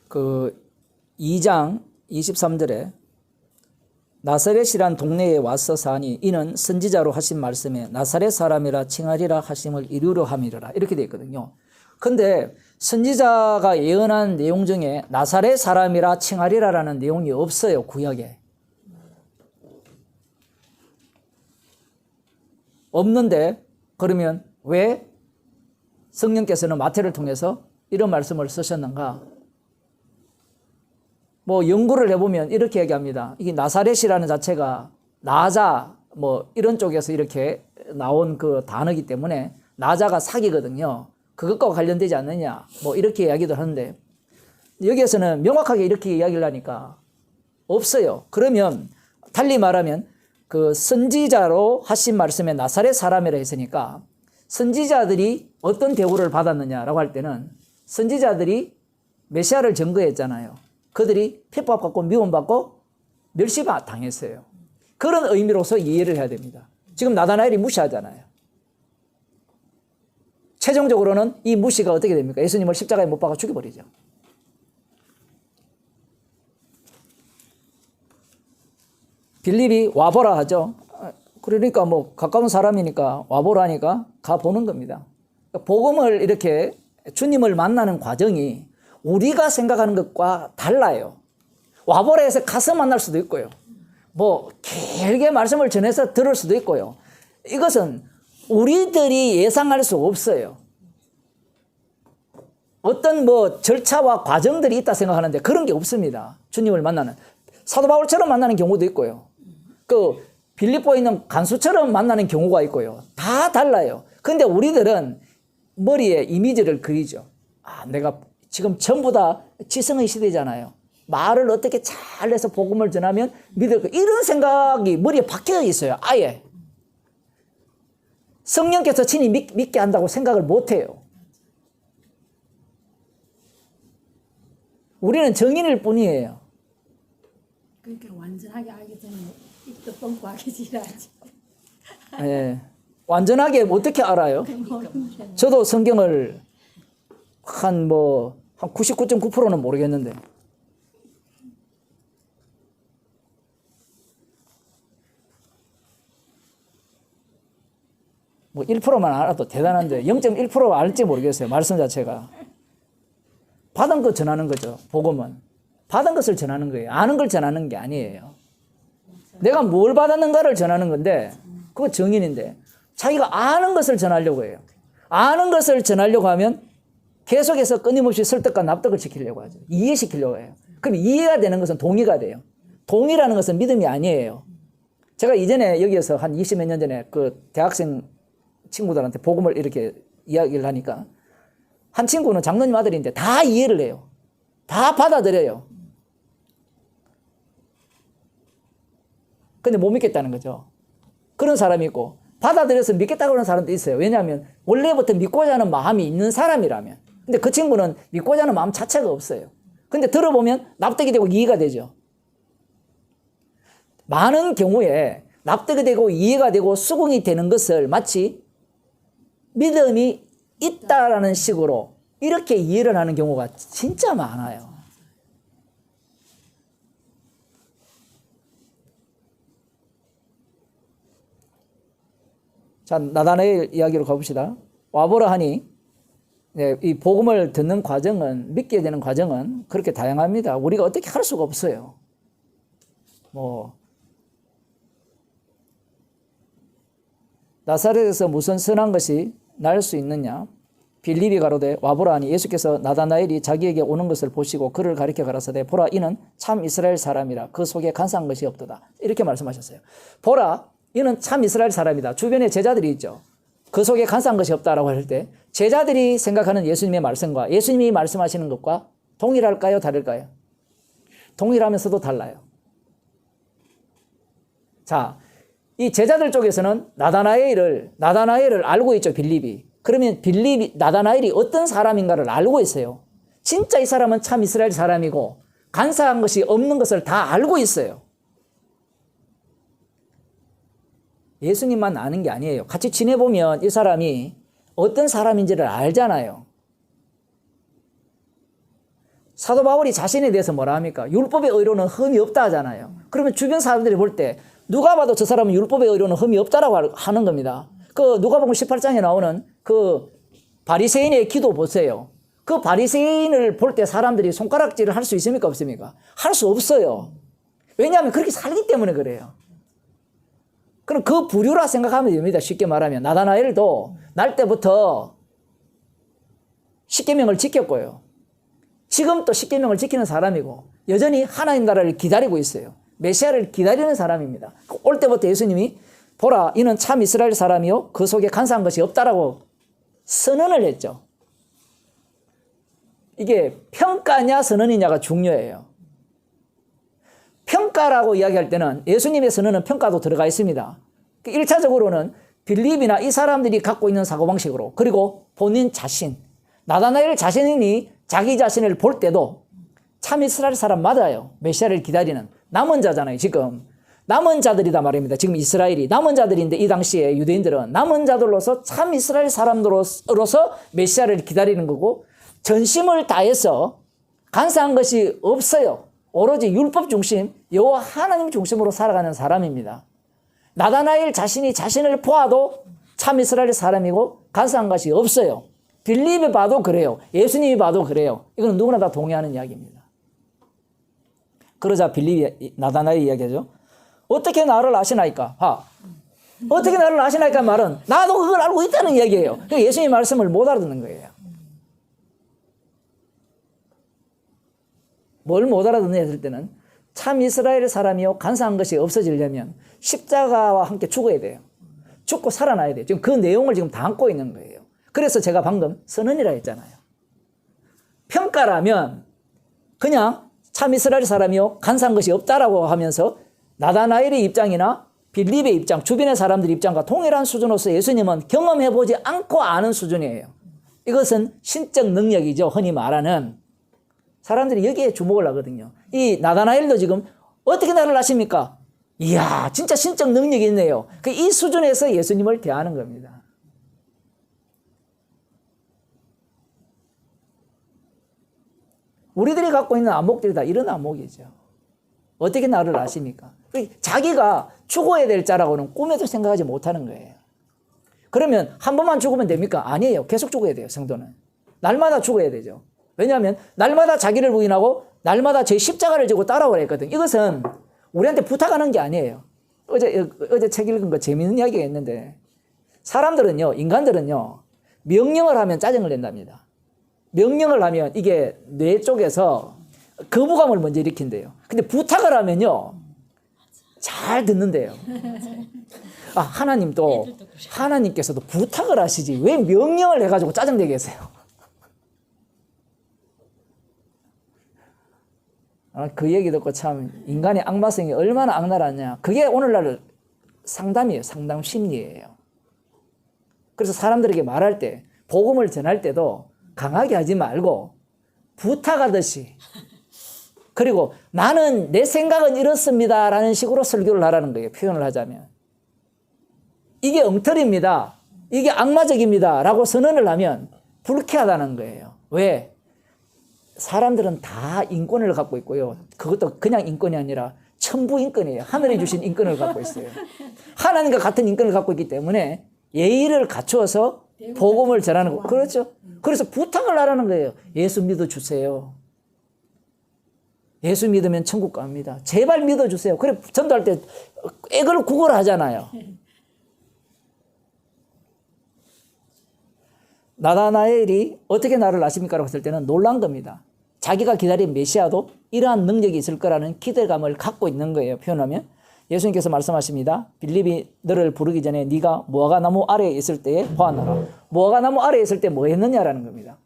그 2장 23절에 나사렛이란 동네에 와서 사니 이는 선지자로 하신 말씀에 나사렛 사람이라 칭하리라 하심을 이루려 함이라 이렇게 되어 있거든요. 근데 선지자가 예언한 내용 중에 나사렛 사람이라 칭하리라라는 내용이 없어요. 구약에. 없는데 그러면 왜 성령께서는 마태를 통해서 이런 말씀을 쓰셨는가? 뭐 연구를 해보면 이렇게 얘기합니다. 이게 나사렛이라는 자체가 나자 뭐 이런 쪽에서 이렇게 나온 그 단어이기 때문에 나자가 사기거든요. 그것과 관련되지 않느냐 뭐 이렇게 이야기도 하는데 여기에서는 명확하게 이렇게 이야기를 하니까 없어요. 그러면 달리 말하면 그 선지자로 하신 말씀에 나사렛 사람이라 했으니까 선지자들이 어떤 대우를 받았느냐라고 할 때는 선지자들이 메시아를 증거했잖아요. 그들이 핍박받고 미움받고 멸시당했어요. 그런 의미로서 이해를 해야 됩니다. 지금 나다나엘이 무시하잖아요. 최종적으로는 이 무시가 어떻게 됩니까? 예수님을 십자가에 못 박아 죽여버리죠. 빌립이 와보라 하죠. 그러니까 뭐 가까운 사람이니까 와보라 하니까 가보는 겁니다. 복음을 이렇게 주님을 만나는 과정이 우리가 생각하는 것과 달라요. 와보라 해서 가서 만날 수도 있고요. 뭐 길게 말씀을 전해서 들을 수도 있고요. 이것은 우리들이 예상할 수 없어요. 어떤 뭐 절차와 과정들이 있다 생각하는데 그런 게 없습니다. 주님을 만나는. 사도 바울처럼 만나는 경우도 있고요. 그 빌립보에 있는 간수처럼 만나는 경우가 있고요. 다 달라요. 그런데 우리들은 머리에 이미지를 그리죠. 아, 내가 지금 전부 다 지성의 시대잖아요. 말을 어떻게 잘 해서 복음을 전하면 믿을 거. 이런 생각이 머리에 박혀 있어요. 아예. 성령께서 친히 믿게 한다고 생각을 못 해요. 우리는 정인일 뿐이에요. 그러니까 완전하게 알기 전에 입도 뻥고 하기 지라지. 예. 완전하게 어떻게 알아요? 저도 성경을 한 99.9%는 모르겠는데. 뭐 1%만 알아도 대단한데 0.1% 알지 모르겠어요. 말씀 자체가. 받은 것 전하는 거죠. 복음은. 받은 것을 전하는 거예요. 아는 걸 전하는 게 아니에요. 내가 뭘 받았는가를 전하는 건데 그거 정인인데 자기가 아는 것을 전하려고 해요. 아는 것을 전하려고 하면 계속해서 끊임없이 설득과 납득을 시키려고 하죠. 이해시키려고 해요. 그럼 이해가 되는 것은 동의가 돼요. 동의라는 것은 믿음이 아니에요. 제가 이전에 여기에서 한 20몇 년 전에 그 대학생 친구들한테 복음을 이렇게 이야기를 하니까 한 친구는 장로님 아들인데 다 이해를 해요. 다 받아들여요. 근데 못 믿겠다는 거죠. 그런 사람이 있고 받아들여서 믿겠다고 하는 사람도 있어요. 왜냐하면 원래부터 믿고자 하는 마음이 있는 사람이라면. 근데 그 친구는 믿고자 하는 마음 자체가 없어요. 근데 들어보면 납득이 되고 이해가 되죠. 많은 경우에 납득이 되고 이해가 되고 수긍이 되는 것을 마치 믿음이 있다라는 식으로 이렇게 이해를 하는 경우가 진짜 많아요. 자, 나다나엘 이야기로 가봅시다. 와보라 하니, 네, 이 복음을 듣는 과정은, 믿게 되는 과정은 그렇게 다양합니다. 우리가 어떻게 할 수가 없어요. 나사렛에서 무슨 선한 것이 날 수 있느냐? 빌립이 가로되 와보라 하니 예수께서 나다나엘이 자기에게 오는 것을 보시고 그를 가리켜 가라사대 보라 이는 참 이스라엘 사람이라 그 속에 간사한 것이 없도다. 이렇게 말씀하셨어요. 보라 이는 참 이스라엘 사람이다. 주변에 제자들이 있죠. 그 속에 간사한 것이 없다라고 할 때 제자들이 생각하는 예수님의 말씀과 예수님이 말씀하시는 것과 동일할까요? 다를까요? 동일하면서도 달라요. 자, 이 제자들 쪽에서는 나다나엘을 알고 있죠. 빌립이. 그러면 나다나엘이 어떤 사람인가를 알고 있어요. 진짜 이 사람은 참 이스라엘 사람이고 간사한 것이 없는 것을 다 알고 있어요. 예수님만 아는 게 아니에요. 같이 지내보면 이 사람이 어떤 사람인지를 알잖아요. 사도 바울이 자신에 대해서 뭐라 합니까? 율법의 의로는 흠이 없다 하잖아요. 그러면 주변 사람들이 볼 때 누가 봐도 저 사람은 율법의 의로는 흠이 없다라고 하는 겁니다. 그 누가복음 18장에 나오는 그 바리새인의 기도 보세요. 그 바리새인을 볼 때 사람들이 손가락질을 할 수 있습니까? 없습니까? 할 수 없어요. 왜냐하면 그렇게 살기 때문에 그래요. 그럼 그 부류라 생각하면 됩니다. 쉽게 말하면. 나다나엘도 날 때부터 십계명을 지켰고요. 지금 또 십계명을 지키는 사람이고 여전히 하나님 나라를 기다리고 있어요. 메시아를 기다리는 사람입니다. 올 때부터 예수님이 보라 이는 참 이스라엘 사람이요 그 속에 간사한 것이 없다라고 선언을 했죠. 이게 평가냐 선언이냐가 중요해요. 평가라고 이야기할 때는 예수님의 선언은 평가도 들어가 있습니다. 1차적으로는 빌립이나 이 사람들이 갖고 있는 사고방식으로 그리고 본인 자신 나다나엘 자신이 자기 자신을 볼 때도 참 이스라엘 사람 맞아요. 메시아를 기다리는 남은 자잖아요. 지금 남은 자들이다 말입니다. 지금 이스라엘이 남은 자들인데 이 당시에 유대인들은 남은 자들로서 참 이스라엘 사람들로서 메시아를 기다리는 거고 전심을 다해서 간사한 것이 없어요. 오로지 율법 중심, 여호와 하나님 중심으로 살아가는 사람입니다. 나다나엘 자신이 자신을 보아도 참 이스라엘 사람이고 간사한 것이 없어요. 빌립이 봐도 그래요. 예수님이 봐도 그래요. 이건 누구나 다 동의하는 이야기입니다. 그러자 빌립이 나다나엘 이야기하죠. 어떻게 나를 아시나이까? 어떻게 나를 아시나이까 말은 나도 그걸 알고 있다는 이야기예요. 그러니까 예수님의 말씀을 못 알아듣는 거예요. 뭘 못 알아듣느냐 했을 때는 참 이스라엘 사람이요 간사한 것이 없어지려면 십자가와 함께 죽어야 돼요. 죽고 살아나야 돼요. 지금 그 내용을 지금 다 안고 있는 거예요. 그래서 제가 방금 선언이라 했잖아요. 평가라면 그냥 참 이스라엘 사람이요 간사한 것이 없다라고 하면서 나다나엘의 입장이나 빌립의 입장, 주변의 사람들의 입장과 동일한 수준으로서 예수님은 경험해보지 않고 아는 수준이에요. 이것은 신적 능력이죠. 흔히 말하는. 사람들이 여기에 주목을 하거든요. 이 나다나엘도 지금 어떻게 나를 아십니까? 이야, 진짜 신적 능력이 있네요. 이 수준에서 예수님을 대하는 겁니다. 우리들이 갖고 있는 안목들이 다 이런 안목이죠. 어떻게 나를 아십니까? 자기가 죽어야 될 자라고는 꿈에도 생각하지 못하는 거예요. 그러면 한 번만 죽으면 됩니까? 아니에요. 계속 죽어야 돼요, 성도는. 날마다 죽어야 되죠. 왜냐하면 날마다 자기를 부인하고 날마다 제 십자가를 지고 따라오라 했거든. 이것은 우리한테 부탁하는 게 아니에요. 어제 책 읽은 거 재미있는 이야기가 있는데 사람들은요, 인간들은요, 명령을 하면 짜증을 낸답니다. 명령을 하면 이게 뇌 쪽에서 거부감을 먼저 일으킨대요. 근데 부탁을 하면요, 잘 듣는데요. 하나님께서도 부탁을 하시지 왜 명령을 해가지고 짜증내게 하세요? 그 얘기 듣고 참 인간의 악마성이 얼마나 악랄하냐. 그게 오늘날 상담이에요. 상담 심리예요. 그래서 사람들에게 말할 때, 복음을 전할 때도 강하게 하지 말고 부탁하듯이, 그리고 나는 내 생각은 이렇습니다 라는 식으로 설교를 하라는 거예요. 표현을 하자면. 이게 엉터리입니다. 이게 악마적입니다 라고 선언을 하면 불쾌하다는 거예요. 왜? 사람들은 다 인권을 갖고 있고요. 그것도 그냥 인권이 아니라 천부 인권이에요. 하늘이 주신 인권을 갖고 있어요. 하나님과 같은 인권을 갖고 있기 때문에 예의를 갖추어서 복음을 전하는 거. 그렇죠. 그래서 부탁을 하라는 거예요. 예수 믿어주세요. 예수 믿으면 천국 갑니다. 제발 믿어주세요. 그래 전도할 때 애걸 구걸하잖아요. 나다나엘이 어떻게 나를 아십니까? 라고 했을 때는 놀란 겁니다. 자기가 기다린 메시아도 이러한 능력이 있을 거라는 기대감을 갖고 있는 거예요. 표현하면. 예수님께서 말씀하십니다. 빌립이 너를 부르기 전에 네가 무화과나무 아래에 있을 때에 보았노라. 무화과나무 아래에 있을 때 뭐 했느냐라는 겁니다.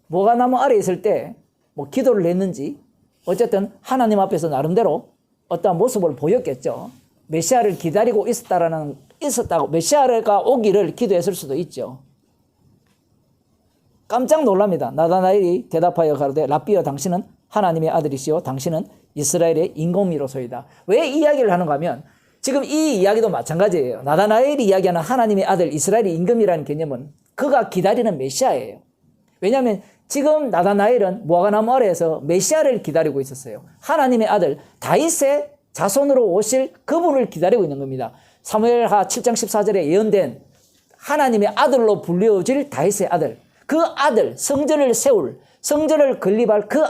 무화과나무 아래에 있을 때 뭐 기도를 했는지 어쨌든 하나님 앞에서 나름대로 어떠한 모습을 보였겠죠. 메시아를 기다리고 있었다고 메시아가 오기를 기도했을 수도 있죠. 깜짝 놀랍니다. 나다나엘이 대답하여 가로되 랍비여 당신은 하나님의 아들이시오 당신은 이스라엘의 임금이로소이다. 왜 이 이야기를 하는가 하면 지금 이 이야기도 마찬가지예요. 나다나엘이 이야기하는 하나님의 아들 이스라엘의 임금이라는 개념은 그가 기다리는 메시아예요. 왜냐하면 지금 나다나엘은 무화과나무 아래에서 메시아를 기다리고 있었어요. 하나님의 아들 다윗의 자손으로 오실 그분을 기다리고 있는 겁니다. 사무엘하 7장 14절에 예언된 하나님의 아들로 불려질 다윗의 아들, 그 아들, 성전을 세울, 성전을 건립할 그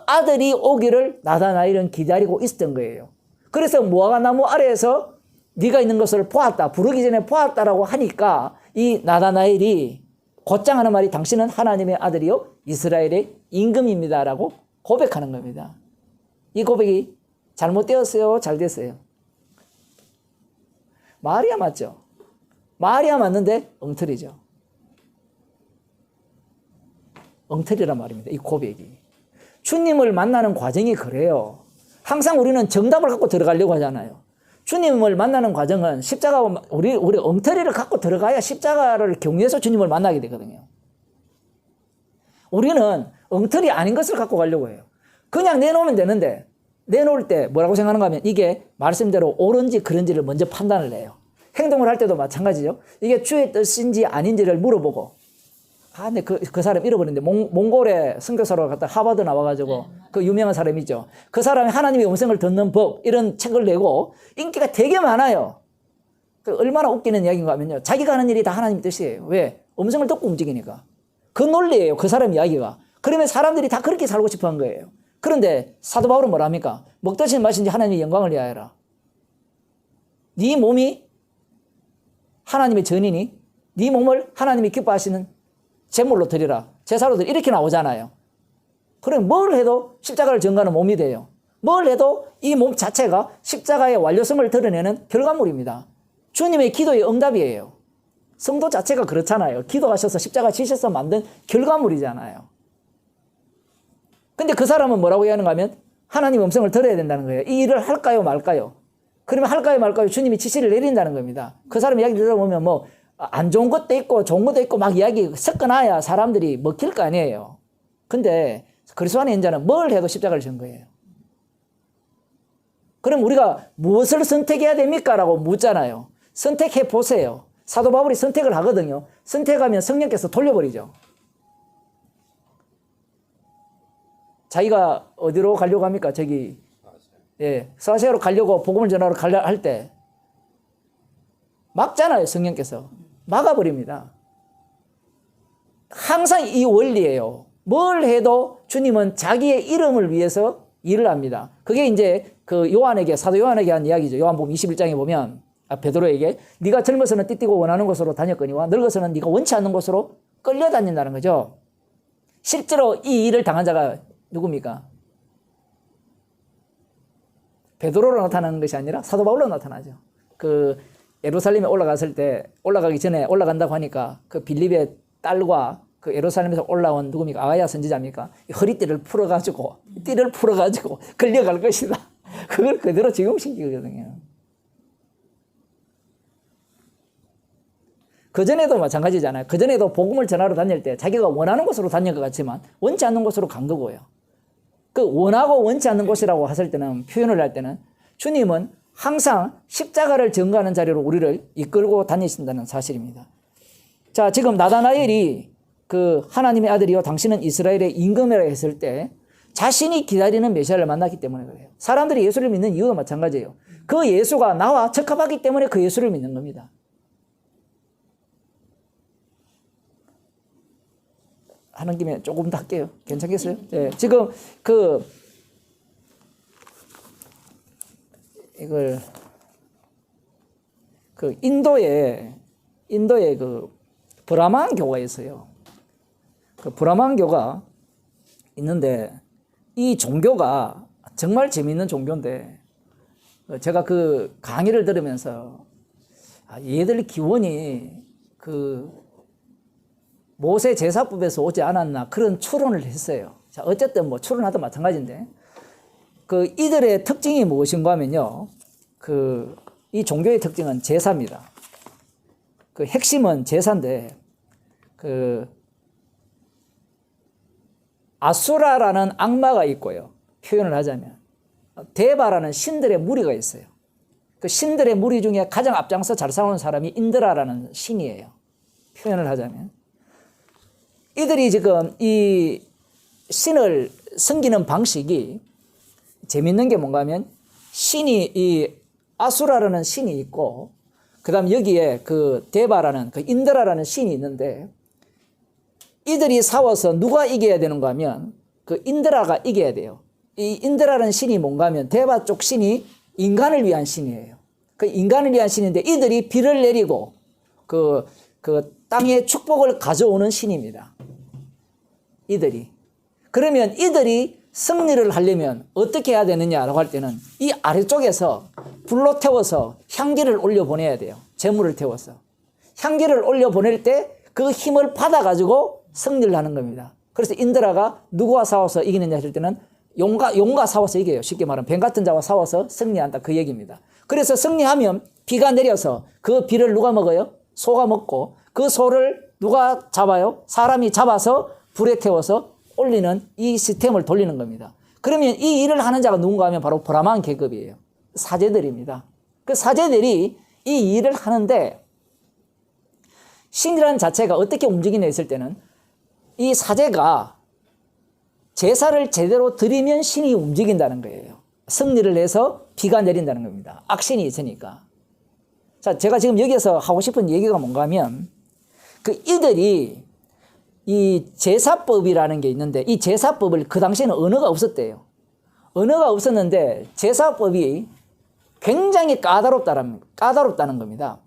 아들이 오기를 나다나엘은 기다리고 있었던 거예요. 그래서 무화과나무 아래에서 네가 있는 것을 보았다, 부르기 전에 보았다라고 하니까 이 나다나엘이 곧장 하는 말이 당신은 하나님의 아들이요 이스라엘의 임금입니다라고 고백하는 겁니다. 이 고백이 잘못되었어요? 잘 됐어요? 말이야 맞죠? 말이야 맞는데 엉터리죠. 엉터리란 말입니다. 이 고백이. 주님을 만나는 과정이 그래요. 항상 우리는 정답을 갖고 들어가려고 하잖아요. 주님을 만나는 과정은 우리 엉터리를 갖고 들어가야 십자가를 경유해서 주님을 만나게 되거든요. 우리는 엉터리 아닌 것을 갖고 가려고 해요. 그냥 내놓으면 되는데 내놓을 때 뭐라고 생각하는가 하면 이게 말씀대로 옳은지 그른지를 먼저 판단을 해요. 행동을 할 때도 마찬가지죠. 이게 주의 뜻인지 아닌지를 물어보고, 근데 그 사람 잃어버렸는데, 몽골에 선교사로 갔다 하버드 나와가지고, 그 유명한 사람이죠. 그 사람이 하나님의 음성을 듣는 법, 이런 책을 내고, 인기가 되게 많아요. 얼마나 웃기는 이야기인가 하면요. 자기가 하는 일이 다 하나님의 뜻이에요. 왜? 음성을 듣고 움직이니까. 그 논리예요. 그 사람 이야기가. 그러면 사람들이 다 그렇게 살고 싶어 한 거예요. 그런데 사도 바울은 뭐라 합니까? 먹든지 마신지 하나님의 영광을 위하여라. 네 몸이 하나님의 전이니 네 몸을 하나님이 기뻐하시는 제물로 드리라. 제사로 드리라. 이렇게 나오잖아요. 그럼 뭘 해도 십자가를 전가하는 몸이 돼요. 뭘 해도 이 몸 자체가 십자가의 완료성을 드러내는 결과물입니다. 주님의 기도의 응답이에요. 성도 자체가 그렇잖아요. 기도하셔서 십자가 지셔서 만든 결과물이잖아요. 근데 그 사람은 뭐라고 하는가 하면 하나님 음성을 들어야 된다는 거예요. 이 일을 할까요 말까요? 그러면 할까요 말까요? 주님이 지시를 내린다는 겁니다. 그 사람 이야기 들어보면 뭐 안 좋은 것도 있고 좋은 것도 있고 막 이야기 섞어놔야 사람들이 먹힐 거 아니에요. 근데 그리스도 안에 있는 자는 뭘 해도 십자가를 진 거예요. 그럼 우리가 무엇을 선택해야 됩니까? 라고 묻잖아요. 선택해 보세요. 사도 바울이 선택을 하거든요. 선택하면 성령께서 돌려버리죠. 자기가 어디로 가려고 합니까? 저기, 서아시아로 가려고 복음을 전하러 가려 할 때 막잖아요. 성령께서 막아버립니다. 항상 이 원리예요. 뭘 해도 주님은 자기의 이름을 위해서 일을 합니다. 그게 이제 그 요한에게, 사도 요한에게 한 이야기죠. 요한복음 21장에 보면 베드로에게 네가 젊어서는 띠띠고 원하는 곳으로 다녔거니와 늙어서는 네가 원치 않는 곳으로 끌려다닌다는 거죠. 실제로 이 일을 당한 자가 누굽니까? 베드로로 나타나는 것이 아니라 사도 바울로 나타나죠. 그 예루살렘에 올라갔을 때 올라가기 전에 올라간다고 하니까 그 빌립의 딸과 그 예루살렘에서 올라온 누굽니까? 아가야 선지자입니까? 허리띠를 풀어가지고 띠를 풀어가지고 끌려갈 것이다. 그걸 그대로 적용시키거든요. 그전에도 마찬가지잖아요. 그전에도 복음을 전하러 다닐 때 자기가 원하는 곳으로 다닐 것 같지만 원치 않는 곳으로 간 거고요. 그 원하고 원치 않는 곳이라고 했을 때는, 표현을 할 때는 주님은 항상 십자가를 전가하는 자리로 우리를 이끌고 다니신다는 사실입니다. 자, 지금 나다나엘이 그 하나님의 아들이요 당신은 이스라엘의 임금이라 했을 때 자신이 기다리는 메시아를 만났기 때문에 그래요. 사람들이 예수를 믿는 이유도 마찬가지예요. 그 예수가 나와 적합하기 때문에 그 예수를 믿는 겁니다. 하는 김에 조금 더 할게요. 괜찮겠어요? 네. 지금 이걸 인도에 그 브라만 교가 있어요. 그 브라만 교가 있는데 이 종교가 정말 재미있는 종교인데 제가 그 강의를 들으면서 얘들 기원이 그 모세 제사법에서 오지 않았나 그런 추론을 했어요. 자, 어쨌든 뭐 추론하도 마찬가지인데 그 이들의 특징이 무엇인가 하면요. 이 종교의 특징은 제사입니다. 그 핵심은 제사인데 아수라라는 악마가 있고요. 표현을 하자면 데바라는 신들의 무리가 있어요. 그 신들의 무리 중에 가장 앞장서 잘 싸우는 사람이 인드라라는 신이에요. 표현을 하자면 이들이 지금 이 신을 섬기는 방식이 재밌는 게 뭔가 하면 신이 이 아수라라는 신이 있고 그다음 여기에 그 데바라는 그 인드라라는 신이 있는데 이들이 싸워서 누가 이겨야 되는가 하면 그 인드라가 이겨야 돼요. 이 인드라라는 신이 뭔가 하면 데바 쪽 신이 인간을 위한 신이에요. 그 인간을 위한 신인데 이들이 비를 내리고 그 땅의 축복을 가져오는 신입니다. 이들이. 그러면 이들이 승리를 하려면 어떻게 해야 되느냐라고 할 때는 이 아래쪽에서 불로 태워서 향기를 올려보내야 돼요. 재물을 태워서. 향기를 올려보낼 때 그 힘을 받아가지고 승리를 하는 겁니다. 그래서 인드라가 누구와 싸워서 이기느냐 할 때는 용과 싸워서 이겨요. 쉽게 말하면 뱀 같은 자와 싸워서 승리한다 그 얘기입니다. 그래서 승리하면 비가 내려서 그 비를 누가 먹어요? 소가 먹고 그 소를 누가 잡아요? 사람이 잡아서 불에 태워서 올리는 이 시스템을 돌리는 겁니다. 그러면 이 일을 하는 자가 누군가 하면 바로 브라만 계급이에요. 사제들입니다. 그 사제들이 이 일을 하는데 신이라는 자체가 어떻게 움직이냐 했을 때는 이 사제가 제사를 제대로 드리면 신이 움직인다는 거예요. 승리를 해서 비가 내린다는 겁니다. 악신이 있으니까. 자, 제가 지금 여기서 하고 싶은 얘기가 뭔가 하면 그 이들이 이 제사법이라는 게 있는데 이 제사법을 그 당시에는 언어가 없었대요. 언어가 없었는데 제사법이 굉장히 까다롭다는 겁니다.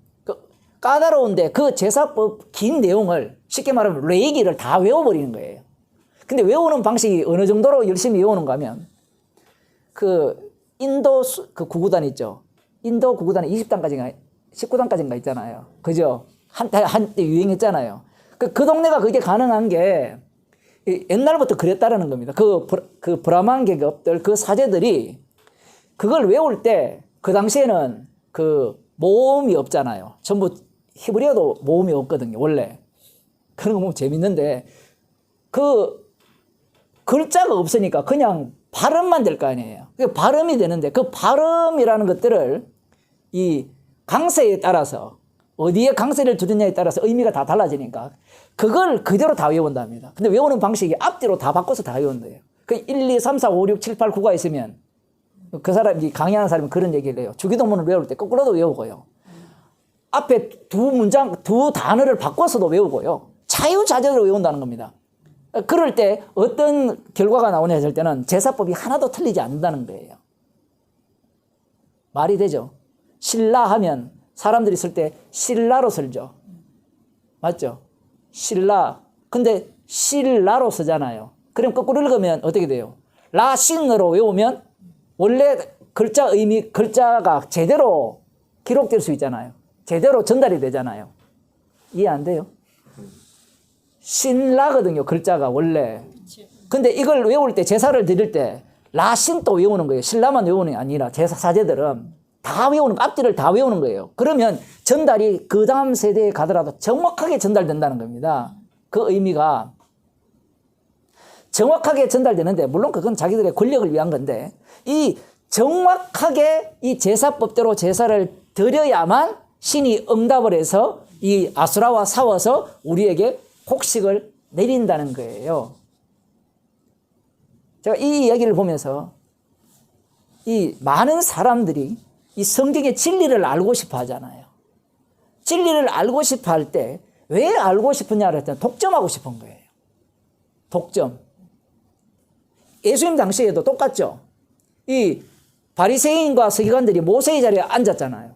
까다로운데 그 제사법 긴 내용을 쉽게 말하면 레이기를 다 외워버리는 거예요. 근데 외우는 방식이 어느 정도로 열심히 외우는가 하면 그 인도 그 구구단 있죠. 인도 구구단이 20단까지인가 19단까지인가 있잖아요. 그죠? 한때 유행했잖아요. 그 동네가 그게 가능한 게 옛날부터 그랬다라는 겁니다. 그 브라만 계급들, 그 사제들이 그걸 외울 때 그 당시에는 그 모음이 없잖아요. 전부 히브리어도 모음이 없거든요, 원래. 그런 거 보면 재밌는데 그 글자가 없으니까 그냥 발음만 될 거 아니에요. 그 발음이 되는데 그 발음이라는 것들을 이 강세에 따라서 어디에 강세를 두느냐에 따라서 의미가 다 달라지니까 그걸 그대로 다 외운답니다. 근데 외우는 방식이 앞뒤로 다 바꿔서 다 외운대요. 그 1, 2, 3, 4, 5, 6, 7, 8, 9가 있으면 그 사람이 강의하는 사람이 그런 얘기를 해요. 주기도문을 외울 때 거꾸로도 외우고요. 앞에 두 단어를 바꿔서도 외우고요. 자유자재로 외운다는 겁니다. 그럴 때 어떤 결과가 나오냐 했을 때는 제사법이 하나도 틀리지 않는다는 거예요. 말이 되죠? 신라 하면 사람들이 쓸 때 신라로 쓸죠. 맞죠? 신라. 근데 신라로 쓰잖아요. 그럼 거꾸로 읽으면 어떻게 돼요? 라신으로 외우면 원래 글자가 제대로 기록될 수 있잖아요. 제대로 전달이 되잖아요. 이해 안 돼요? 신라거든요, 글자가 원래. 근데 이걸 외울 때, 제사를 드릴 때 라신 또 외우는 거예요. 신라만 외우는 게 아니라 제사 사제들은 다 외우는 거, 앞뒤를 다 외우는 거예요. 그러면 전달이 그 다음 세대에 가더라도 정확하게 전달된다는 겁니다. 그 의미가 정확하게 전달되는데, 물론 그건 자기들의 권력을 위한 건데, 이 정확하게 이 제사법대로 제사를 드려야만 신이 응답을 해서 이 아수라와 싸워서 우리에게 곡식을 내린다는 거예요. 제가 이 이야기를 보면서 이 많은 사람들이 이 성경의 진리를 알고 싶어 하잖아요. 진리를 알고 싶어 할 때 왜 알고 싶으냐를 했더니 독점하고 싶은 거예요. 독점. 예수님 당시에도 똑같죠. 이 바리새인과 서기관들이 모세의 자리에 앉았잖아요.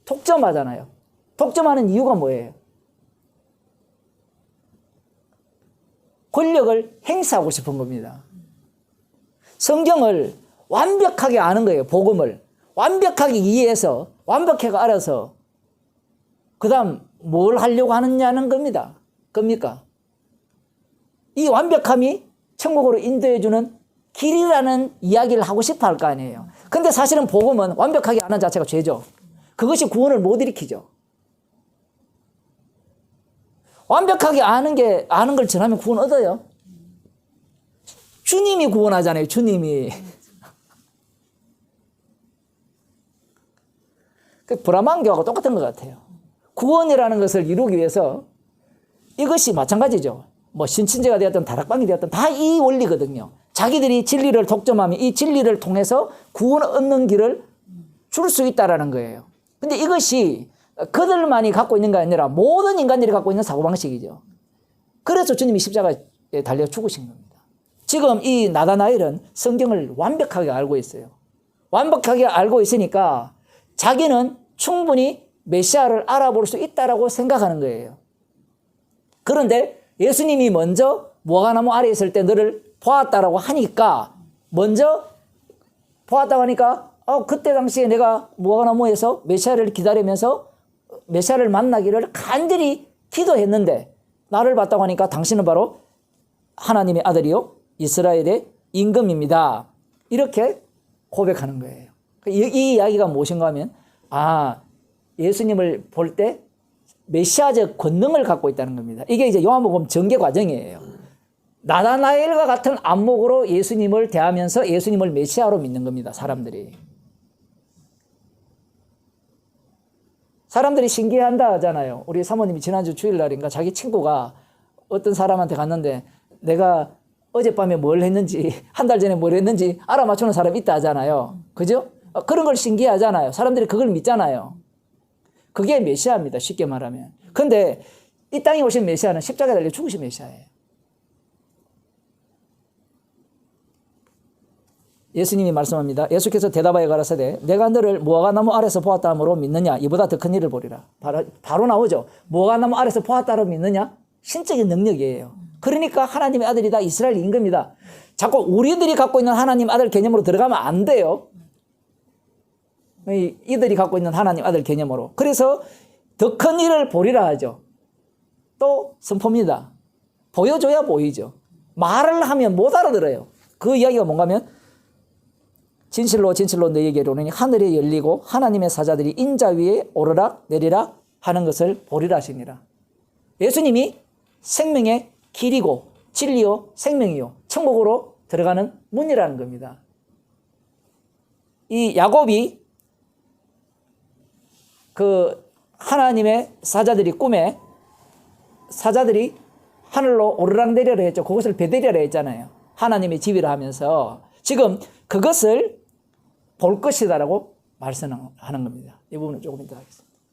독점하잖아요. 독점하는 이유가 뭐예요? 권력을 행사하고 싶은 겁니다. 성경을 완벽하게 아는 거예요. 복음을 완벽하게 이해해서 완벽하게 알아서 그 다음 뭘 하려고 하느냐는 겁니까? 이 완벽함이 천국으로 인도해주는 길이라는 이야기를 하고 싶어 할 거 아니에요. 근데 사실은 복음은 완벽하게 아는 자체가 죄죠. 그것이 구원을 못 일으키죠. 완벽하게 아는 걸 전하면 구원 얻어요. 주님이 구원하잖아요. 주님이. 그 브라만교하고 똑같은 것 같아요. 구원이라는 것을 이루기 위해서 이것이 마찬가지죠. 뭐 신친제가 되었든 다락방이 되었든 다 이 원리거든요. 자기들이 진리를 독점하면 이 진리를 통해서 구원 얻는 길을 줄 수 있다라는 거예요. 근데 이것이 그들만이 갖고 있는 게 아니라 모든 인간들이 갖고 있는 사고방식이죠. 그래서 주님이 십자가에 달려 죽으신 겁니다. 지금 이 나다나엘은 성경을 완벽하게 알고 있어요. 완벽하게 알고 있으니까 자기는 충분히 메시아를 알아볼 수 있다라고 생각하는 거예요. 그런데 예수님이 먼저 무화과나무 아래에 있을 때 너를 보았다라고 하니까 먼저 보았다고 하니까 그때 당시에 내가 무화과나무에서 메시아를 기다리면서 메시아를 만나기를 간절히 기도했는데 나를 봤다고 하니까 당신은 바로 하나님의 아들이요 이스라엘의 임금입니다. 이렇게 고백하는 거예요. 이 이야기가 무엇인가 하면 예수님을 볼 때 메시아적 권능을 갖고 있다는 겁니다. 이게 이제 요한복음 전개 과정이에요. 나다나엘과 같은 안목으로 예수님을 대하면서 예수님을 메시아로 믿는 겁니다. 사람들이 신기해한다 하잖아요. 우리 사모님이 지난주 주일날인가 자기 친구가 어떤 사람한테 갔는데 내가 어젯밤에 뭘 했는지 한 달 전에 뭘 했는지 알아맞추는 사람이 있다 하잖아요. 그죠? 그런 걸 신기하잖아요. 사람들이 그걸 믿잖아요. 그게 메시아입니다. 쉽게 말하면. 근데 이 땅에 오신 메시아는 십자가에 달려 죽으신 메시아예요. 예수님이 말씀합니다. 예수께서 대답하여 가라사대 내가 너를 무화과나무 아래서 보았다 함으로 믿느냐? 이보다 더 큰 일을 보리라. 바로 나오죠. 무화과나무 아래서 보았다로 믿느냐? 신적인 능력이에요. 그러니까 하나님의 아들이다. 이스라엘 임금이다. 자꾸 우리들이 갖고 있는 하나님 아들 개념으로 들어가면 안 돼요. 이들이 갖고 있는 하나님 아들 개념으로. 그래서 더 큰 일을 보리라 하죠. 또 선포입니다. 보여줘야 보이죠. 말을 하면 못 알아들어요. 그 이야기가 뭔가 하면 진실로 진실로 너희에게 이르노니 하늘이 열리고 하나님의 사자들이 인자 위에 오르락 내리락 하는 것을 보리라 하시니라. 예수님이 생명의 길이고 진리요 생명이요 천국으로 들어가는 문이라는 겁니다. 이 야곱이 그 하나님의 사자들이 꿈에 사자들이 하늘로 오르락 내리라 했죠. 그것을 베델이라 했잖아요. 하나님의 집이라 하면서 지금 그것을 볼 것이다라고 말씀하는 겁니다. 이 부분은 조금 이따 하겠습니다.